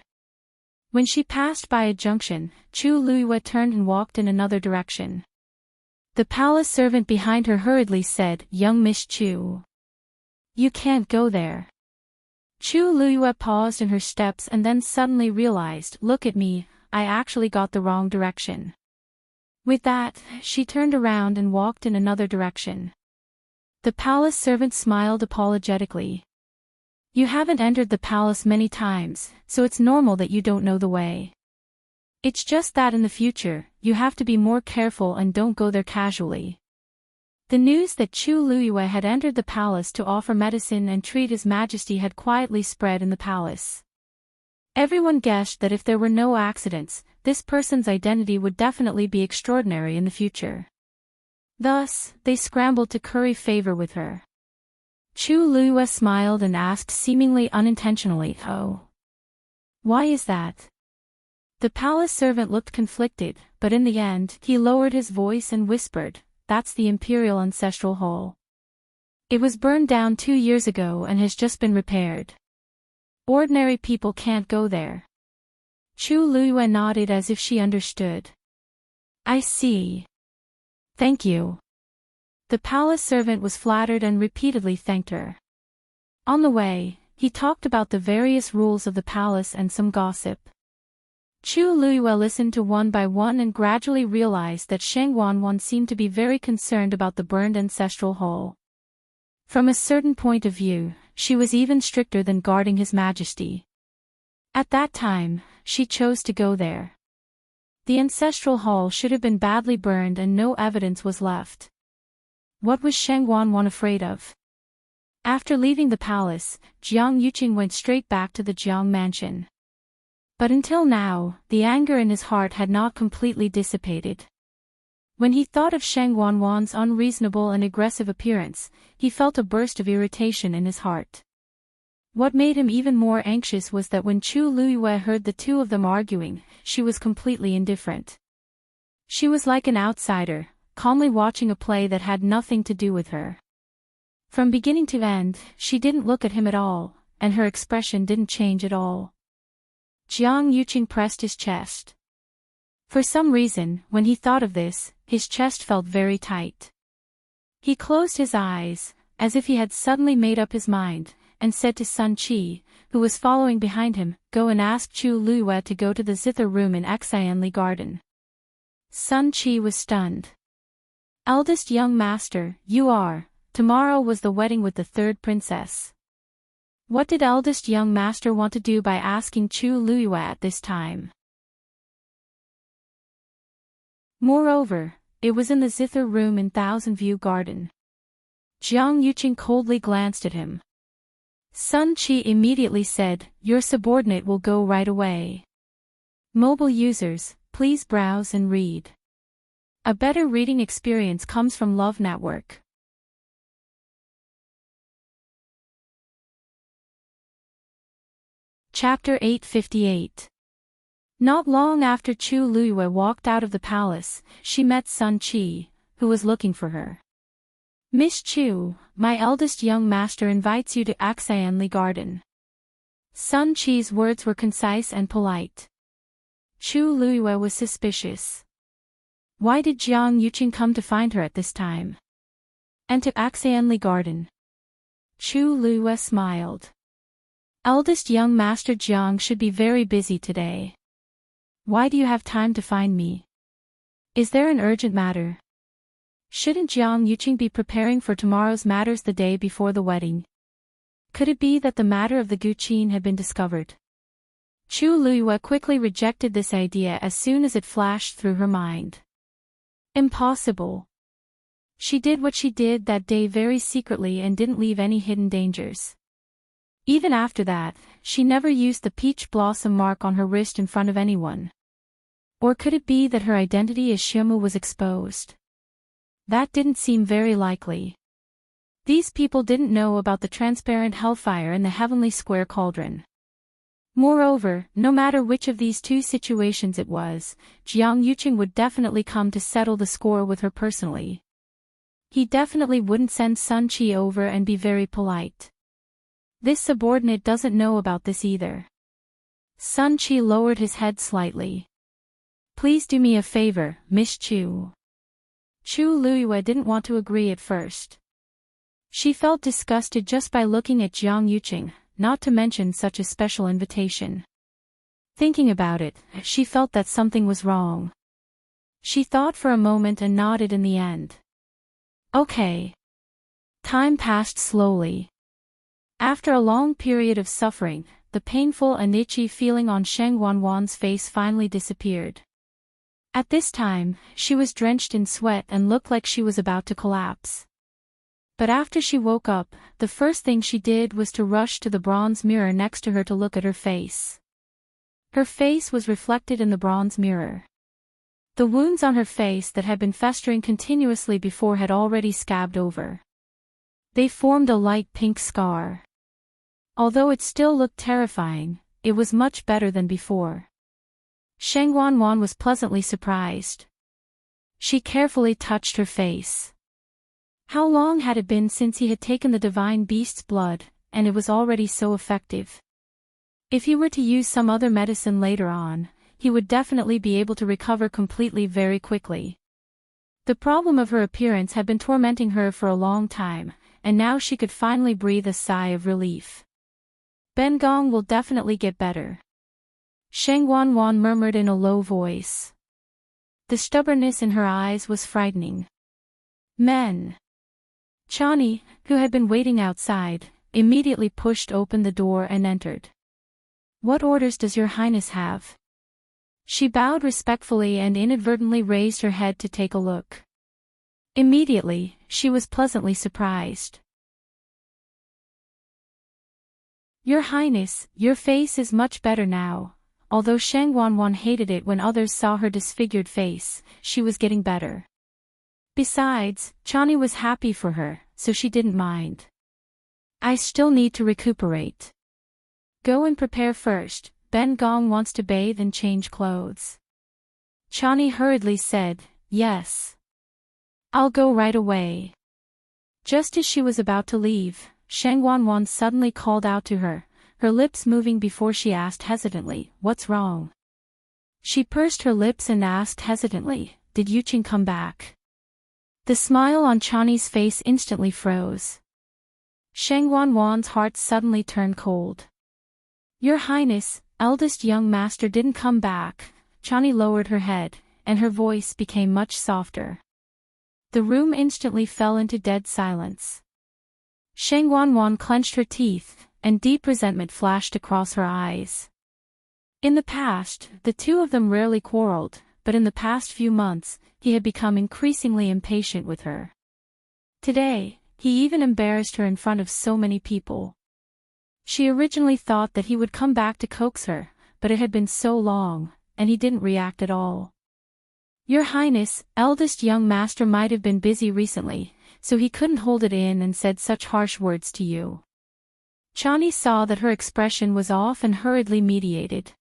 When she passed by a junction, Chu Luiyue turned and walked in another direction. The palace servant behind her hurriedly said, "Young Miss Chu. You can't go there." Chu Luiyue paused in her steps and then suddenly realized, "Look at me, I actually got the wrong direction." With that, she turned around and walked in another direction. The palace servant smiled apologetically. "You haven't entered the palace many times, so it's normal that you don't know the way. It's just that in the future, you have to be more careful and don't go there casually." The news that Chu Luiyue had entered the palace to offer medicine and treat His Majesty had quietly spread in the palace. Everyone guessed that if there were no accidents, this person's identity would definitely be extraordinary in the future. Thus, they scrambled to curry favor with her. Chu Luiyue smiled and asked seemingly unintentionally, "Oh. Why is that?" The palace servant looked conflicted, but in the end, he lowered his voice and whispered, "That's the Imperial Ancestral Hall. It was burned down 2 years ago and has just been repaired. Ordinary people can't go there." Chu Luiyue nodded as if she understood. "I see. Thank you." The palace servant was flattered and repeatedly thanked her. On the way, he talked about the various rules of the palace and some gossip. Chu Luiyue listened to one by one and gradually realized that Sheng Wanwan seemed to be very concerned about the burned ancestral hall. From a certain point of view, she was even stricter than guarding His Majesty. At that time, she chose to go there. The ancestral hall should have been badly burned and no evidence was left. What was Sheng Wanwan afraid of? After leaving the palace, Jiang Yuqing went straight back to the Jiang mansion. But until now, the anger in his heart had not completely dissipated. When he thought of Sheng Wanwan's unreasonable and aggressive appearance, he felt a burst of irritation in his heart. What made him even more anxious was that when Chu Luiyue heard the two of them arguing, she was completely indifferent. She was like an outsider, calmly watching a play that had nothing to do with her. From beginning to end, she didn't look at him at all, and her expression didn't change at all. Jiang Yuqing pressed his chest. For some reason, when he thought of this, his chest felt very tight. He closed his eyes, as if he had suddenly made up his mind, and said to Sun Qi, who was following behind him, "Go and ask Chu Luiyue to go to the zither room in Xianli Garden." Sun Qi was stunned. "Eldest young master, you are. Tomorrow was the wedding with the third princess. What did eldest young master want to do by asking Chu Luiyue at this time? Moreover, it was in the zither room in Thousand View Garden. Jiang Yuqing coldly glanced at him. Sun Qi immediately said, "Your subordinate will go right away. Mobile users, please browse and read. A better reading experience comes from Love Network." Chapter 858. Not long after Chu Luiyue walked out of the palace, she met Sun Qi, who was looking for her. "Miss Chu, my eldest young master invites you to Axianli Garden." Sun Qi's words were concise and polite. Chu Luiyue was suspicious. Why did Jiang Yuqing come to find her at this time? And to Axianli Garden? Chu Luiyue smiled. Eldest young master Jiang should be very busy today. Why do you have time to find me? Is there an urgent matter? Shouldn't Jiang Yuqing be preparing for tomorrow's matters the day before the wedding? Could it be that the matter of the guqin had been discovered? Chu Luiyue quickly rejected this idea as soon as it flashed through her mind. Impossible. She did what she did that day very secretly and didn't leave any hidden dangers. Even after that, she never used the peach blossom mark on her wrist in front of anyone. Or could it be that her identity as Xiaomu was exposed? That didn't seem very likely. These people didn't know about the transparent hellfire in the heavenly square cauldron. Moreover, no matter which of these two situations it was, Jiang Yuqing would definitely come to settle the score with her personally. He definitely wouldn't send Sun Qi over and be very polite. This subordinate doesn't know about this either. Sun Qi lowered his head slightly. "Please do me a favor, Miss Chu." Chu Luiyue didn't want to agree at first. She felt disgusted just by looking at Jiang Yuqing, not to mention such a special invitation. Thinking about it, she felt that something was wrong. She thought for a moment and nodded in the end. Okay. Time passed slowly. After a long period of suffering, the painful and itchy feeling on Sheng Wanwan's face finally disappeared. At this time, she was drenched in sweat and looked like she was about to collapse. But after she woke up, the first thing she did was to rush to the bronze mirror next to her to look at her face. Her face was reflected in the bronze mirror. The wounds on her face that had been festering continuously before had already scabbed over. They formed a light pink scar. Although it still looked terrifying, it was much better than before. Sheng Wanwan was pleasantly surprised. She carefully touched her face. How long had it been since he had taken the divine beast's blood, and it was already so effective? If he were to use some other medicine later on, he would definitely be able to recover completely very quickly. The problem of her appearance had been tormenting her for a long time, and now she could finally breathe a sigh of relief. Ben Gong will definitely get better. Sheng Wanwan murmured in a low voice. The stubbornness in her eyes was frightening. Men. Chani, who had been waiting outside, immediately pushed open the door and entered. "What orders does your highness have?" She bowed respectfully and inadvertently raised her head to take a look. Immediately, she was pleasantly surprised. "Your highness, your face is much better now." Although Sheng Wanwan hated it when others saw her disfigured face, she was getting better. Besides, Chani was happy for her, so she didn't mind. "I still need to recuperate. Go and prepare first, Ben Gong wants to bathe and change clothes." Chani hurriedly said, "Yes. I'll go right away." Just as she was about to leave, Sheng Wanwan suddenly called out to her, her lips moving before she asked hesitantly, "What's wrong?" She pursed her lips and asked hesitantly, "Did Yuqing come back?" The smile on Chani's face instantly froze. Sheng Wanwan's heart suddenly turned cold. "Your highness, eldest young master didn't come back." Chani lowered her head, and her voice became much softer. The room instantly fell into dead silence. Sheng Wanwan clenched her teeth, and deep resentment flashed across her eyes. In the past, the two of them rarely quarreled, but in the past few months, he had become increasingly impatient with her. Today, he even embarrassed her in front of so many people. She originally thought that he would come back to coax her, but it had been so long, and he didn't react at all. Your Highness, eldest young master might have been busy recently, so he couldn't hold it in and said such harsh words to you. Chani saw that her expression was off and hurriedly mediated.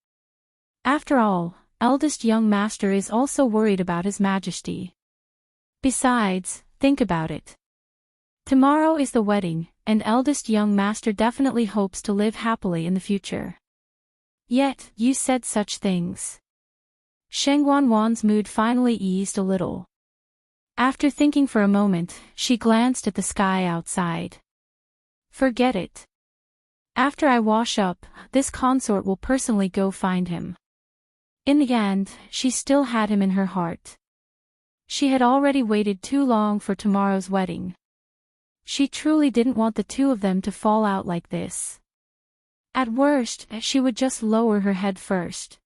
After all, eldest young master is also worried about his majesty. Besides, think about it. Tomorrow is the wedding, and eldest young master definitely hopes to live happily in the future. Yet, you said such things. Sheng Wanwan's mood finally eased a little. After thinking for a moment, she glanced at the sky outside. Forget it. After I wash up, this consort will personally go find him. In the end, she still had him in her heart. She had already waited too long for tomorrow's wedding. She truly didn't want the two of them to fall out like this. At worst, she would just lower her head first.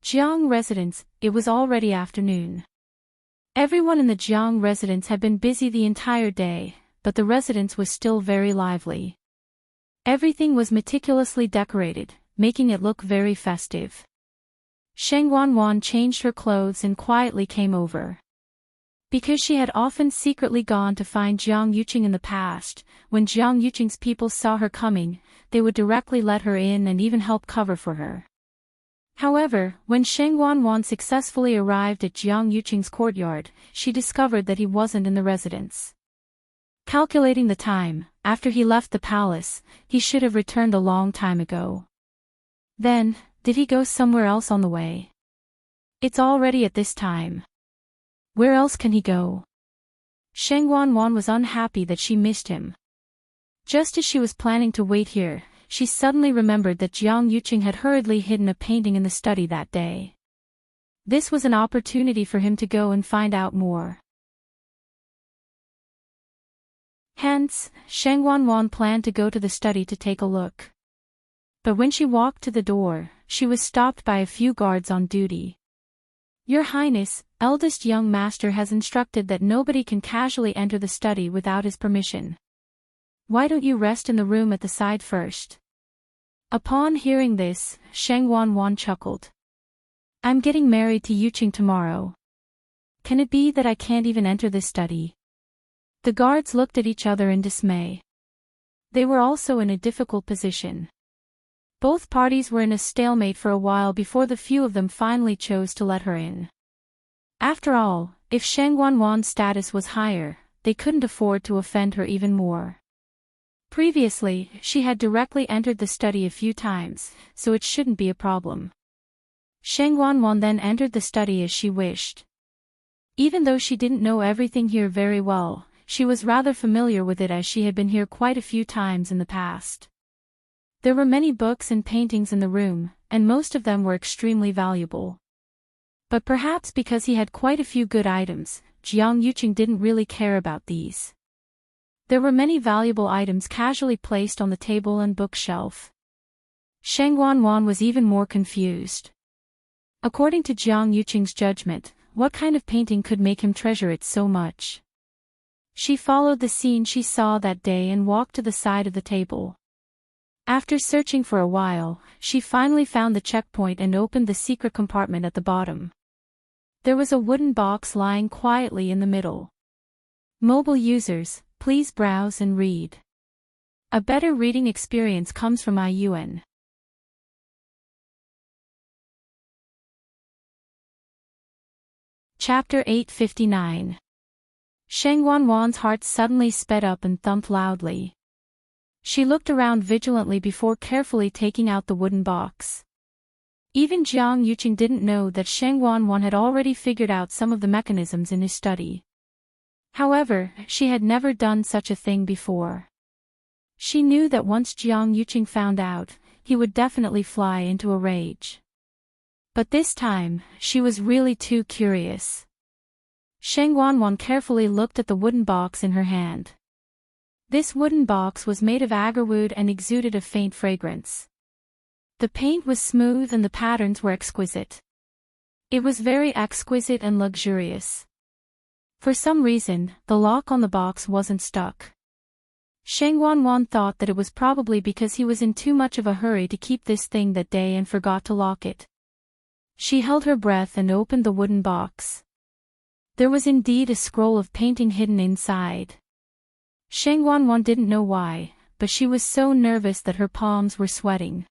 Jiang residence, it was already afternoon. Everyone in the Jiang residence had been busy the entire day, but the residence was still very lively. Everything was meticulously decorated, making it look very festive. Sheng Wanwan changed her clothes and quietly came over. Because she had often secretly gone to find Jiang Yuqing in the past, when Jiang Yuqing's people saw her coming, they would directly let her in and even help cover for her. However, when Sheng Wanwan successfully arrived at Jiang Yuqing's courtyard, she discovered that he wasn't in the residence. Calculating the time, after he left the palace, he should have returned a long time ago. Then, did he go somewhere else on the way? It's already at this time. Where else can he go? Sheng Wanwan was unhappy that she missed him. Just as she was planning to wait here, she suddenly remembered that Jiang Yuqing had hurriedly hidden a painting in the study that day. This was an opportunity for him to go and find out more. Hence, Sheng Wanwan planned to go to the study to take a look. But when she walked to the door, she was stopped by a few guards on duty. Your Highness, eldest young master has instructed that nobody can casually enter the study without his permission. Why don't you rest in the room at the side first? Upon hearing this, Sheng Wanwan chuckled. I'm getting married to Yuqing tomorrow. Can it be that I can't even enter this study? The guards looked at each other in dismay. They were also in a difficult position. Both parties were in a stalemate for a while before the few of them finally chose to let her in. After all, if Sheng Wanwan's status was higher, they couldn't afford to offend her even more. Previously, she had directly entered the study a few times, so it shouldn't be a problem. Sheng Wanwan then entered the study as she wished. Even though she didn't know everything here very well, she was rather familiar with it as she had been here quite a few times in the past. There were many books and paintings in the room, and most of them were extremely valuable. But perhaps because he had quite a few good items, Jiang Yuqing didn't really care about these. There were many valuable items casually placed on the table and bookshelf. Sheng Wanwan was even more confused. According to Jiang Yuqing's judgment, what kind of painting could make him treasure it so much? She followed the scene she saw that day and walked to the side of the table. After searching for a while, she finally found the checkpoint and opened the secret compartment at the bottom. There was a wooden box lying quietly in the middle. Mobile users, please browse and read. A better reading experience comes from IUN. Chapter 859. Sheng Wanwan's heart suddenly sped up and thumped loudly. She looked around vigilantly before carefully taking out the wooden box. Even Jiang Yuqing didn't know that Sheng Wanwan had already figured out some of the mechanisms in his study. However, she had never done such a thing before. She knew that once Jiang Yuqing found out, he would definitely fly into a rage. But this time, she was really too curious. Sheng Wanwan carefully looked at the wooden box in her hand. This wooden box was made of agarwood and exuded a faint fragrance. The paint was smooth and the patterns were exquisite. It was very exquisite and luxurious. For some reason, the lock on the box wasn't stuck. Shang Wanwan thought that it was probably because he was in too much of a hurry to keep this thing that day and forgot to lock it. She held her breath and opened the wooden box. There was indeed a scroll of painting hidden inside. Shang Wanwan didn't know why, but she was so nervous that her palms were sweating.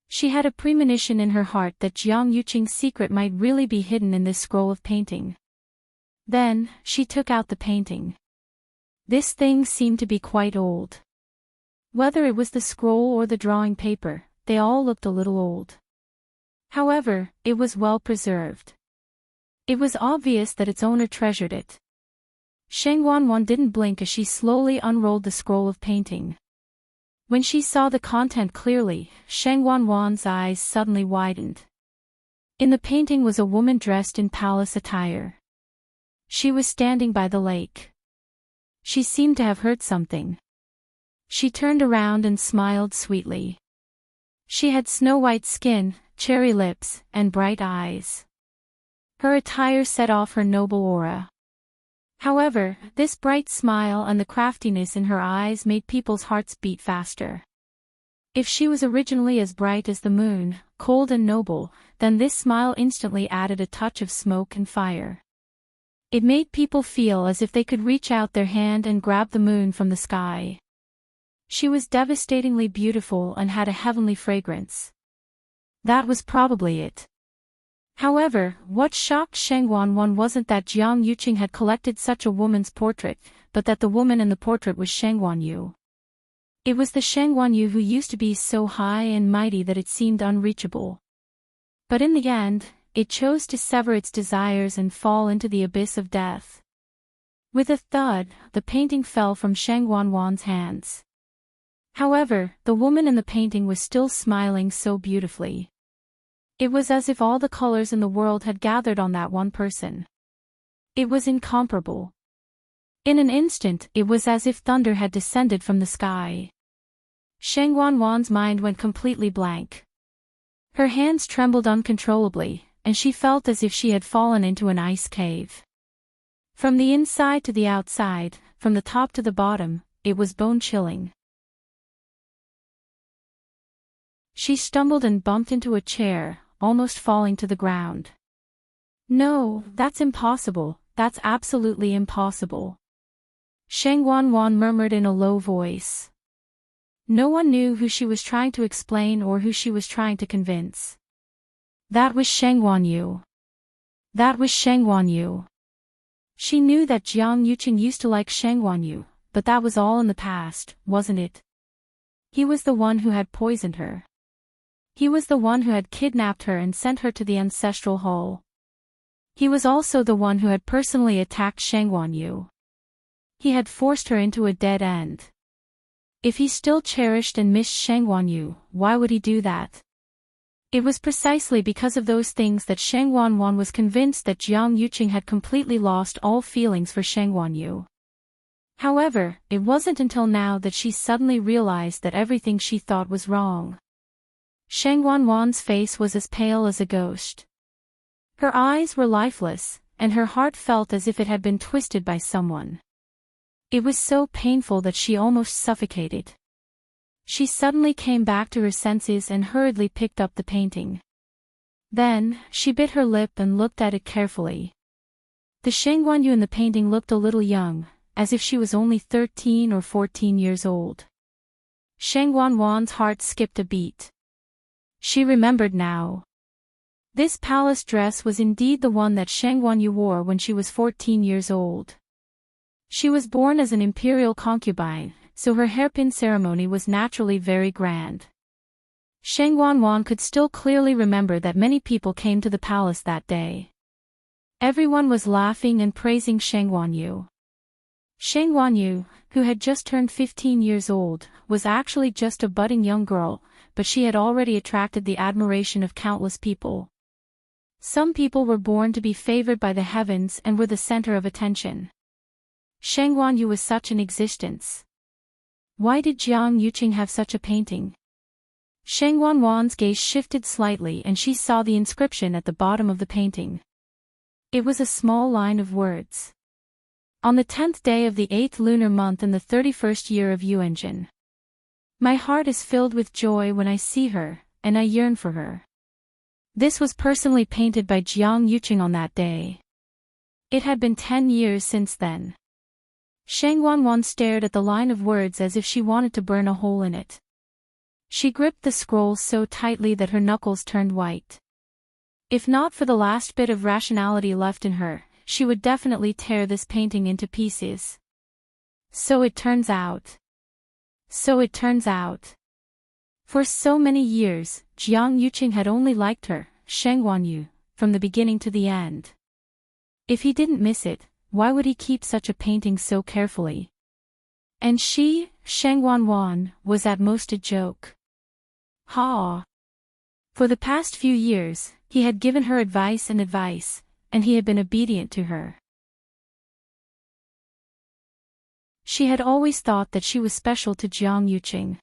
She had a premonition in her heart that Jiang Yuqing's secret might really be hidden in this scroll of painting. Then, she took out the painting. This thing seemed to be quite old. Whether it was the scroll or the drawing paper, they all looked a little old. However, it was well preserved. It was obvious that its owner treasured it. Shang Wanwan didn't blink as she slowly unrolled the scroll of painting. When she saw the content clearly, Shang Wanwan's eyes suddenly widened. In the painting was a woman dressed in palace attire. She was standing by the lake. She seemed to have heard something. She turned around and smiled sweetly. She had snow-white skin, cherry lips, and bright eyes. Her attire set off her noble aura. However, this bright smile and the craftiness in her eyes made people's hearts beat faster. If she was originally as bright as the moon, cold and noble, then this smile instantly added a touch of smoke and fire. It made people feel as if they could reach out their hand and grab the moon from the sky. She was devastatingly beautiful and had a heavenly fragrance. That was probably it. However, what shocked Shang Wanwan wasn't that Jiang Yuqing had collected such a woman's portrait, but that the woman in the portrait was Shang Wanyu. It was the Shang Wanyu who used to be so high and mighty that it seemed unreachable. But in the end, it chose to sever its desires and fall into the abyss of death. With a thud, the painting fell from Shang Wanwan's hands. However, the woman in the painting was still smiling so beautifully. It was as if all the colors in the world had gathered on that one person. It was incomparable. In an instant, it was as if thunder had descended from the sky. Shang Wanwan's mind went completely blank. Her hands trembled uncontrollably, and she felt as if she had fallen into an ice cave. From the inside to the outside, from the top to the bottom, it was bone-chilling. She stumbled and bumped into a chair, almost falling to the ground. No, that's impossible, that's absolutely impossible. Shang Wanwan murmured in a low voice. No one knew who she was trying to explain or who she was trying to convince. That was Shang Wanyu. That was Shang Wanyu. She knew that Jiang Yuqing used to like Shang Wanyu, but that was all in the past, wasn't it? He was the one who had poisoned her. He was the one who had kidnapped her and sent her to the ancestral hall. He was also the one who had personally attacked Shang Wanyu. He had forced her into a dead end. If he still cherished and missed Shang Wanyu, why would he do that? It was precisely because of those things that Shang Wanwan was convinced that Jiang Yuqing had completely lost all feelings for Shang Wanyu. However, it wasn't until now that she suddenly realized that everything she thought was wrong. Shang Wanwan's face was as pale as a ghost. Her eyes were lifeless, and her heart felt as if it had been twisted by someone. It was so painful that she almost suffocated. She suddenly came back to her senses and hurriedly picked up the painting. Then, she bit her lip and looked at it carefully. The Shang Wanyu in the painting looked a little young, as if she was only 13 or 14 years old. Shang Wanwan's heart skipped a beat. She remembered now. This palace dress was indeed the one that Shang Wanyu wore when she was 14 years old. She was born as an imperial concubine, so her hairpin ceremony was naturally very grand. Shang Wanwan could still clearly remember that many people came to the palace that day. Everyone was laughing and praising Shang Wanyu. Shang Wanyu, who had just turned 15 years old, was actually just a budding young girl, but she had already attracted the admiration of countless people. Some people were born to be favored by the heavens and were the center of attention. Shang Wanyu was such an existence. Why did Jiang Yuqing have such a painting? Sheng Wanwan's gaze shifted slightly and she saw the inscription at the bottom of the painting. It was a small line of words. On the 10th day of the 8th lunar month in the 31st year of Yuanjin. My heart is filled with joy when I see her, and I yearn for her. This was personally painted by Jiang Yuqing on that day. It had been 10 years since then. Sheng Wanwan stared at the line of words as if she wanted to burn a hole in it. She gripped the scroll so tightly that her knuckles turned white. If not for the last bit of rationality left in her, she would definitely tear this painting into pieces. So it turns out. For so many years, Jiang Yuqing had only liked her, Sheng Wanyu, from the beginning to the end. If he didn't miss it, why would he keep such a painting so carefully? And she, Sheng Wanwan, was at most a joke. Ha! For the past few years, he had given her advice, and he had been obedient to her. She had always thought that she was special to Jiang Yuqing.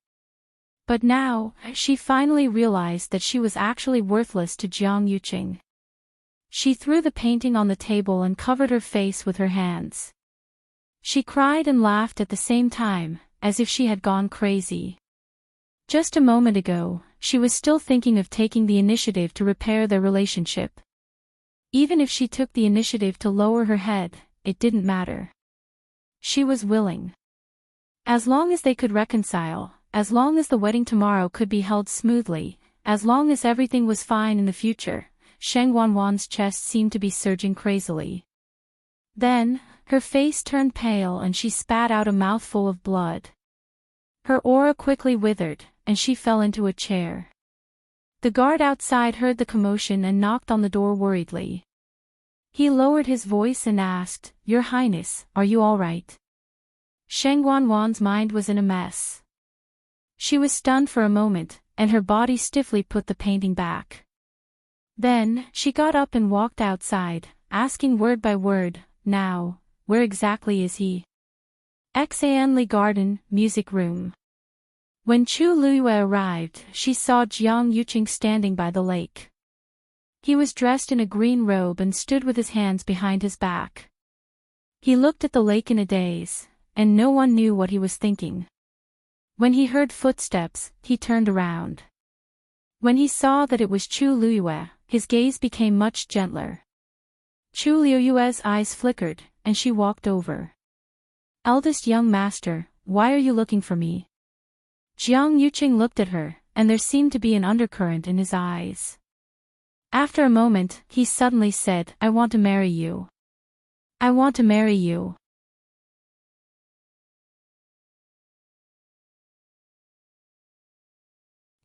But now, she finally realized that she was actually worthless to Jiang Yuqing. She threw the painting on the table and covered her face with her hands. She cried and laughed at the same time, as if she had gone crazy. Just a moment ago, she was still thinking of taking the initiative to repair their relationship. Even if she took the initiative to lower her head, it didn't matter. She was willing. As long as they could reconcile, as long as the wedding tomorrow could be held smoothly, as long as everything was fine in the future, Sheng Wanwan's chest seemed to be surging crazily. Then, her face turned pale and she spat out a mouthful of blood. Her aura quickly withered, and she fell into a chair. The guard outside heard the commotion and knocked on the door worriedly. He lowered his voice and asked, "Your Highness, are you all right?" Sheng Wanwan's mind was in a mess. She was stunned for a moment, and her body stiffly put the painting back. Then, she got up and walked outside, asking word by word, "Now, where exactly is he?" Xanli Garden, Music Room. When Chu Luyue arrived, she saw Jiang Yuqing standing by the lake. He was dressed in a green robe and stood with his hands behind his back. He looked at the lake in a daze, and no one knew what he was thinking. When he heard footsteps, he turned around. When he saw that it was Chu Luyue, his gaze became much gentler. Chu Luyue's eyes flickered, and she walked over. "Eldest young master, why are you looking for me?" Jiang Yuqing looked at her, and there seemed to be an undercurrent in his eyes. After a moment, he suddenly said, "I want to marry you. I want to marry you."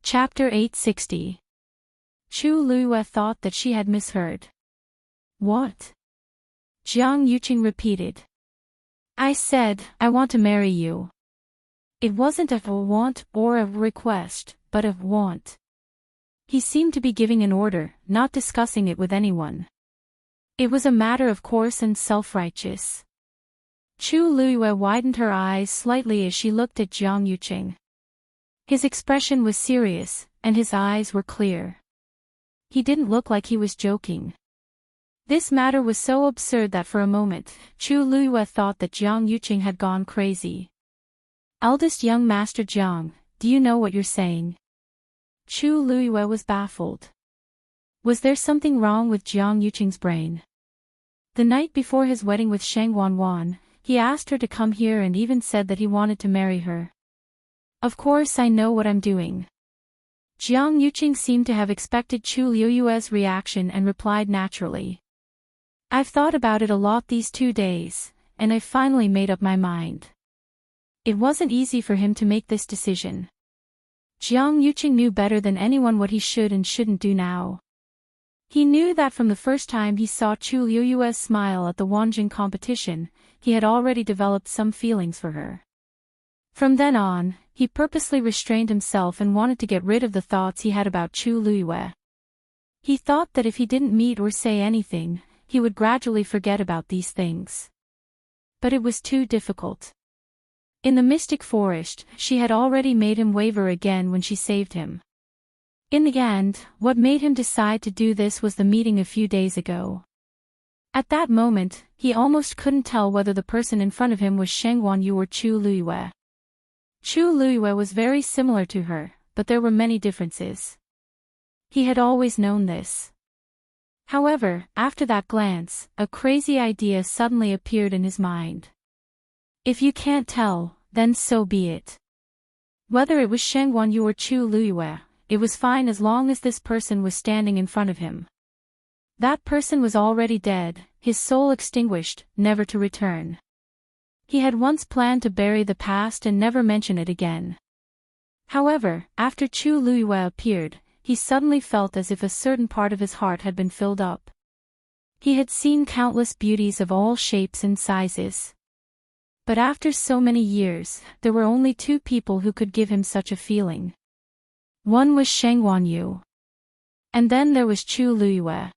Chapter 860. Chu Luyue thought that she had misheard. "What?" Jiang Yuqing repeated. "I said, I want to marry you." It wasn't a want or a request, but a want. He seemed to be giving an order, not discussing it with anyone. It was a matter of course and self-righteous. Chu Luyue widened her eyes slightly as she looked at Jiang Yuqing. His expression was serious, and his eyes were clear. He didn't look like he was joking. This matter was so absurd that for a moment, Chu Luyue thought that Jiang Yuqing had gone crazy. "Eldest young master Jiang, do you know what you're saying?" Chu Luyue was baffled. Was there something wrong with Jiang Yuqing's brain? The night before his wedding with Sheng Wanwan, he asked her to come here and even said that he wanted to marry her. "Of course I know what I'm doing." Jiang Yuqing seemed to have expected Chu Luyue's reaction and replied naturally. "I've thought about it a lot these 2 days, and I finally made up my mind." It wasn't easy for him to make this decision. Jiang Yuqing knew better than anyone what he should and shouldn't do now. He knew that from the first time he saw Chu Luyue's smile at the Wanjing competition, he had already developed some feelings for her. From then on, he purposely restrained himself and wanted to get rid of the thoughts he had about Chu Luyue. He thought that if he didn't meet or say anything, he would gradually forget about these things. But it was too difficult. In the mystic forest, she had already made him waver again when she saved him. In the end, what made him decide to do this was the meeting a few days ago. At that moment, he almost couldn't tell whether the person in front of him was Sheng Wanyu or Chu Luiyue. Chu Luiyue was very similar to her, but there were many differences. He had always known this. However, after that glance, a crazy idea suddenly appeared in his mind. If you can't tell, then so be it. Whether it was Sheng Wanyu or Chu Luiyue, it was fine as long as this person was standing in front of him. That person was already dead, his soul extinguished, never to return. He had once planned to bury the past and never mention it again. However, after Chu Luiyue appeared, he suddenly felt as if a certain part of his heart had been filled up. He had seen countless beauties of all shapes and sizes. But after so many years, there were only two people who could give him such a feeling. One was Sheng Wanyu. And then there was Chu Luiyue.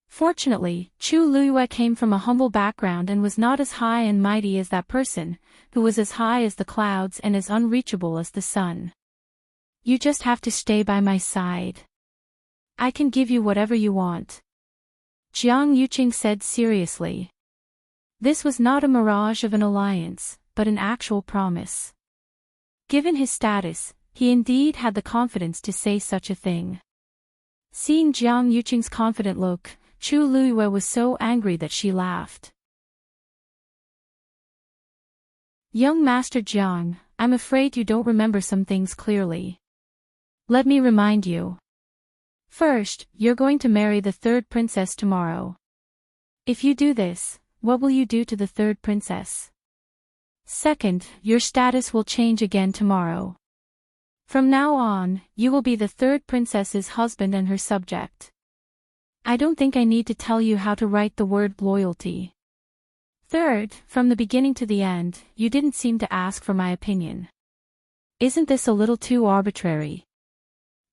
Fortunately, Chu Luiyue came from a humble background and was not as high and mighty as that person, who was as high as the clouds and as unreachable as the sun. You just have to stay by my side. I can give you whatever you want. Jiang Yuqing said seriously. This was not a mirage of an alliance, but an actual promise. Given his status, he indeed had the confidence to say such a thing. Seeing Jiang Yuqing's confident look, Chu Luiyue was so angry that she laughed. Young Master Jiang, I'm afraid you don't remember some things clearly. Let me remind you. First, you're going to marry the third princess tomorrow. If you do this, what will you do to the third princess? Second, your status will change again tomorrow. From now on, you will be the third princess's husband and her subject. I don't think I need to tell you how to write the word loyalty. Third, from the beginning to the end, you didn't seem to ask for my opinion. Isn't this a little too arbitrary?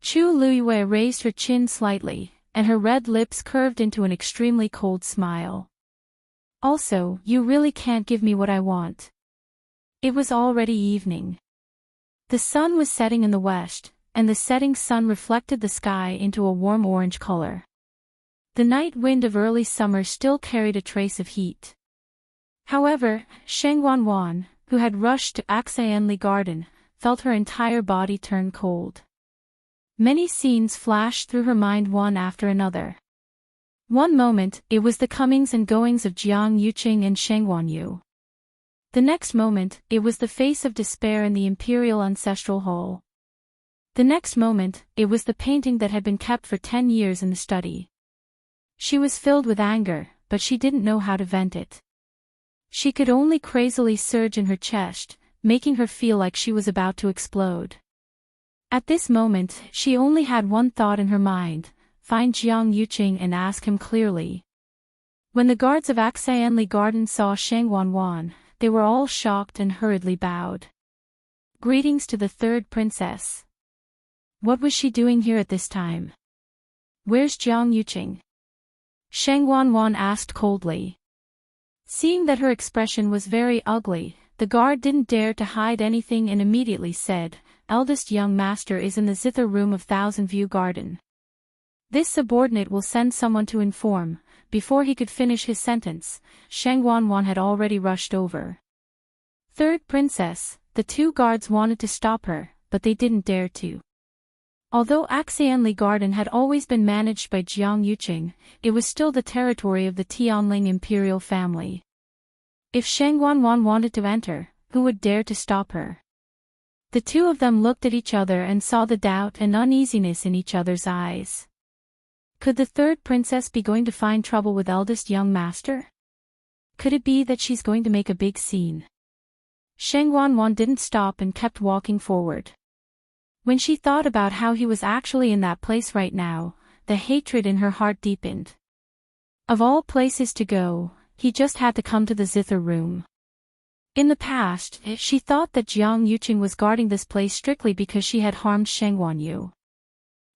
Chu Luiyue raised her chin slightly, and her red lips curved into an extremely cold smile. Also, you really can't give me what I want. It was already evening. The sun was setting in the west, and the setting sun reflected the sky into a warm orange color. The night wind of early summer still carried a trace of heat. However, Sheng Wanwan, who had rushed to Axianli Garden, felt her entire body turn cold. Many scenes flashed through her mind one after another. One moment, it was the comings and goings of Jiang Yuqing and Sheng Wanyu. The next moment, it was the face of despair in the Imperial Ancestral Hall. The next moment, it was the painting that had been kept for 10 years in the study. She was filled with anger, but she didn't know how to vent it. She could only crazily surge in her chest, making her feel like she was about to explode. At this moment, she only had one thought in her mind: find Jiang Yuqing and ask him clearly. When the guards of Axianli Garden saw Sheng Wanwan, they were all shocked and hurriedly bowed. Greetings to the third princess. What was she doing here at this time? Where's Jiang Yuqing? Sheng Wanwan asked coldly. Seeing that her expression was very ugly, the guard didn't dare to hide anything and immediately said, Eldest young master is in the zither room of Thousand View Garden. This subordinate will send someone to inform. Before he could finish his sentence, Sheng Wanwan had already rushed over. Third princess, the two guards wanted to stop her, but they didn't dare to. Although Axianli Garden had always been managed by Jiang Yuqing, it was still the territory of the Tianling Imperial family. If Sheng Wanwan wanted to enter, who would dare to stop her? The two of them looked at each other and saw the doubt and uneasiness in each other's eyes. Could the third princess be going to find trouble with eldest young master? Could it be that she's going to make a big scene? Sheng Wanwan didn't stop and kept walking forward. When she thought about how he was actually in that place right now, the hatred in her heart deepened. Of all places to go, he just had to come to the zither room. In the past, she thought that Jiang Yuqing was guarding this place strictly because she had harmed Sheng Wanyu.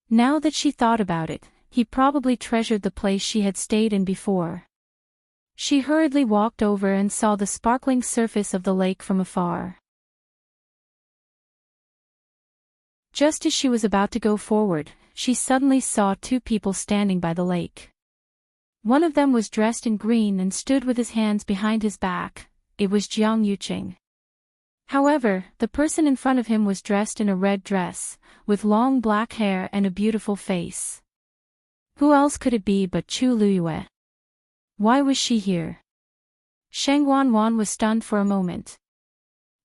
Now that she thought about it, he probably treasured the place she had stayed in before. She hurriedly walked over and saw the sparkling surface of the lake from afar. Just as she was about to go forward, she suddenly saw two people standing by the lake. One of them was dressed in green and stood with his hands behind his back. It was Jiang Yuqing. However, the person in front of him was dressed in a red dress, with long black hair and a beautiful face. Who else could it be but Chu Luyue? Why was she here? Sheng Wanwan was stunned for a moment.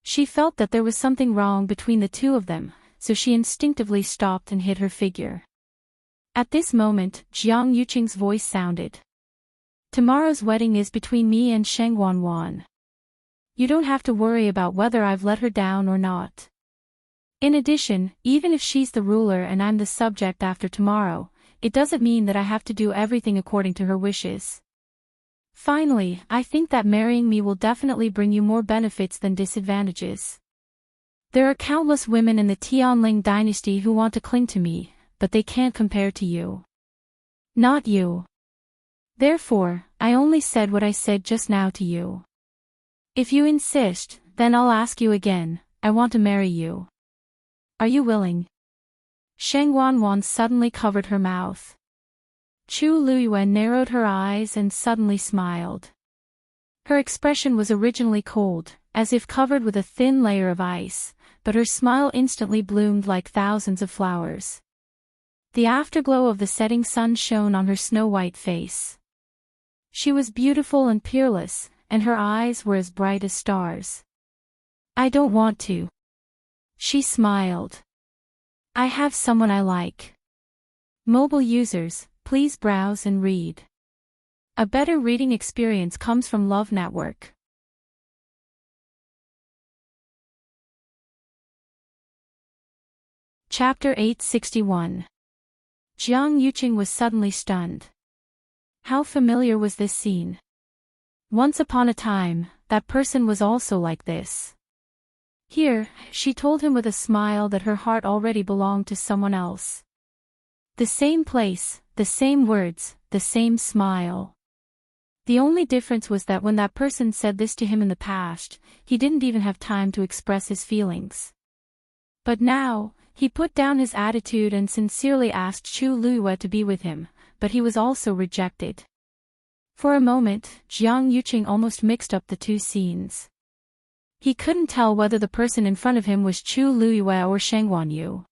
She felt that there was something wrong between the two of them, so she instinctively stopped and hid her figure. At this moment, Jiang Yuqing's voice sounded. Tomorrow's wedding is between me and Sheng Wanwan. You don't have to worry about whether I've let her down or not. In addition, even if she's the ruler and I'm the subject after tomorrow, it doesn't mean that I have to do everything according to her wishes. Finally, I think that marrying me will definitely bring you more benefits than disadvantages. There are countless women in the Tianling dynasty who want to cling to me, but they can't compare to you. Not you. Therefore, I only said what I said just now to you. If you insist, then I'll ask you again, I want to marry you. Are you willing? Sheng Wanwan suddenly covered her mouth. Chu Luyue narrowed her eyes and suddenly smiled. Her expression was originally cold, as if covered with a thin layer of ice, but her smile instantly bloomed like thousands of flowers. The afterglow of the setting sun shone on her snow-white face. She was beautiful and peerless, and her eyes were as bright as stars. I don't want to. She smiled. I have someone I like. Mobile users, please browse and read. A better reading experience comes from Love Network. Chapter 861. Jiang Yuqing was suddenly stunned. How familiar was this scene? Once upon a time, that person was also like this. Here, she told him with a smile that her heart already belonged to someone else. The same place, the same words, the same smile. The only difference was that when that person said this to him in the past, he didn't even have time to express his feelings. But now, he put down his attitude and sincerely asked Chu Luyue to be with him, but he was also rejected. For a moment, Jiang Yuqing almost mixed up the two scenes. He couldn't tell whether the person in front of him was Chu Luyue or Sheng Wanyu.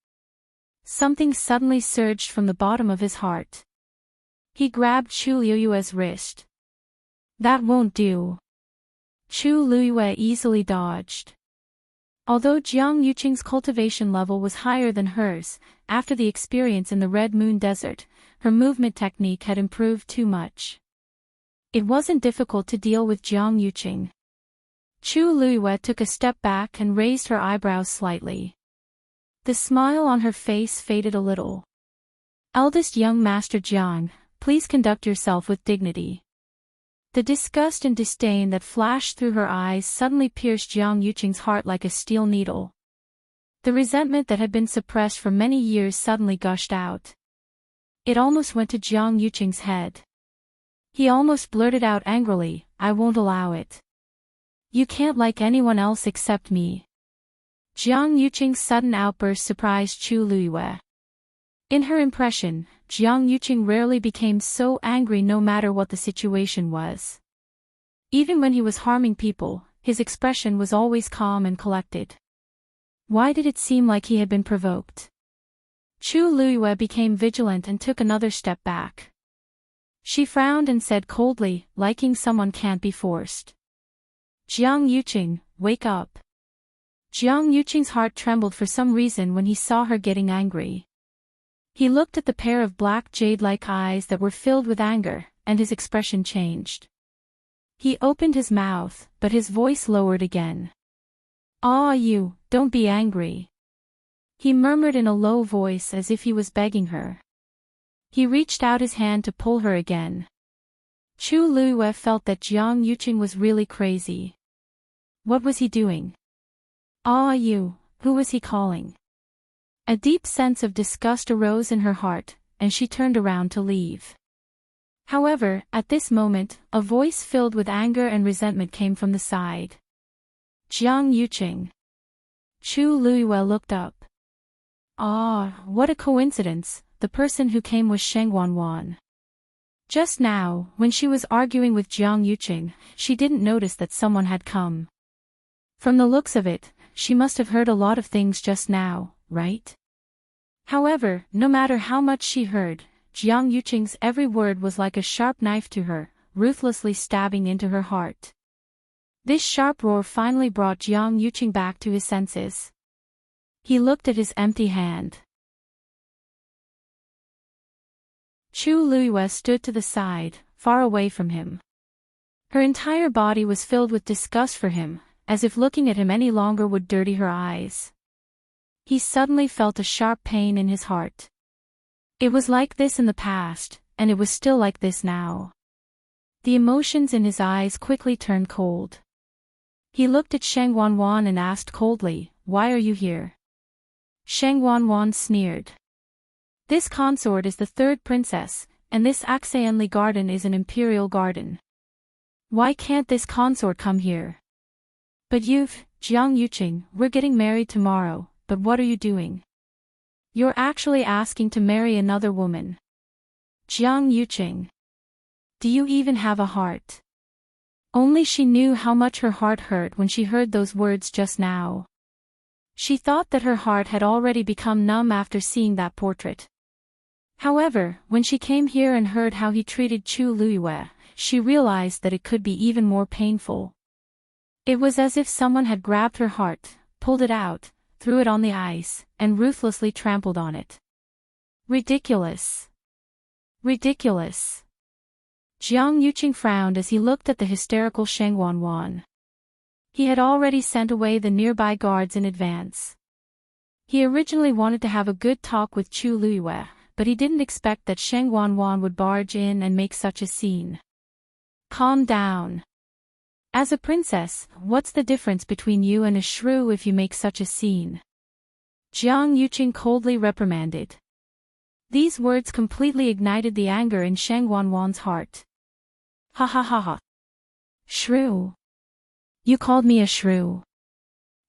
Something suddenly surged from the bottom of his heart. He grabbed Chu Luyue's wrist. That won't do. Chu Luyue easily dodged. Although Jiang Yuqing's cultivation level was higher than hers, after the experience in the Red Moon Desert, her movement technique had improved too much. It wasn't difficult to deal with Jiang Yuqing. Chu Luyue took a step back and raised her eyebrows slightly. The smile on her face faded a little. Eldest young Master Jiang, please conduct yourself with dignity. The disgust and disdain that flashed through her eyes suddenly pierced Jiang Yuqing's heart like a steel needle. The resentment that had been suppressed for many years suddenly gushed out. It almost went to Jiang Yuqing's head. He almost blurted out angrily, I won't allow it. You can't like anyone else except me. Jiang Yuqing's sudden outburst surprised Chu Luyue. In her impression, Jiang Yuqing rarely became so angry no matter what the situation was. Even when he was harming people, his expression was always calm and collected. Why did it seem like he had been provoked? Chu Luyue became vigilant and took another step back. She frowned and said coldly, liking someone can't be forced. Jiang Yuqing, wake up. Jiang Yuqing's heart trembled for some reason when he saw her getting angry. He looked at the pair of black jade-like eyes that were filled with anger, and his expression changed. He opened his mouth, but his voice lowered again. Ah, you, don't be angry. He murmured in a low voice as if he was begging her. He reached out his hand to pull her again. Chu Luyue felt that Jiang Yuqing was really crazy. What was he doing? Ah, you, who was he calling? A deep sense of disgust arose in her heart, and she turned around to leave. However, at this moment, a voice filled with anger and resentment came from the side. Jiang Yuqing. Chu Luyue looked up. Ah, what a coincidence, the person who came was Sheng Wanwan. Just now, when she was arguing with Jiang Yuqing, she didn't notice that someone had come. From the looks of it, she must have heard a lot of things just now, right? However, no matter how much she heard, Jiang Yuqing's every word was like a sharp knife to her, ruthlessly stabbing into her heart. This sharp roar finally brought Jiang Yuqing back to his senses. He looked at his empty hand. Chu Luiyue stood to the side, far away from him. Her entire body was filled with disgust for him, as if looking at him any longer would dirty her eyes. He suddenly felt a sharp pain in his heart. It was like this in the past, and it was still like this now. The emotions in his eyes quickly turned cold. He looked at Sheng Wanwan and asked coldly, "Why are you here?" Sheng Wanwan sneered. "This consort is the third princess, and this Axayenli garden is an imperial garden. Why can't this consort come here?" "But Jiang Yuqing, we're getting married tomorrow, but what are you doing? You're actually asking to marry another woman. Jiang Yuqing. Do you even have a heart?" Only she knew how much her heart hurt when she heard those words just now. She thought that her heart had already become numb after seeing that portrait. However, when she came here and heard how he treated Chu Luiyue, she realized that it could be even more painful. It was as if someone had grabbed her heart, pulled it out, threw it on the ice, and ruthlessly trampled on it. Ridiculous. Ridiculous. Jiang Yuqing frowned as he looked at the hysterical Sheng Wanwan. He had already sent away the nearby guards in advance. He originally wanted to have a good talk with Chu Luiyue, but he didn't expect that Sheng Wanwan would barge in and make such a scene. Calm down. As a princess, what's the difference between you and a shrew if you make such a scene? Jiang Yuqing coldly reprimanded. These words completely ignited the anger in Sheng Wanwan's heart. Ha ha ha ha. Shrew. You called me a shrew.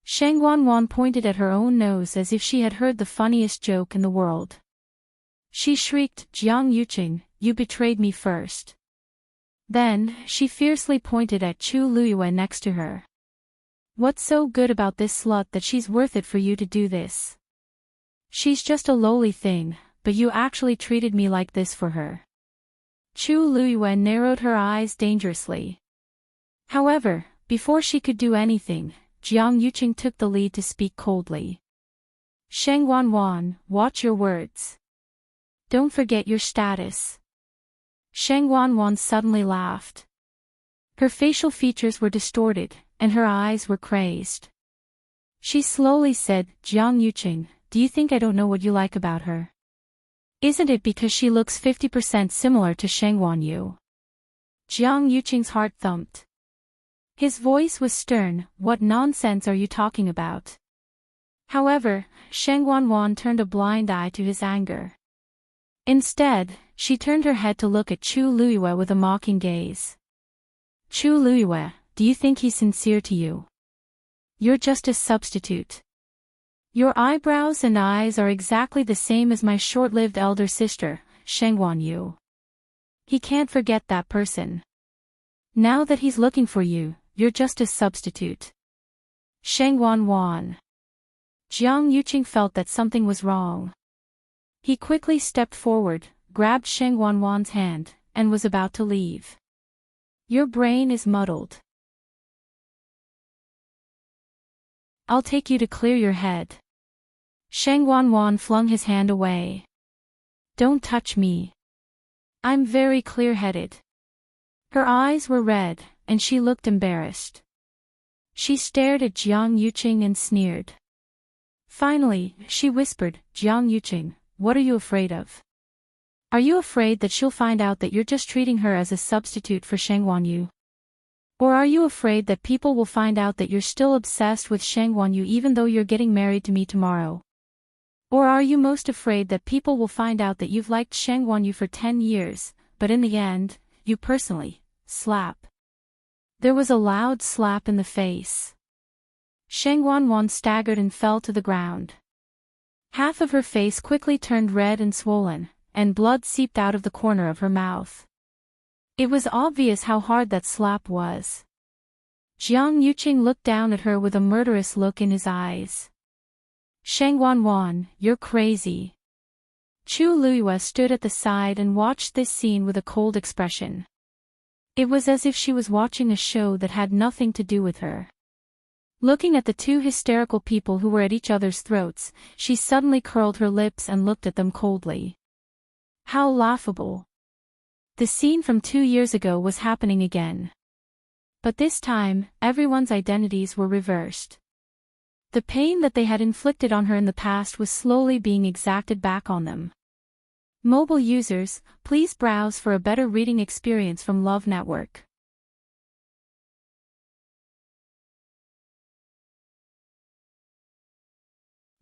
Sheng Wanwan pointed at her own nose as if she had heard the funniest joke in the world. She shrieked, "Jiang Yuqing, you betrayed me first." Then, she fiercely pointed at Chu Luiyue next to her. "What's so good about this slut that she's worth it for you to do this? She's just a lowly thing, but you actually treated me like this for her." Chu Luiyue narrowed her eyes dangerously. However, before she could do anything, Jiang Yuqing took the lead to speak coldly. "Sheng Wanwan, watch your words. Don't forget your status." Sheng Wanwan suddenly laughed. Her facial features were distorted, and her eyes were crazed. She slowly said, "Jiang Yuqing, do you think I don't know what you like about her? Isn't it because she looks 50% similar to Sheng Wanyu?" Jiang Yuqing's heart thumped. His voice was stern. "What nonsense are you talking about?" However, Sheng Wanwan turned a blind eye to his anger. Instead, she turned her head to look at Chu Luiyue with a mocking gaze. "Chu Luiyue, do you think he's sincere to you? You're just a substitute. Your eyebrows and eyes are exactly the same as my short-lived elder sister, Sheng Wanyu. He can't forget that person. Now that he's looking for you, you're just a substitute." Sheng Wanwan. Jiang Yuqing felt that something was wrong. He quickly stepped forward, grabbed Sheng Wanwan's hand, and was about to leave. "Your brain is muddled. I'll take you to clear your head." Sheng Wanwan flung his hand away. "Don't touch me. I'm very clear-headed." Her eyes were red, and she looked embarrassed. She stared at Jiang Yuqing and sneered. Finally, she whispered, "Jiang Yuqing, what are you afraid of? Are you afraid that she'll find out that you're just treating her as a substitute for Sheng Wanyu? Or are you afraid that people will find out that you're still obsessed with Sheng Wanyu even though you're getting married to me tomorrow? Or are you most afraid that people will find out that you've liked Sheng Wanyu for 10 years, but in the end, you personally, slap?" There was a loud slap in the face. Sheng Wanwan staggered and fell to the ground. Half of her face quickly turned red and swollen, and blood seeped out of the corner of her mouth. It was obvious how hard that slap was. Jiang Yuqing looked down at her with a murderous look in his eyes. Sheng Wanwan, you're crazy. Chu Luiyue stood at the side and watched this scene with a cold expression. It was as if she was watching a show that had nothing to do with her. Looking at the two hysterical people who were at each other's throats, she suddenly curled her lips and looked at them coldly. How laughable. The scene from 2 years ago was happening again. But this time, everyone's identities were reversed. The pain that they had inflicted on her in the past was slowly being exacted back on them. Mobile users, please browse for a better reading experience from Love Network.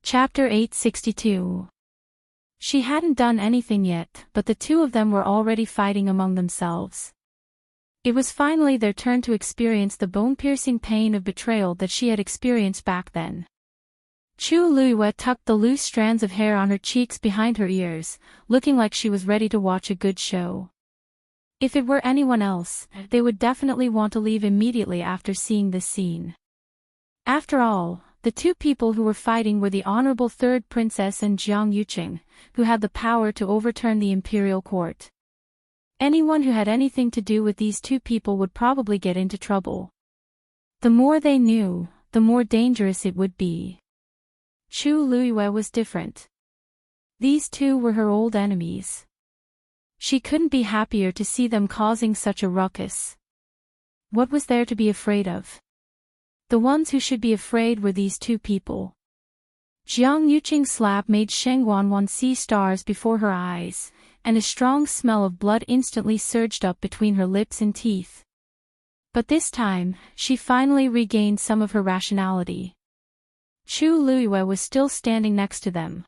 Chapter 862. She hadn't done anything yet, but the two of them were already fighting among themselves. It was finally their turn to experience the bone-piercing pain of betrayal that she had experienced back then. Chu Luiyue tucked the loose strands of hair on her cheeks behind her ears, looking like she was ready to watch a good show. If it were anyone else, they would definitely want to leave immediately after seeing this scene. After all, the two people who were fighting were the Honorable Third Princess and Jiang Yuqing, who had the power to overturn the Imperial court. Anyone who had anything to do with these two people would probably get into trouble. The more they knew, the more dangerous it would be. Chu Luiyue was different. These two were her old enemies. She couldn't be happier to see them causing such a ruckus. What was there to be afraid of? The ones who should be afraid were these two people. Jiang Yuqing's slap made Sheng Wanwan see stars before her eyes, and a strong smell of blood instantly surged up between her lips and teeth. But this time, she finally regained some of her rationality. Chu Luiyue was still standing next to them.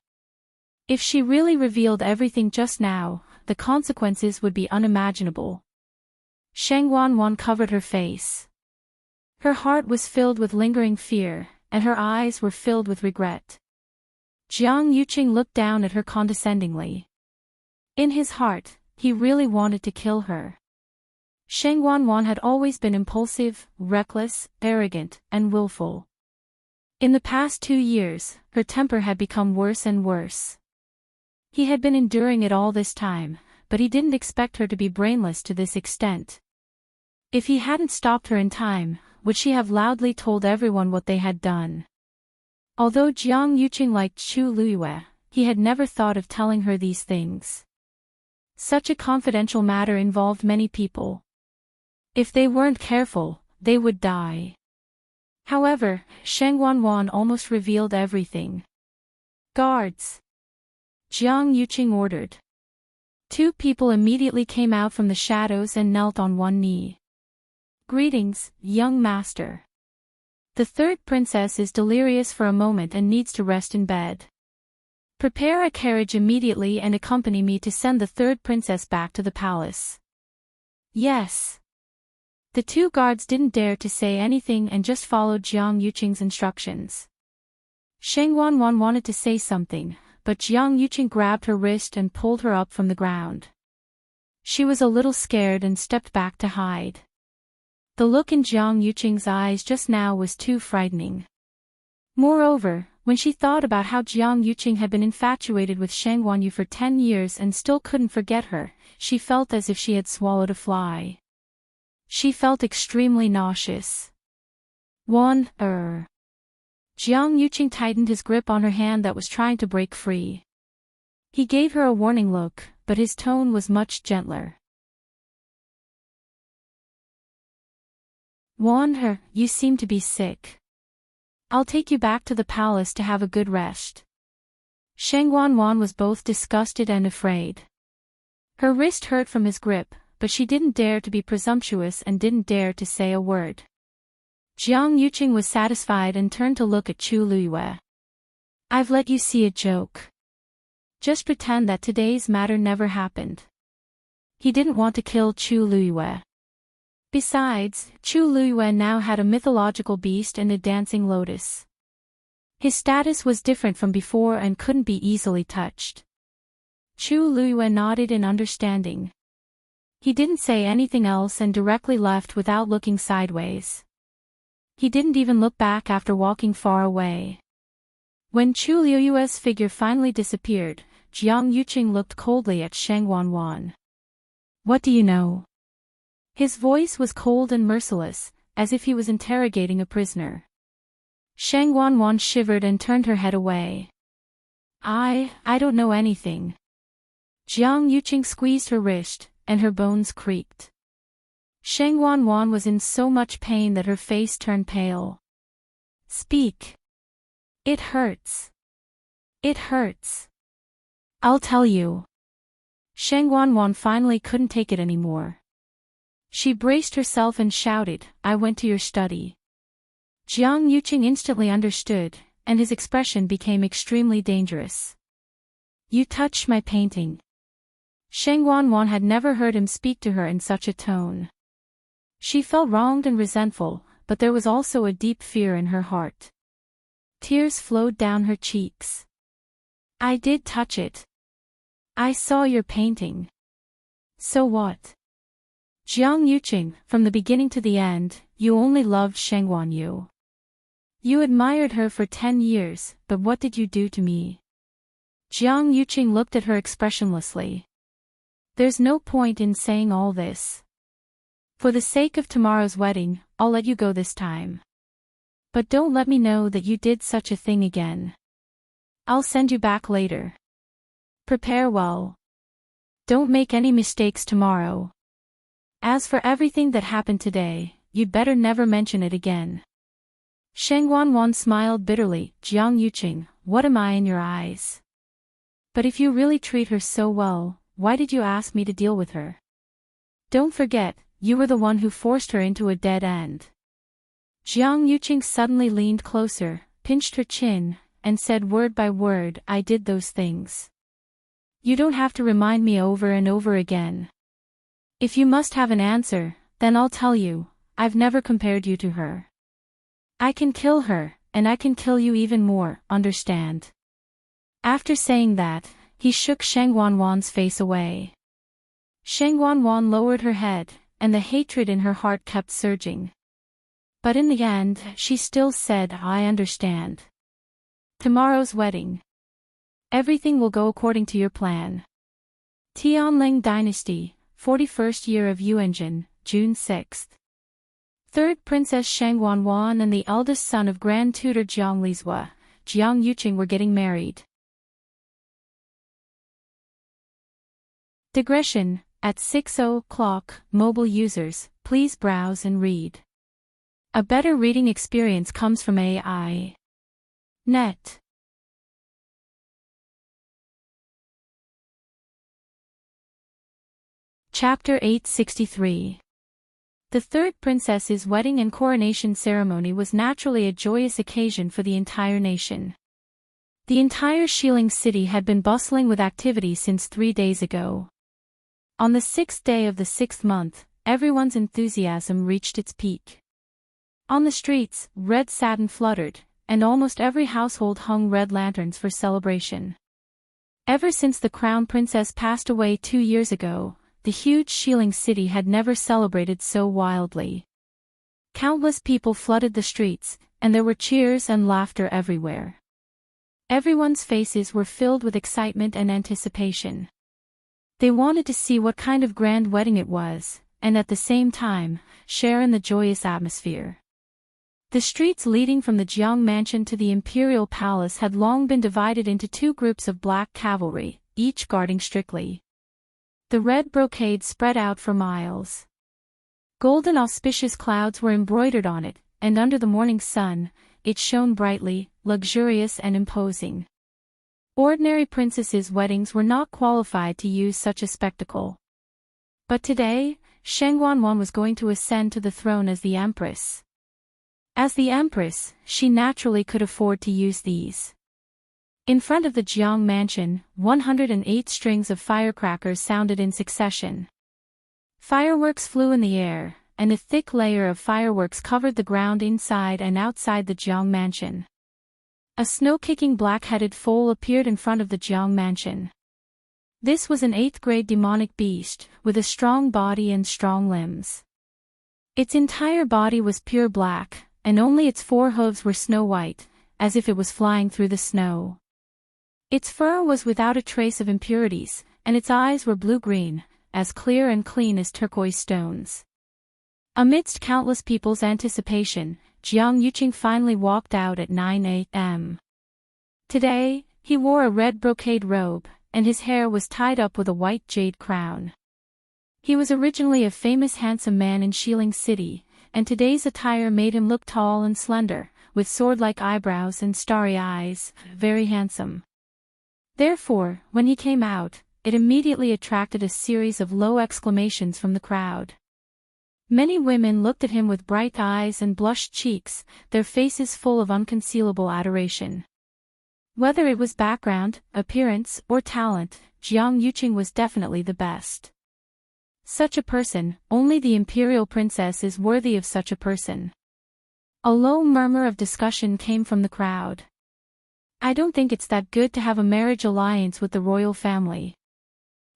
If she really revealed everything just now, the consequences would be unimaginable. Sheng Wanwan covered her face. Her heart was filled with lingering fear, and her eyes were filled with regret. Jiang Yuqing looked down at her condescendingly. In his heart, he really wanted to kill her. Sheng Wanwan had always been impulsive, reckless, arrogant, and willful. In the past 2 years, her temper had become worse and worse. He had been enduring it all this time, but he didn't expect her to be brainless to this extent. If he hadn't stopped her in time, would she have loudly told everyone what they had done? Although Jiang Yuqing liked Chu Luiyue, he had never thought of telling her these things. Such a confidential matter involved many people. If they weren't careful, they would die. However, Sheng Wanwan almost revealed everything. Guards! Jiang Yuqing ordered. 2 people immediately came out from the shadows and knelt on one knee. Greetings, young master. The third princess is delirious for a moment and needs to rest in bed. Prepare a carriage immediately and accompany me to send the third princess back to the palace. Yes. The 2 guards didn't dare to say anything and just followed Jiang Yuqing's instructions. Sheng Wanwan wanted to say something, but Jiang Yuqing grabbed her wrist and pulled her up from the ground. She was a little scared and stepped back to hide. The look in Jiang Yuqing's eyes just now was too frightening. Moreover, when she thought about how Jiang Yuqing had been infatuated with Sheng Wanyu for 10 years and still couldn't forget her, she felt as if she had swallowed a fly. She felt extremely nauseous. Jiang Yuqing tightened his grip on her hand that was trying to break free. He gave her a warning look, but his tone was much gentler. You seem to be sick. I'll take you back to the palace to have a good rest. Sheng Wanwan was both disgusted and afraid. Her wrist hurt from his grip, but she didn't dare to be presumptuous and didn't dare to say a word. Jiang Yuqing was satisfied and turned to look at Chu Luiyue. I've let you see a joke. Just pretend that today's matter never happened. He didn't want to kill Chu Luiyue. Besides, Chu Luiyue now had a mythological beast and a dancing lotus. His status was different from before and couldn't be easily touched. Chu Luyue nodded in understanding. He didn't say anything else and directly left without looking sideways. He didn't even look back after walking far away. When Chu Luyue's figure finally disappeared, Jiang Yuqing looked coldly at Sheng Wanwan. "What do you know?" His voice was cold and merciless, as if he was interrogating a prisoner. Sheng Wanwan shivered and turned her head away. I don't know anything." Jiang Yuqing squeezed her wrist, and her bones creaked. Sheng Wanwan was in so much pain that her face turned pale. "Speak. It hurts. It hurts." "I'll tell you." Sheng Wanwan finally couldn't take it anymore. She braced herself and shouted, "I went to your study." Jiang Yuqing instantly understood, and his expression became extremely dangerous. "You touched my painting." Sheng Wanwan had never heard him speak to her in such a tone. She felt wronged and resentful, but there was also a deep fear in her heart. Tears flowed down her cheeks. "I did touch it. I saw your painting." "So what?" "Jiang Yuqing, from the beginning to the end, you only loved Sheng Wanyu. You admired her for 10 years, but what did you do to me?" Jiang Yuqing looked at her expressionlessly. "There's no point in saying all this. For the sake of tomorrow's wedding, I'll let you go this time. But don't let me know that you did such a thing again. I'll send you back later. Prepare well. Don't make any mistakes tomorrow. As for everything that happened today, you'd better never mention it again." Sheng Wanwan smiled bitterly. "Jiang Yuqing, what am I in your eyes? But if you really treat her so well, why did you ask me to deal with her? Don't forget, you were the one who forced her into a dead end." Jiang Yuqing suddenly leaned closer, pinched her chin, and said word by word, "I did those things. You don't have to remind me over and over again. If you must have an answer, then I'll tell you, I've never compared you to her. I can kill her, and I can kill you even more, understand?" After saying that, he shook Sheng Wanwan's face away. Sheng Wanwan lowered her head, and the hatred in her heart kept surging. But in the end, she still said, "I understand. Tomorrow's wedding. Everything will go according to your plan." Tianling Dynasty, 41st year of Yuanjin, June 6. Third Princess Sheng Wanwan and the eldest son of Grand Tutor Jiang Lizhua, Jiang Yuqing, were getting married. Digression: at 6:00, mobile users, please browse and read. A better reading experience comes from AI. Net. Chapter 863. The third princess's wedding and coronation ceremony was naturally a joyous occasion for the entire nation. The entire Xiling city had been bustling with activity since 3 days ago. On the 6th day of the 6th month, everyone's enthusiasm reached its peak. On the streets, red satin fluttered, and almost every household hung red lanterns for celebration. Ever since the crown princess passed away 2 years ago, the huge Xiling city had never celebrated so wildly. Countless people flooded the streets, and there were cheers and laughter everywhere. Everyone's faces were filled with excitement and anticipation. They wanted to see what kind of grand wedding it was, and at the same time, share in the joyous atmosphere. The streets leading from the Jiang mansion to the Imperial palace had long been divided into 2 groups of black cavalry, each guarding strictly. The red brocade spread out for miles. Golden auspicious clouds were embroidered on it, and under the morning sun, it shone brightly, luxurious and imposing. Ordinary princesses' weddings were not qualified to use such a spectacle. But today, Sheng Wanwan was going to ascend to the throne as the empress. As the empress, she naturally could afford to use these. In front of the Jiang mansion, 108 strings of firecrackers sounded in succession. Fireworks flew in the air, and a thick layer of fireworks covered the ground inside and outside the Jiang mansion. A snow-kicking black-headed foal appeared in front of the Jiang mansion. This was an 8th-grade demonic beast, with a strong body and strong limbs. Its entire body was pure black, and only its 4 hooves were snow-white, as if it was flying through the snow. Its fur was without a trace of impurities, and its eyes were blue-green, as clear and clean as turquoise stones. Amidst countless people's anticipation, Jiang Yuqing finally walked out at 9 a.m. Today, he wore a red brocade robe, and his hair was tied up with a white jade crown. He was originally a famous handsome man in Xiling City, and today's attire made him look tall and slender, with sword-like eyebrows and starry eyes, very handsome. Therefore, when he came out, it immediately attracted a series of low exclamations from the crowd. Many women looked at him with bright eyes and blushed cheeks, their faces full of unconcealable adoration. Whether it was background, appearance, or talent, Jiang Yuqing was definitely the best. Such a person, only the Imperial princess is worthy of such a person. A low murmur of discussion came from the crowd. I don't think it's that good to have a marriage alliance with the royal family.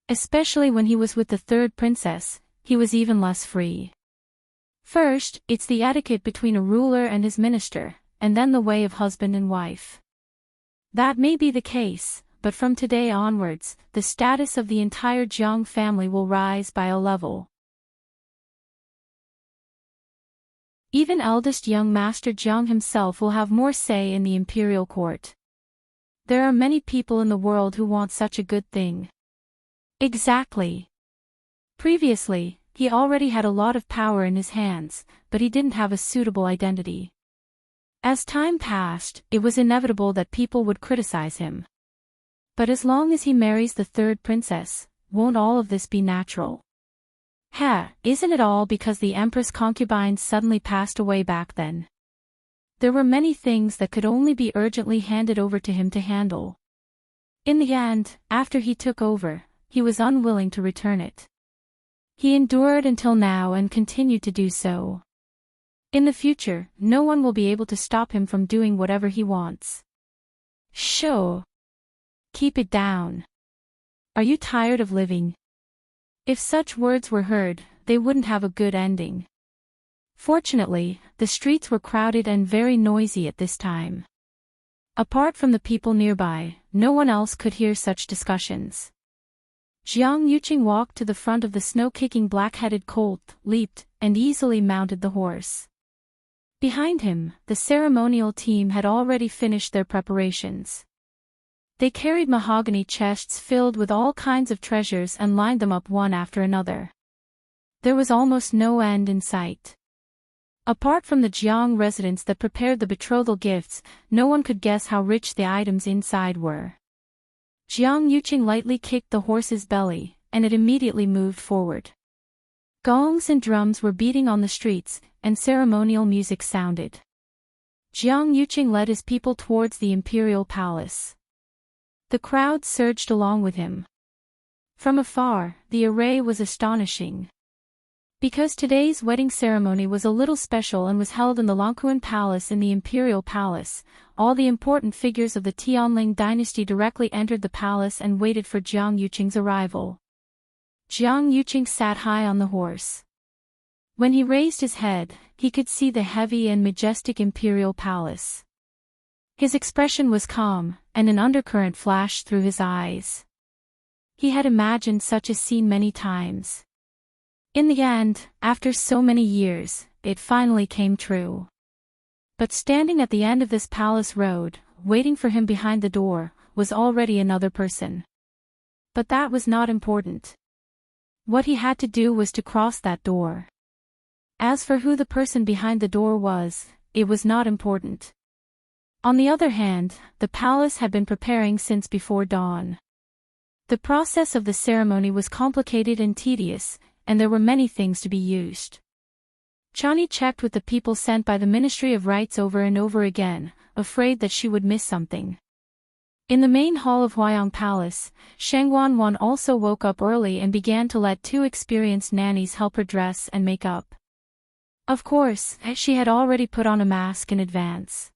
Especially when he was with the 3rd princess, he was even less free. First, it's the etiquette between a ruler and his minister, and then the way of husband and wife. That may be the case, but from today onwards, the status of the entire Jiang family will rise by a level. Even eldest young Master Jiang himself will have more say in the imperial court. There are many people in the world who want such a good thing. Exactly. Previously, he already had a lot of power in his hands, but he didn't have a suitable identity. As time passed, it was inevitable that people would criticize him. But as long as he marries the 3rd princess, won't all of this be natural? Isn't it all because the Empress concubines suddenly passed away back then? There were many things that could only be urgently handed over to him to handle. In the end, after he took over, he was unwilling to return it. He endured until now and continued to do so. In the future, no one will be able to stop him from doing whatever he wants. Sure. Keep it down. Are you tired of living? If such words were heard, they wouldn't have a good ending. Fortunately, the streets were crowded and very noisy at this time. Apart from the people nearby, no one else could hear such discussions. Jiang Yuqing walked to the front of the snow-kicking black-headed colt, leaped, and easily mounted the horse. Behind him, the ceremonial team had already finished their preparations. They carried mahogany chests filled with all kinds of treasures and lined them up one after another. There was almost no end in sight. Apart from the Jiang residents that prepared the betrothal gifts, no one could guess how rich the items inside were. Jiang Yuqing lightly kicked the horse's belly, and it immediately moved forward. Gongs and drums were beating on the streets, and ceremonial music sounded. Jiang Yuqing led his people towards the imperial palace. The crowd surged along with him. From afar, the array was astonishing. Because today's wedding ceremony was a little special and was held in the Longquan Palace in the Imperial Palace, all the important figures of the Tianling dynasty directly entered the palace and waited for Jiang Yuqing's arrival. Jiang Yuqing sat high on the horse. When he raised his head, he could see the heavy and majestic Imperial Palace. His expression was calm, and an undercurrent flashed through his eyes. He had imagined such a scene many times. In the end, after so many years, it finally came true. But standing at the end of this palace road, waiting for him behind the door, was already another person. But that was not important. What he had to do was to cross that door. As for who the person behind the door was, it was not important. On the other hand, the palace had been preparing since before dawn. The process of the ceremony was complicated and tedious, and there were many things to be used. Chani checked with the people sent by the Ministry of Rites over and over again, afraid that she would miss something. In the main hall of Huayang Palace, Sheng Wanwan also woke up early and began to let 2 experienced nannies help her dress and make up. Of course, she had already put on a mask in advance.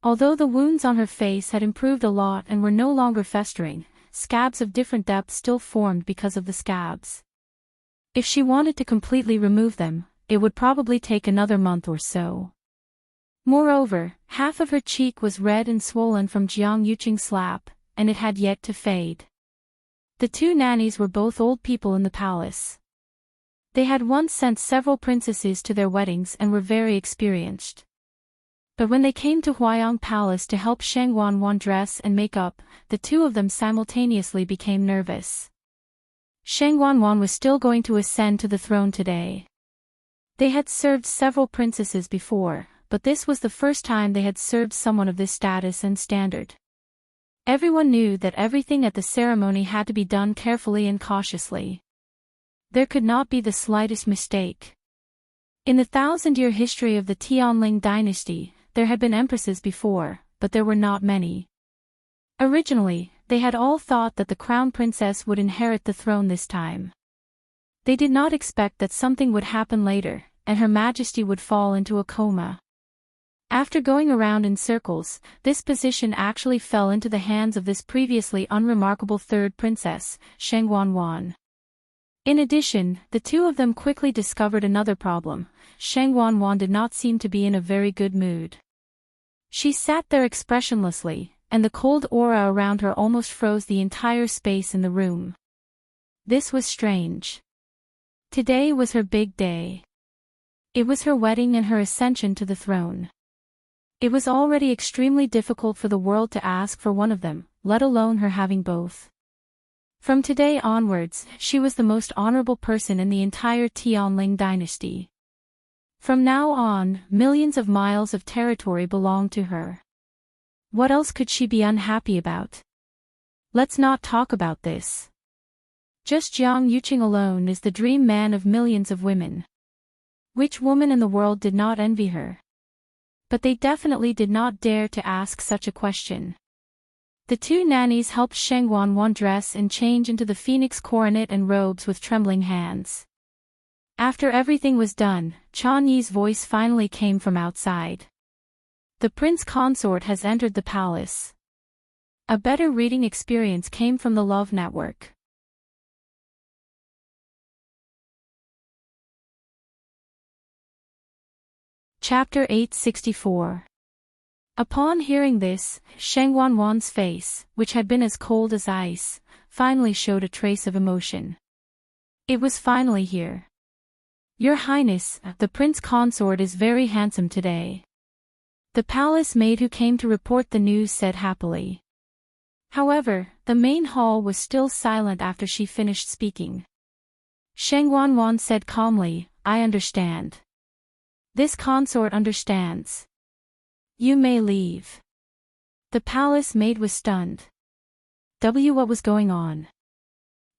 Although the wounds on her face had improved a lot and were no longer festering, scabs of different depths still formed because of the scabs. If she wanted to completely remove them, it would probably take another month or so. Moreover, half of her cheek was red and swollen from Jiang Yuqing's slap, and it had yet to fade. The two nannies were both old people in the palace. They had once sent several princesses to their weddings and were very experienced. But when they came to Huayang Palace to help Sheng Wanwan dress and make up, the two of them simultaneously became nervous. Sheng Wanwan was still going to ascend to the throne today. They had served several princesses before, but this was the first time they had served someone of this status and standard. Everyone knew that everything at the ceremony had to be done carefully and cautiously. There could not be the slightest mistake. In the 1,000-year history of the Tianling dynasty, there had been empresses before, but there were not many. Originally, they had all thought that the crown princess would inherit the throne this time. They did not expect that something would happen later, and Her Majesty would fall into a coma. After going around in circles, this position actually fell into the hands of this previously unremarkable third princess, Sheng Wanwan. In addition, the two of them quickly discovered another problem. Sheng Wanwan did not seem to be in a very good mood. She sat there expressionlessly, and the cold aura around her almost froze the entire space in the room. This was strange. Today was her big day. It was her wedding and her ascension to the throne. It was already extremely difficult for the world to ask for one of them, let alone her having both. From today onwards, she was the most honorable person in the entire Tianling dynasty. From now on, millions of miles of territory belonged to her. What else could she be unhappy about? Let's not talk about this. Just Jiang Yuqing alone is the dream man of millions of women. Which woman in the world did not envy her? But they definitely did not dare to ask such a question. The two nannies helped Sheng Wanwan dress and change into the phoenix coronet and robes with trembling hands. After everything was done, Chan Yi's voice finally came from outside. The prince consort has entered the palace. A better reading experience came from the Love Network. Chapter 864. Upon hearing this, Sheng Wanwan's face, which had been as cold as ice, finally showed a trace of emotion. It was finally here. Your Highness, the prince consort is very handsome today. The palace maid who came to report the news said happily. However, the main hall was still silent after she finished speaking. Sheng Wanwan said calmly, I understand. This consort understands. You may leave. The palace maid was stunned. What was going on?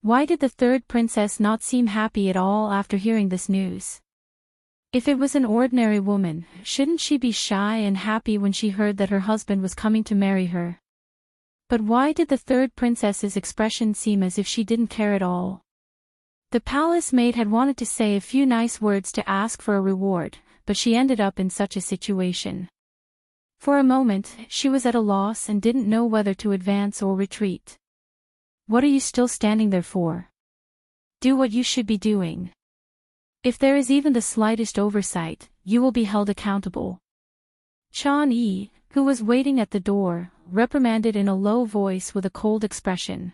Why did the third princess not seem happy at all after hearing this news? If it was an ordinary woman, shouldn't she be shy and happy when she heard that her husband was coming to marry her? But why did the third princess's expression seem as if she didn't care at all? The palace maid had wanted to say a few nice words to ask for a reward, but she ended up in such a situation. For a moment, she was at a loss and didn't know whether to advance or retreat. What are you still standing there for? Do what you should be doing. If there is even the slightest oversight, you will be held accountable. Chan Yi, who was waiting at the door, reprimanded in a low voice with a cold expression.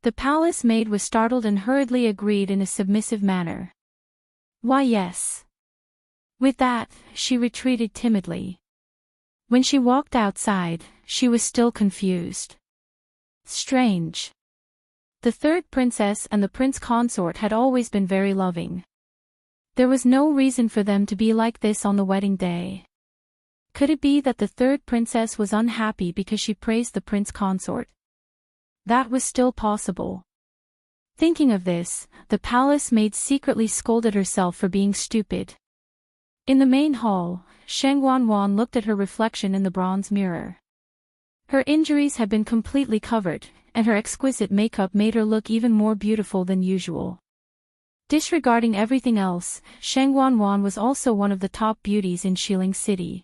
The palace maid was startled and hurriedly agreed in a submissive manner. Why yes. With that, she retreated timidly. When she walked outside, she was still confused. Strange. The third princess and the prince consort had always been very loving. There was no reason for them to be like this on the wedding day. Could it be that the third princess was unhappy because she praised the prince consort? That was still possible. Thinking of this, the palace maid secretly scolded herself for being stupid. In the main hall, Sheng Wanwan looked at her reflection in the bronze mirror. Her injuries had been completely covered, and her exquisite makeup made her look even more beautiful than usual. Disregarding everything else, Sheng Wanwan was also one of the top beauties in Xiling City.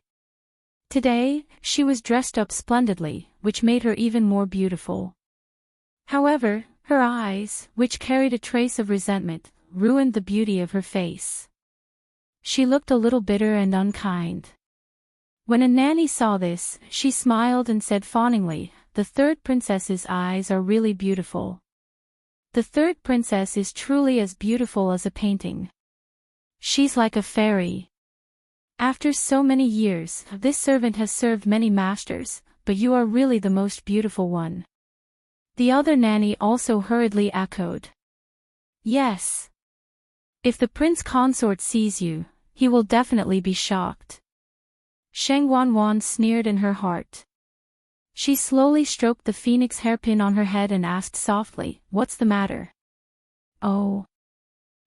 Today, she was dressed up splendidly, which made her even more beautiful. However, her eyes, which carried a trace of resentment, ruined the beauty of her face. She looked a little bitter and unkind. When a nanny saw this, she smiled and said fawningly, "The third princess's eyes are really beautiful. The third princess is truly as beautiful as a painting. She's like a fairy. After so many years, this servant has served many masters, but you are really the most beautiful one." The other nanny also hurriedly echoed, "Yes. If the prince consort sees you, he will definitely be shocked." Sheng Wanwan sneered in her heart. She slowly stroked the phoenix hairpin on her head and asked softly, "What's the matter?" "Oh.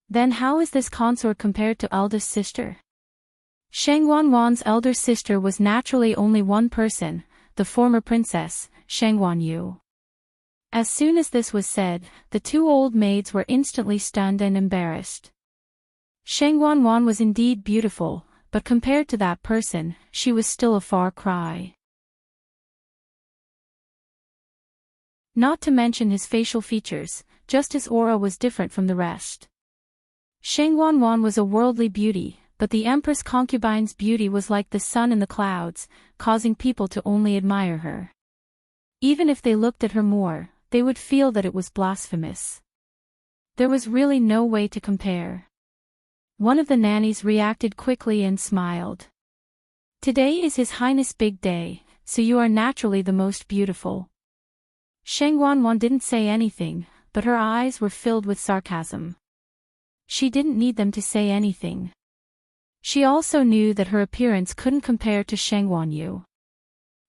Then how is this consort compared to eldest sister?" Sheng Wanwan's elder sister was naturally only one person, the former princess, Sheng Wanyu. As soon as this was said, the two old maids were instantly stunned and embarrassed. Sheng Wanwan was indeed beautiful, but compared to that person, she was still a far cry. Not to mention his facial features, just his aura was different from the rest. Sheng Wanwan was a worldly beauty, but the empress concubine's beauty was like the sun in the clouds, causing people to only admire her. Even if they looked at her more, they would feel that it was blasphemous. There was really no way to compare. One of the nannies reacted quickly and smiled. "Today is His Highness' big day, so you are naturally the most beautiful." Sheng Wanwan didn't say anything, but her eyes were filled with sarcasm. She didn't need them to say anything. She also knew that her appearance couldn't compare to Sheng Wanyu.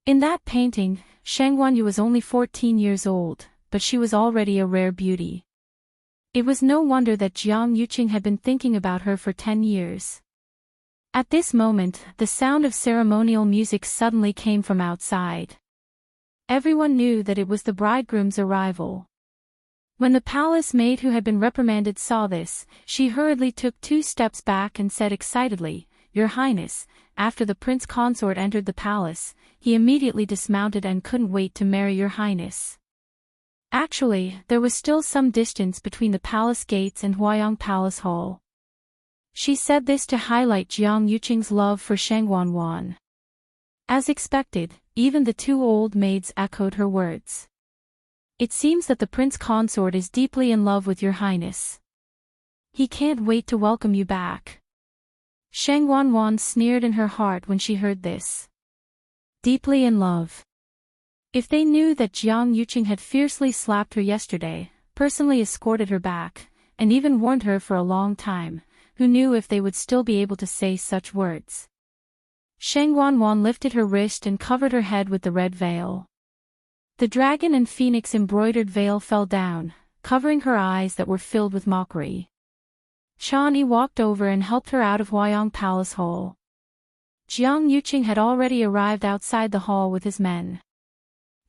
In that painting, Sheng Wanyu was only 14 years old, but she was already a rare beauty. It was no wonder that Jiang Yuqing had been thinking about her for 10 years. At this moment, the sound of ceremonial music suddenly came from outside. Everyone knew that it was the bridegroom's arrival. When the palace maid who had been reprimanded saw this, she hurriedly took 2 steps back and said excitedly, "Your Highness." After the prince consort entered the palace, he immediately dismounted and couldn't wait to marry Your Highness. Actually, there was still some distance between the palace gates and Huayang Palace Hall. She said this to highlight Jiang Yuqing's love for Sheng Wanwan. As expected, even the 2 old maids echoed her words. "It seems that the prince consort is deeply in love with Your Highness. He can't wait to welcome you back." Sheng Wanwan sneered in her heart when she heard this. Deeply in love. If they knew that Jiang Yuqing had fiercely slapped her yesterday, personally escorted her back, and even warned her for a long time, who knew if they would still be able to say such words. Sheng Wanwan lifted her wrist and covered her head with the red veil. The dragon and phoenix embroidered veil fell down, covering her eyes that were filled with mockery. Chani walked over and helped her out of Huayang Palace Hall. Jiang Yuqing had already arrived outside the hall with his men.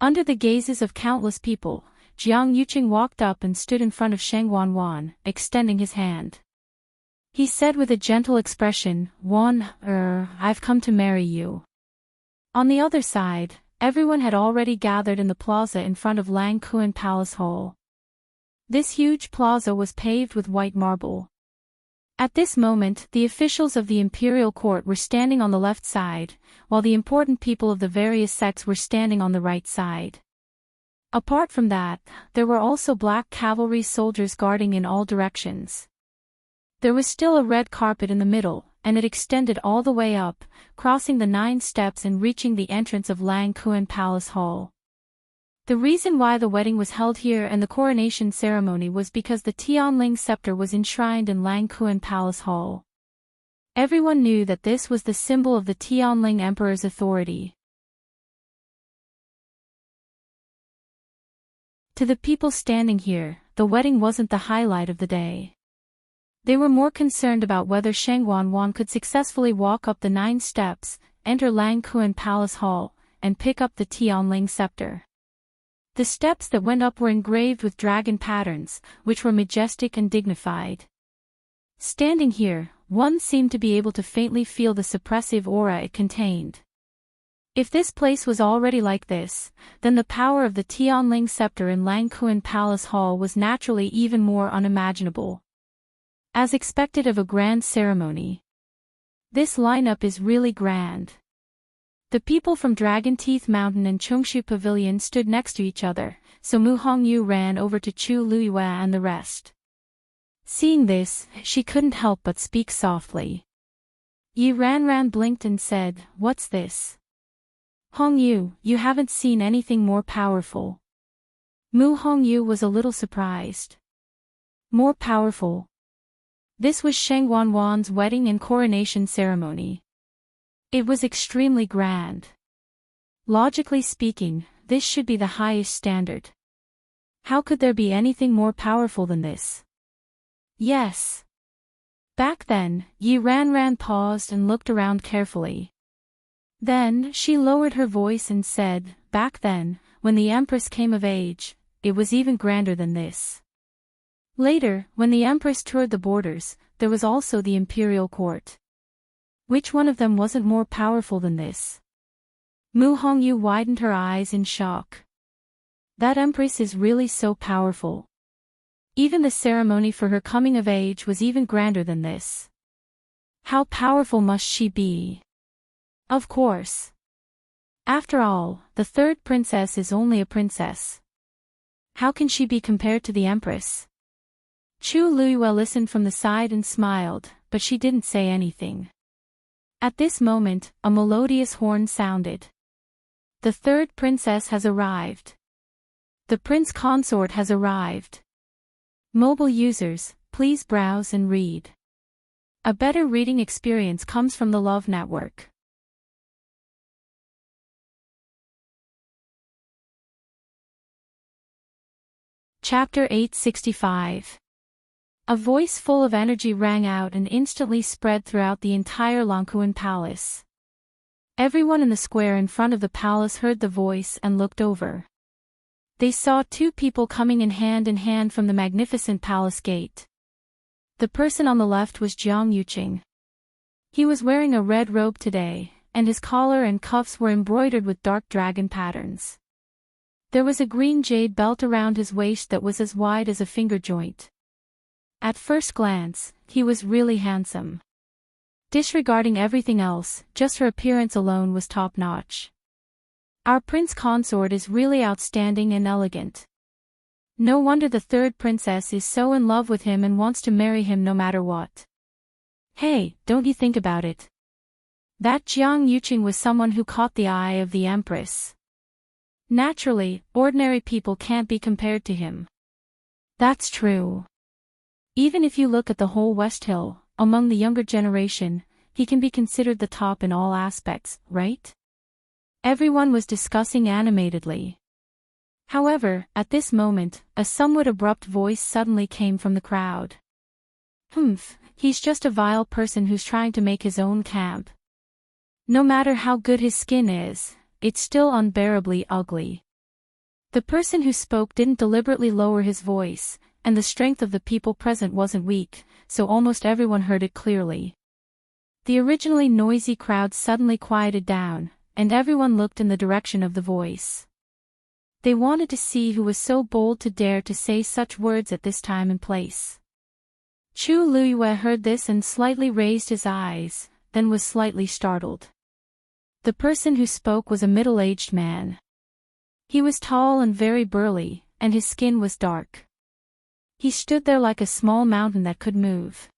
Under the gazes of countless people, Jiang Yuqing walked up and stood in front of Sheng Wanwan, extending his hand. He said with a gentle expression, I've come to marry you." On the other side, everyone had already gathered in the plaza in front of Lang Kuan Palace Hall. This huge plaza was paved with white marble. At this moment, the officials of the Imperial court were standing on the left side, while the important people of the various sects were standing on the right side. Apart from that, there were also black cavalry soldiers guarding in all directions. There was still a red carpet in the middle, and it extended all the way up, crossing the 9 steps and reaching the entrance of Lang Kuan Palace Hall. The reason why the wedding was held here and the coronation ceremony was because the Tianling scepter was enshrined in Lang Kuan Palace Hall. Everyone knew that this was the symbol of the Tianling Emperor's authority. To the people standing here, the wedding wasn't the highlight of the day. They were more concerned about whether Sheng Wanwan could successfully walk up the 9 steps, enter Lang Kuan Palace Hall, and pick up the Tianling scepter. The steps that went up were engraved with dragon patterns, which were majestic and dignified. Standing here, one seemed to be able to faintly feel the suppressive aura it contained. If this place was already like this, then the power of the Tianling scepter in Langkuan Palace Hall was naturally even more unimaginable. As expected of a grand ceremony. This lineup is really grand. The people from Dragon Teeth Mountain and Chungshu Pavilion stood next to each other, so Mu Hongyu ran over to Chu Luiyue and the rest. Seeing this, she couldn't help but speak softly. Yi Ranran blinked and said, "What's this?" "Hongyu, you haven't seen anything more powerful." Mu Hongyu was a little surprised. More powerful? This was Sheng Wanwan's wedding and coronation ceremony. It was extremely grand. Logically speaking, this should be the highest standard. How could there be anything more powerful than this? Yes. Back then, Yi Ranran paused and looked around carefully. Then, she lowered her voice and said, "Back then, when the Empress came of age, it was even grander than this." Later, when the Empress toured the borders, there was also the Imperial court. Which one of them wasn't more powerful than this? Mu Hongyu widened her eyes in shock. That Empress is really so powerful. Even the ceremony for her coming of age was even grander than this. How powerful must she be? Of course. After all, the third princess is only a princess. How can she be compared to the Empress? Chu Luiyue listened from the side and smiled, but she didn't say anything. At this moment, a melodious horn sounded. The third princess has arrived. The prince consort has arrived. Mobile users, please browse and read. A better reading experience comes from the Love Network. Chapter 865. A voice full of energy rang out and instantly spread throughout the entire Langkuan Palace. Everyone in the square in front of the palace heard the voice and looked over. They saw two people coming in hand from the magnificent palace gate. The person on the left was Jiang Yuqing. He was wearing a red robe today, and his collar and cuffs were embroidered with dark dragon patterns. There was a green jade belt around his waist that was as wide as a finger joint. At first glance, he was really handsome. Disregarding everything else, just her appearance alone was top-notch. Our prince consort is really outstanding and elegant. No wonder the third princess is so in love with him and wants to marry him no matter what. Hey, don't you think about it. That Jiang Yuqing was someone who caught the eye of the Empress. Naturally, ordinary people can't be compared to him. That's true. Even if you look at the whole West Hill, among the younger generation, he can be considered the top in all aspects, right? Everyone was discussing animatedly. However, at this moment, a somewhat abrupt voice suddenly came from the crowd. Humph, he's just a vile person who's trying to make his own camp. No matter how good his skin is, it's still unbearably ugly. The person who spoke didn't deliberately lower his voice, and the strength of the people present wasn't weak, so almost everyone heard it clearly. The originally noisy crowd suddenly quieted down, and everyone looked in the direction of the voice. They wanted to see who was so bold to dare to say such words at this time and place. Chu Luiyue heard this and slightly raised his eyes, then was slightly startled. The person who spoke was a middle-aged man. He was tall and very burly, and his skin was dark. He stood there like a small mountain that could move.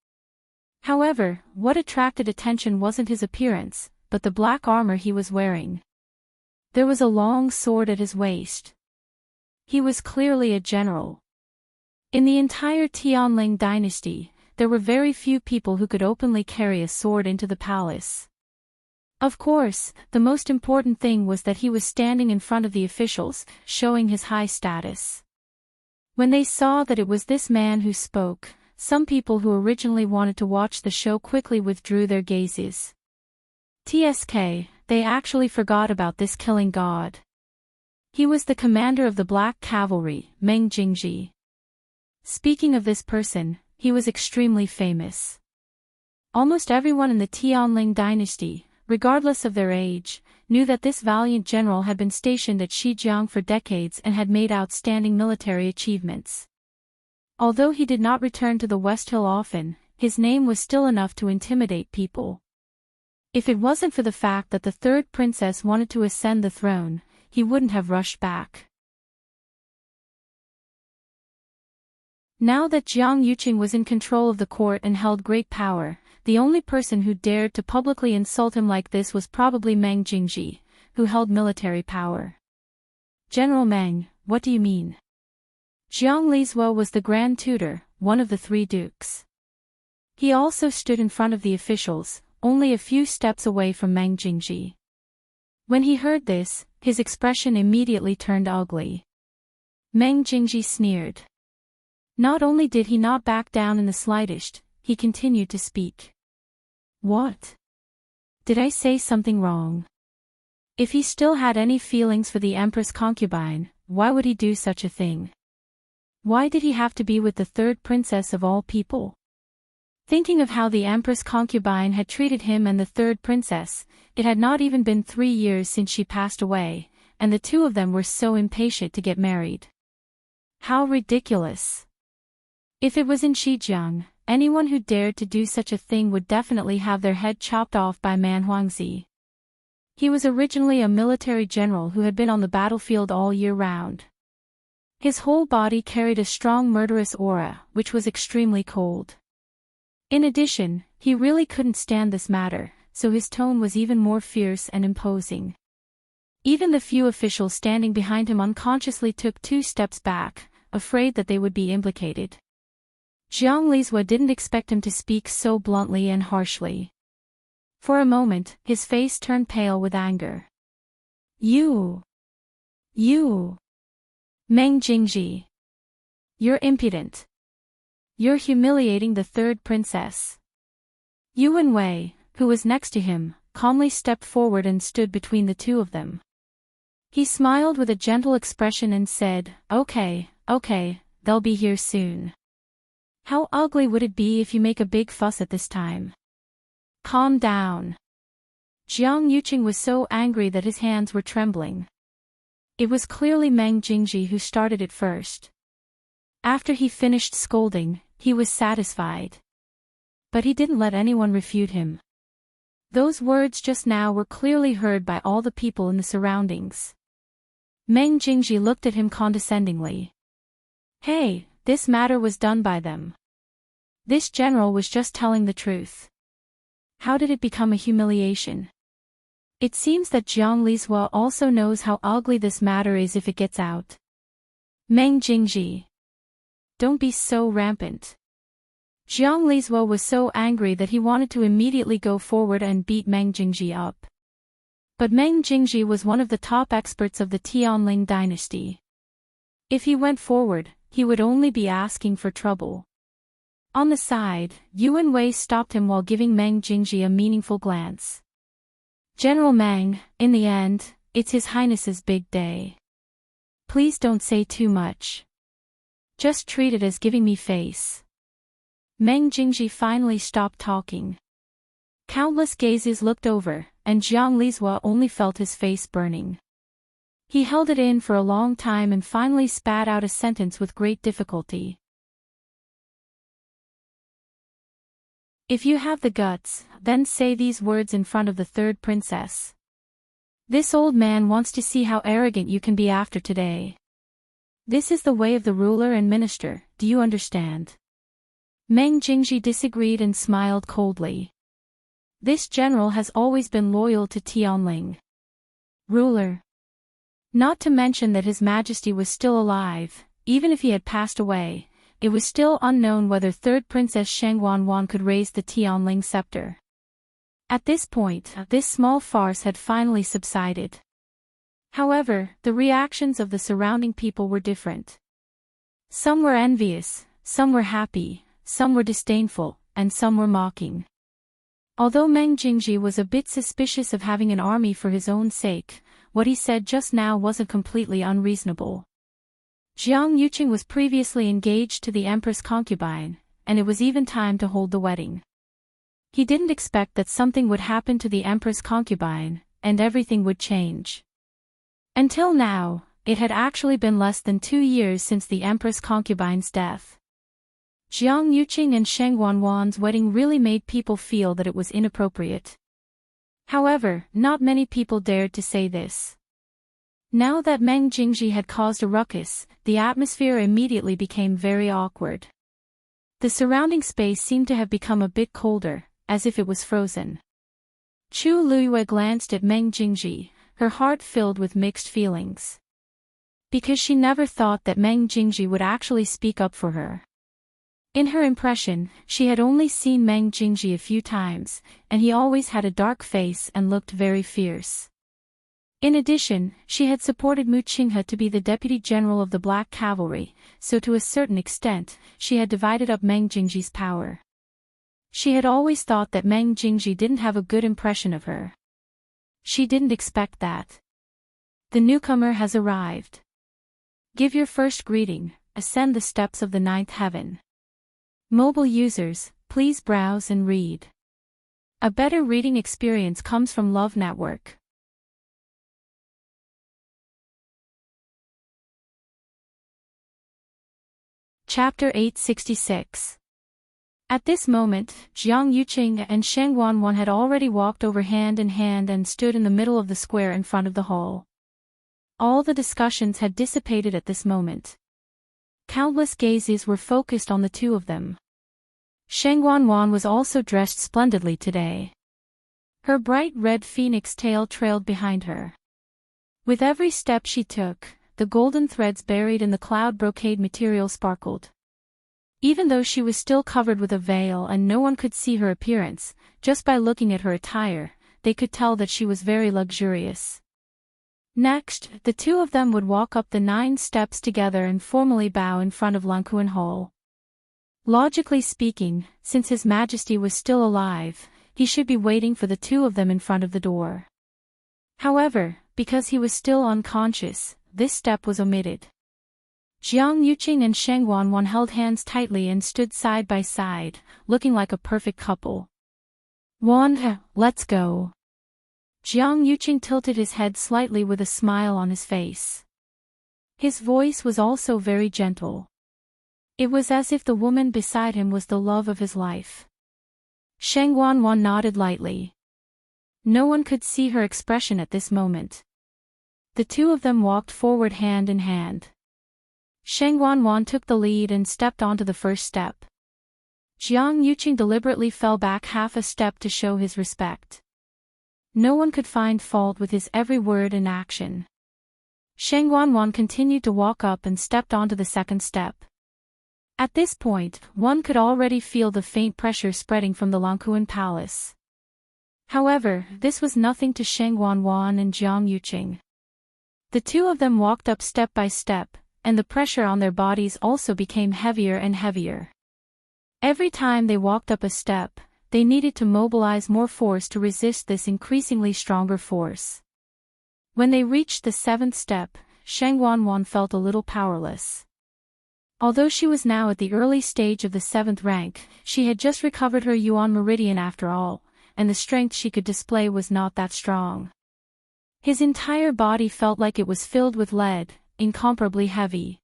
However, what attracted attention wasn't his appearance, but the black armor he was wearing. There was a long sword at his waist. He was clearly a general. In the entire Tianling dynasty, there were very few people who could openly carry a sword into the palace. Of course, the most important thing was that he was standing in front of the officials, showing his high status. When they saw that it was this man who spoke, some people who originally wanted to watch the show quickly withdrew their gazes. TSK, they actually forgot about this killing god. He was the commander of the Black Cavalry, Meng Jingji. Speaking of this person, he was extremely famous. Almost everyone in the Tianling dynasty, regardless of their age, knew that this valiant general had been stationed at Shijiang for decades and had made outstanding military achievements. Although he did not return to the West Hill often, his name was still enough to intimidate people. If it wasn't for the fact that the third princess wanted to ascend the throne, he wouldn't have rushed back. Now that Jiang Yuqing was in control of the court and held great power, the only person who dared to publicly insult him like this was probably Meng Jingji, who held military power. "General Meng, what do you mean?" Jiang Lizhuo was the grand tutor, one of the three dukes. He also stood in front of the officials, only a few steps away from Meng Jingji. When he heard this, his expression immediately turned ugly. Meng Jingji sneered. Not only did he not back down in the slightest, he continued to speak. "What? Did I say something wrong?" If he still had any feelings for the Empress concubine, why would he do such a thing? Why did he have to be with the third princess of all people? Thinking of how the Empress concubine had treated him and the third princess, it had not even been 3 years since she passed away, and the two of them were so impatient to get married. How ridiculous! If it was in Shijiang, anyone who dared to do such a thing would definitely have their head chopped off by Man Huangzi. He was originally a military general who had been on the battlefield all year round. His whole body carried a strong murderous aura, which was extremely cold. In addition, he really couldn't stand this matter, so his tone was even more fierce and imposing. Even the few officials standing behind him unconsciously took 2 steps back, afraid that they would be implicated. Jiang Lizhuo didn't expect him to speak so bluntly and harshly. For a moment, his face turned pale with anger. You! Meng Jingji! You're impudent. You're humiliating the third princess. Yuan Wei, who was next to him, calmly stepped forward and stood between the two of them. He smiled with a gentle expression and said, Okay, they'll be here soon. How ugly would it be if you make a big fuss at this time? Calm down. Jiang Yuqing was so angry that his hands were trembling. It was clearly Meng Jingji who started it first. After he finished scolding, he was satisfied. But he didn't let anyone refute him. Those words just now were clearly heard by all the people in the surroundings. Meng Jingji looked at him condescendingly. Hey, this matter was done by them. This general was just telling the truth. How did it become a humiliation? It seems that Jiang Lizhuo also knows how ugly this matter is if it gets out. Meng Jingji. Don't be so rampant. Jiang Lizhuo was so angry that he wanted to immediately go forward and beat Meng Jingji up. But Meng Jingji was one of the top experts of the Tianling dynasty. If he went forward, he would only be asking for trouble. On the side, Yuan Wei stopped him while giving Meng Jingji a meaningful glance. General Meng, in the end, it's His Highness's big day. Please don't say too much. Just treat it as giving me face. Meng Jingji finally stopped talking. Countless gazes looked over, and Jiang Lizhuo only felt his face burning. He held it in for a long time and finally spat out a sentence with great difficulty. If you have the guts, then say these words in front of the third princess. This old man wants to see how arrogant you can be after today. This is the way of the ruler and minister, do you understand? Meng Jingji disagreed and smiled coldly. This general has always been loyal to Tianling. Ruler. Not to mention that His Majesty was still alive, even if he had passed away. It was still unknown whether third Princess Sheng Wanwan could raise the Tianling scepter. At this point, this small farce had finally subsided. However, the reactions of the surrounding people were different. Some were envious, some were happy, some were disdainful, and some were mocking. Although Meng Jingji was a bit suspicious of having an army for his own sake, what he said just now wasn't completely unreasonable. Jiang Yuqing was previously engaged to the Empress concubine, and it was even time to hold the wedding. He didn't expect that something would happen to the Empress concubine, and everything would change. Until now, it had actually been less than 2 years since the Empress concubine's death. Jiang Yuqing and Sheng Wanwan's wedding really made people feel that it was inappropriate. However, not many people dared to say this. Now that Meng Jingji had caused a ruckus, the atmosphere immediately became very awkward. The surrounding space seemed to have become a bit colder, as if it was frozen. Chu Luyue glanced at Meng Jingji, her heart filled with mixed feelings. Because she never thought that Meng Jingji would actually speak up for her. In her impression, she had only seen Meng Jingji a few times, and he always had a dark face and looked very fierce. In addition, she had supported Mu Qinghe to be the Deputy General of the Black Cavalry, so to a certain extent, she had divided up Meng Jingji's power. She had always thought that Meng Jingji didn't have a good impression of her. She didn't expect that. The newcomer has arrived. Give your first greeting, ascend the steps of the 9th heaven. Mobile users, please browse and read. A better reading experience comes from Love Network. Chapter 866. At this moment, Jiang Yuqing and Sheng Wanwan had already walked over hand in hand and stood in the middle of the square in front of the hall. All the discussions had dissipated at this moment. Countless gazes were focused on the two of them. Sheng Wanwan was also dressed splendidly today. Her bright red phoenix tail trailed behind her. With every step she took, the golden threads buried in the cloud brocade material sparkled. Even though she was still covered with a veil and no one could see her appearance, just by looking at her attire, they could tell that she was very luxurious. Next, the two of them would walk up the 9 steps together and formally bow in front of Lankuan Hall. Logically speaking, since His Majesty was still alive, he should be waiting for the two of them in front of the door. However, because he was still unconscious, this step was omitted. Jiang Yuqing and Sheng Wanwan held hands tightly and stood side by side, looking like a perfect couple. Wan, let's go. Jiang Yuqing tilted his head slightly with a smile on his face. His voice was also very gentle. It was as if the woman beside him was the love of his life. Sheng Wanwan nodded lightly. No one could see her expression at this moment. The two of them walked forward hand in hand. Sheng Wanwan took the lead and stepped onto the first step. Jiang Yuqing deliberately fell back half a step to show his respect. No one could find fault with his every word and action. Sheng Wanwan continued to walk up and stepped onto the second step. At this point, one could already feel the faint pressure spreading from the Lankuan Palace. However, this was nothing to Sheng Wanwan and Jiang Yuqing. The two of them walked up step by step, and the pressure on their bodies also became heavier and heavier. Every time they walked up a step, they needed to mobilize more force to resist this increasingly stronger force. When they reached the 7th step, Sheng Wanwan felt a little powerless. Although she was now at the early stage of the 7th rank, she had just recovered her Yuan meridian after all, and the strength she could display was not that strong. His entire body felt like it was filled with lead, incomparably heavy.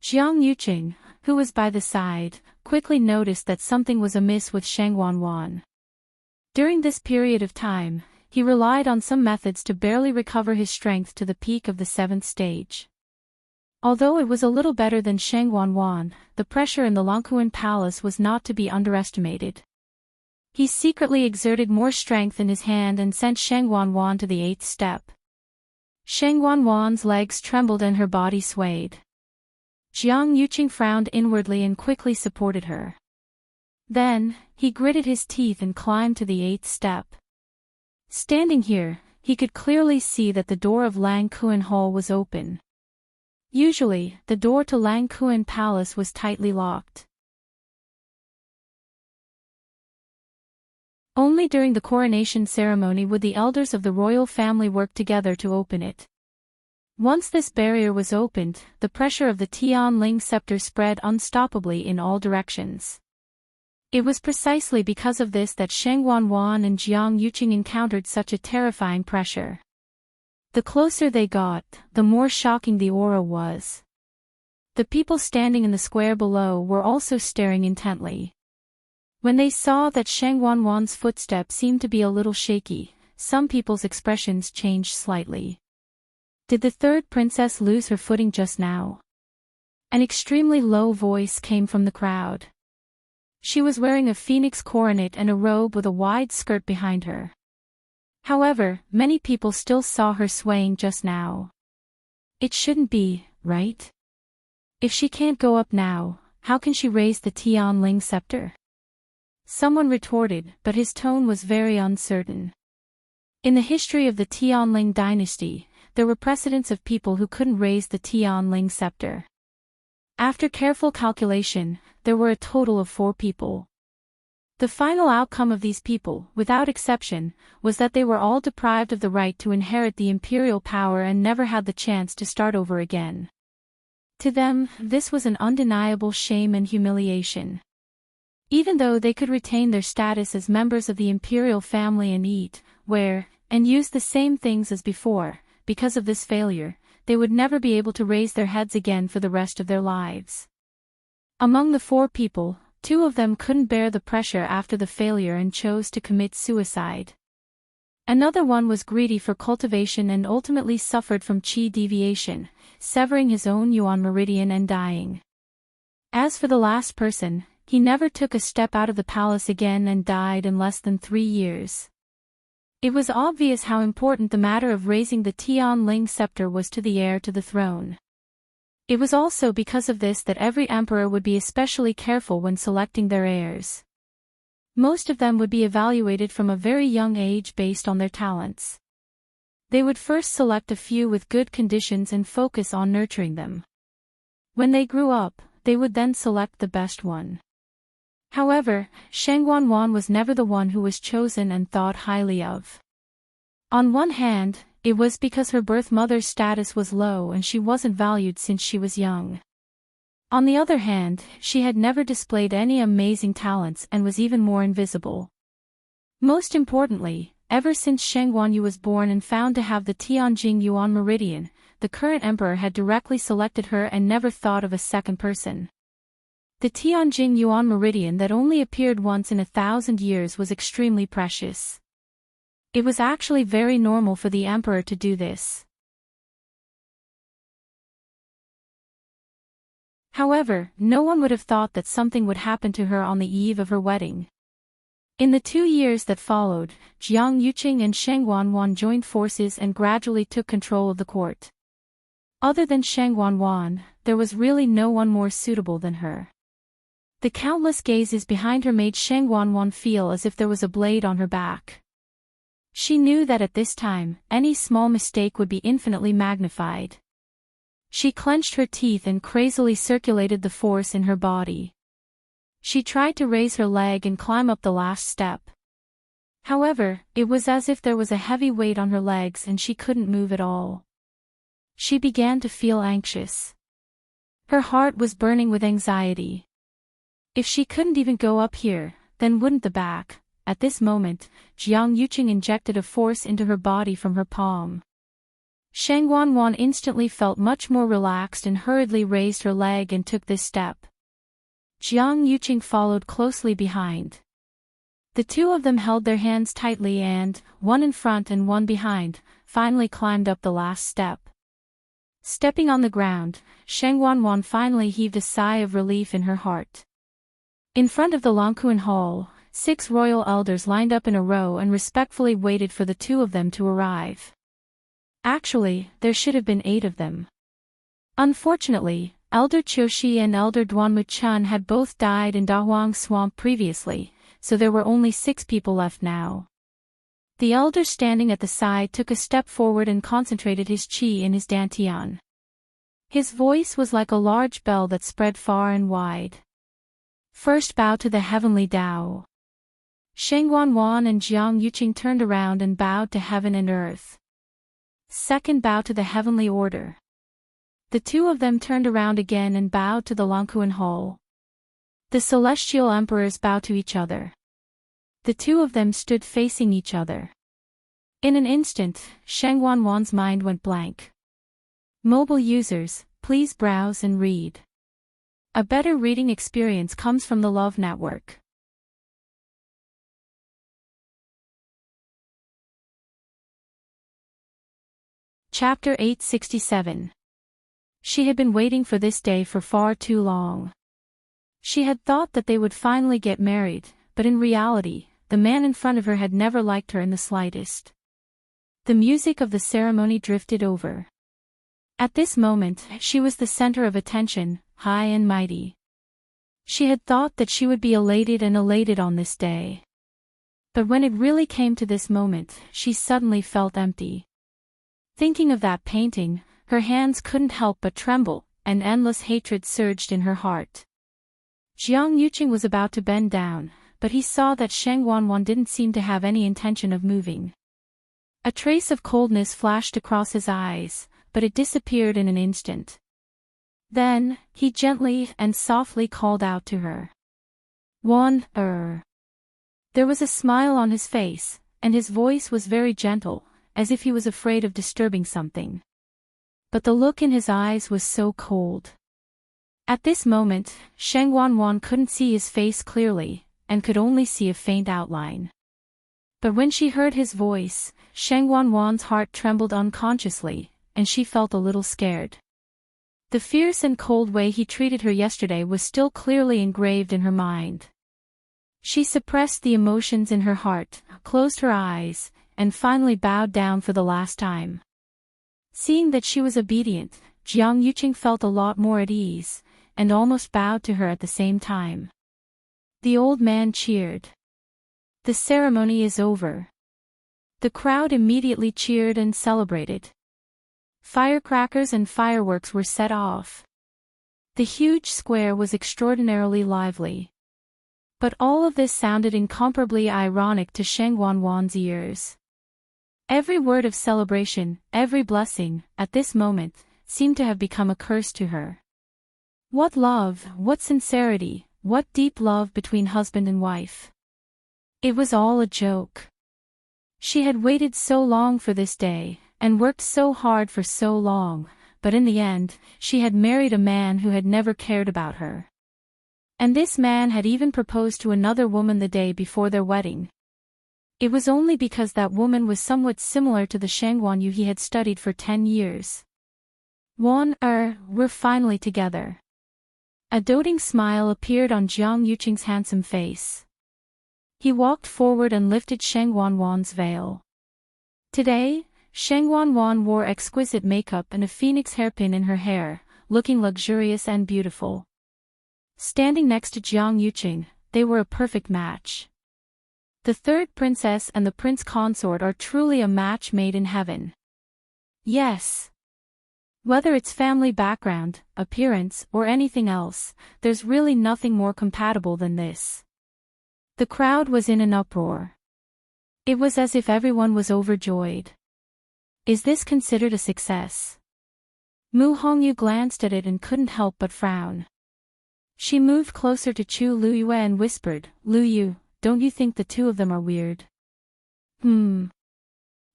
Jiang Yuqing, who was by the side, quickly noticed that something was amiss with Sheng Wanwan. During this period of time, he relied on some methods to barely recover his strength to the peak of the 7th stage. Although it was a little better than Sheng Wanwan, the pressure in the Lankuan Palace was not to be underestimated. He secretly exerted more strength in his hand and sent Sheng Wanwan to the 8th step. Sheng Wanwan's legs trembled and her body swayed. Jiang Yuqing frowned inwardly and quickly supported her. Then, he gritted his teeth and climbed to the 8th step. Standing here, he could clearly see that the door of Lankuan Hall was open. Usually, the door to Lankuan Palace was tightly locked. Only during the coronation ceremony would the elders of the royal family work together to open it. Once this barrier was opened, the pressure of the Tianling scepter spread unstoppably in all directions. It was precisely because of this that Sheng Wanwan and Jiang Yuqing encountered such a terrifying pressure. The closer they got, the more shocking the aura was. The people standing in the square below were also staring intently. When they saw that Sheng Wanwan's footsteps seemed to be a little shaky, some people's expressions changed slightly. Did the third princess lose her footing just now? An extremely low voice came from the crowd. She was wearing a phoenix coronet and a robe with a wide skirt behind her. However, many people still saw her swaying just now. It shouldn't be, right? If she can't go up now, how can she raise the Tianling scepter? Someone retorted, but his tone was very uncertain. In the history of the Tianling dynasty, there were precedents of people who couldn't raise the Tianling scepter. After careful calculation, there were a total of 4 people. The final outcome of these people, without exception, was that they were all deprived of the right to inherit the imperial power and never had the chance to start over again. To them, this was an undeniable shame and humiliation. Even though they could retain their status as members of the imperial family and eat, wear, and use the same things as before, because of this failure, they would never be able to raise their heads again for the rest of their lives. Among the 4 people, 2 of them couldn't bear the pressure after the failure and chose to commit suicide. Another one was greedy for cultivation and ultimately suffered from qi deviation, severing his own yuan meridian and dying. As for the last person, he never took a step out of the palace again and died in less than 3 years. It was obvious how important the matter of raising the Tianling scepter was to the heir to the throne. It was also because of this that every emperor would be especially careful when selecting their heirs. Most of them would be evaluated from a very young age based on their talents. They would first select a few with good conditions and focus on nurturing them. When they grew up, they would then select the best one. However, Sheng Wanwan was never the one who was chosen and thought highly of. On one hand, it was because her birth mother's status was low and she wasn't valued since she was young. On the other hand, she had never displayed any amazing talents and was even more invisible. Most importantly, ever since Sheng Wanyu was born and found to have the Tianjing Yuan meridian, the current emperor had directly selected her and never thought of a second person. The Tianjing Yuan meridian that only appeared once in 1,000 years was extremely precious. It was actually very normal for the emperor to do this. However, no one would have thought that something would happen to her on the eve of her wedding. In the 2 years that followed, Jiang Yuqing and Sheng Wanwan joined forces and gradually took control of the court. Other than Sheng Wanwan, there was really no one more suitable than her. The countless gazes behind her made Sheng Wanwan feel as if there was a blade on her back. She knew that at this time, any small mistake would be infinitely magnified. She clenched her teeth and crazily circulated the force in her body. She tried to raise her leg and climb up the last step. However, it was as if there was a heavy weight on her legs and she couldn't move at all. She began to feel anxious. Her heart was burning with anxiety. If she couldn't even go up here, then wouldn't the back? At this moment, Jiang Yuqing injected a force into her body from her palm. Sheng Wanwan instantly felt much more relaxed and hurriedly raised her leg and took this step. Jiang Yuqing followed closely behind. The 2 of them held their hands tightly and, one in front and one behind, finally climbed up the last step. Stepping on the ground, Sheng Wanwan finally heaved a sigh of relief in her heart. In front of the Longkuan Hall, 6 royal elders lined up in a row and respectfully waited for the 2 of them to arrive. Actually, there should have been 8 of them. Unfortunately, Elder Qiushi and Elder Duanmu Chun had both died in Dahuang Swamp previously, so there were only 6 people left now. The elder standing at the side took a step forward and concentrated his qi in his dantian. His voice was like a large bell that spread far and wide. First bow to the heavenly Tao. Sheng Wanwan and Jiang Yuqing turned around and bowed to heaven and earth. Second bow to the heavenly order. The 2 of them turned around again and bowed to the Longkuan Hall. The celestial emperors bow to each other. The two of them stood facing each other. In an instant, Sheng Wanwan's mind went blank. Mobile users, please browse and read. A better reading experience comes from the Love Network. Chapter 867. She had been waiting for this day for far too long. She had thought that they would finally get married, but in reality, the man in front of her had never liked her in the slightest. The music of the ceremony drifted over. At this moment, she was the center of attention, high and mighty. She had thought that she would be elated on this day. But when it really came to this moment, she suddenly felt empty. Thinking of that painting, her hands couldn't help but tremble, and endless hatred surged in her heart. Jiang Yuqing was about to bend down, but he saw that Sheng Wanwan didn't seem to have any intention of moving. A trace of coldness flashed across his eyes, but it disappeared in an instant. Then, he gently and softly called out to her. Wan, There was a smile on his face, and his voice was very gentle, as if he was afraid of disturbing something. But the look in his eyes was so cold. At this moment, Sheng Wanwan couldn't see his face clearly, and could only see a faint outline. But when she heard his voice, Sheng Wanwan's heart trembled unconsciously, and she felt a little scared. The fierce and cold way he treated her yesterday was still clearly engraved in her mind. She suppressed the emotions in her heart, closed her eyes, and finally bowed down for the last time. Seeing that she was obedient, Jiang Yuqing felt a lot more at ease, and almost bowed to her at the same time. The old man cheered. The ceremony is over. The crowd immediately cheered and celebrated. Firecrackers and fireworks were set off. The huge square was extraordinarily lively. But all of this sounded incomparably ironic to Sheng Wanwan's ears. Every word of celebration, every blessing, at this moment, seemed to have become a curse to her. What love, what sincerity, what deep love between husband and wife. It was all a joke. She had waited so long for this day, and worked so hard for so long, but in the end, she had married a man who had never cared about her. And this man had even proposed to another woman the day before their wedding. It was only because that woman was somewhat similar to the Sheng Wanyu he had studied for 10 years. We're finally together. A doting smile appeared on Jiang Yuqing's handsome face. He walked forward and lifted Sheng Wanwan's veil. Today, Sheng Wanwan wore exquisite makeup and a phoenix hairpin in her hair, looking luxurious and beautiful. Standing next to Jiang Yuqing, they were a perfect match. The third princess and the prince consort are truly a match made in heaven. Yes. Whether it's family background, appearance, or anything else, there's really nothing more compatible than this. The crowd was in an uproar. It was as if everyone was overjoyed. Is this considered a success? Mu Hongyu glanced at it and couldn't help but frown. She moved closer to Chu Luyue and whispered, Luyu, don't you think the two of them are weird?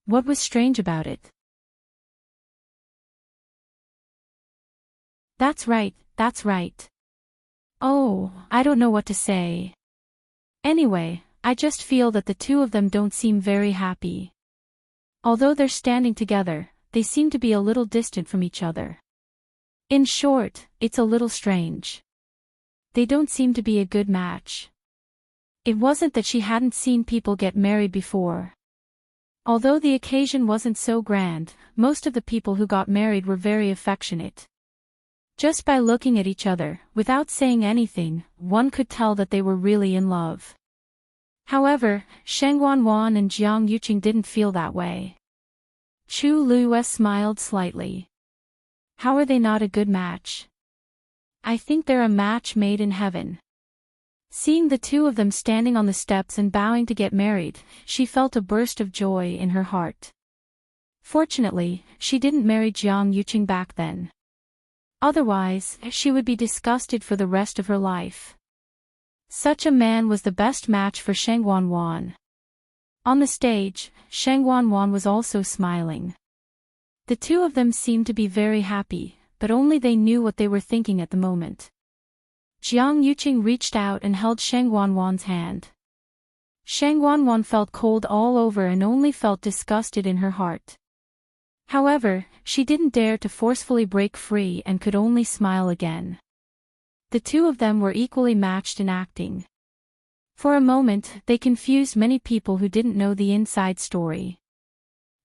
What was strange about it? That's right. Oh, I don't know what to say. Anyway, I just feel that the two of them don't seem very happy. Although they're standing together, they seem to be a little distant from each other. In short, it's a little strange. They don't seem to be a good match. It wasn't that she hadn't seen people get married before. Although the occasion wasn't so grand, most of the people who got married were very affectionate. Just by looking at each other, without saying anything, one could tell that they were really in love. However, Sheng Wanwan and Jiang Yuqing didn't feel that way. Chu Luyue smiled slightly. How are they not a good match? I think they're a match made in heaven. Seeing the two of them standing on the steps and bowing to get married, she felt a burst of joy in her heart. Fortunately, she didn't marry Jiang Yuqing back then. Otherwise, she would be disgusted for the rest of her life. Such a man was the best match for Sheng Wanwan. On the stage, Sheng Wanwan was also smiling. The two of them seemed to be very happy, but only they knew what they were thinking at the moment. Jiang Yuqing reached out and held Sheng Wanwan's hand. Sheng Wanwan felt cold all over and only felt disgusted in her heart. However, she didn't dare to forcefully break free and could only smile again. The two of them were equally matched in acting. For a moment, they confused many people who didn't know the inside story.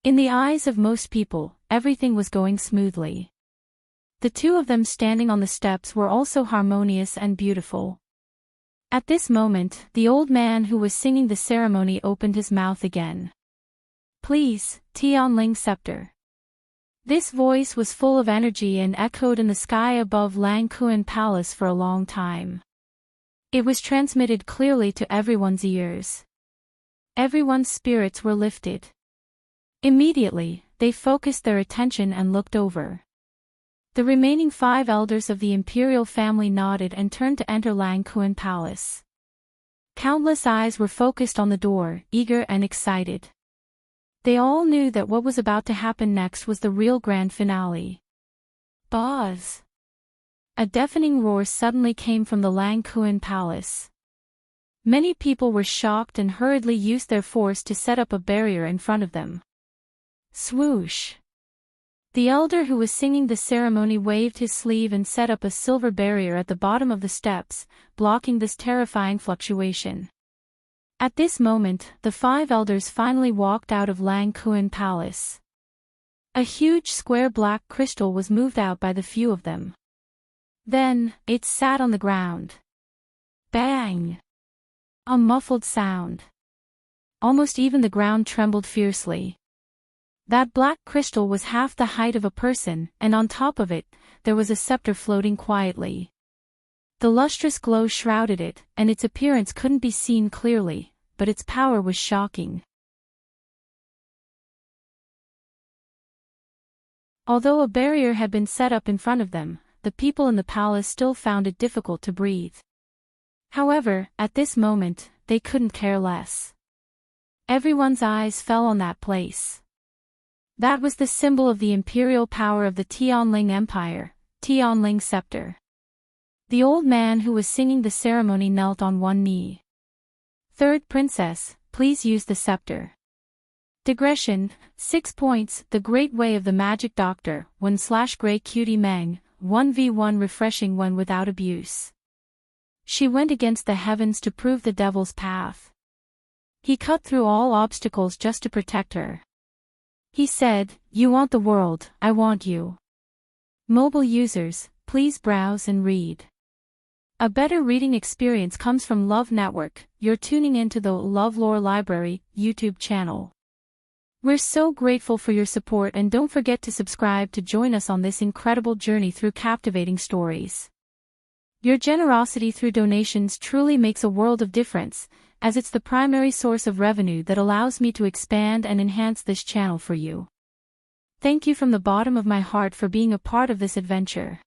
In the eyes of most people, everything was going smoothly. The two of them standing on the steps were also harmonious and beautiful. At this moment, the old man who was singing the ceremony opened his mouth again. "Please, Tianling scepter." This voice was full of energy and echoed in the sky above Lang Kuan Palace for a long time. It was transmitted clearly to everyone's ears. Everyone's spirits were lifted. Immediately, they focused their attention and looked over. The remaining 5 elders of the Imperial family nodded and turned to enter Lang Kuan Palace. Countless eyes were focused on the door, eager and excited. They all knew that what was about to happen next was the real grand finale. Buzz! A deafening roar suddenly came from the Lang Kuan Palace. Many people were shocked and hurriedly used their force to set up a barrier in front of them. Swoosh! The elder who was singing the ceremony waved his sleeve and set up a silver barrier at the bottom of the steps, blocking this terrifying fluctuation. At this moment, the 5 elders finally walked out of Lang Kuan Palace. A huge square black crystal was moved out by the few of them. Then, it sat on the ground. Bang! A muffled sound. Almost even the ground trembled fiercely. That black crystal was half the height of a person, and on top of it, there was a scepter floating quietly. The lustrous glow shrouded it, and its appearance couldn't be seen clearly, but its power was shocking. Although a barrier had been set up in front of them, the people in the palace still found it difficult to breathe. However, at this moment, they couldn't care less. Everyone's eyes fell on that place. That was the symbol of the imperial power of the Tianling Empire, Tianling scepter. The old man who was singing the ceremony knelt on one knee. "Third princess, please use the scepter." Digression, 6 points, The Great Way of the Magic Doctor, 1/Grey Cutie Meng, 1v1 refreshing when without abuse. She went against the heavens to prove the devil's path. He cut through all obstacles just to protect her. He said, "You want the world, I want you." Mobile users, please browse and read. A better reading experience comes from Love Network. You're tuning into the LoveLore Library YouTube channel. We're so grateful for your support, and don't forget to subscribe to join us on this incredible journey through captivating stories. Your generosity through donations truly makes a world of difference, as it's the primary source of revenue that allows me to expand and enhance this channel for you. Thank you from the bottom of my heart for being a part of this adventure.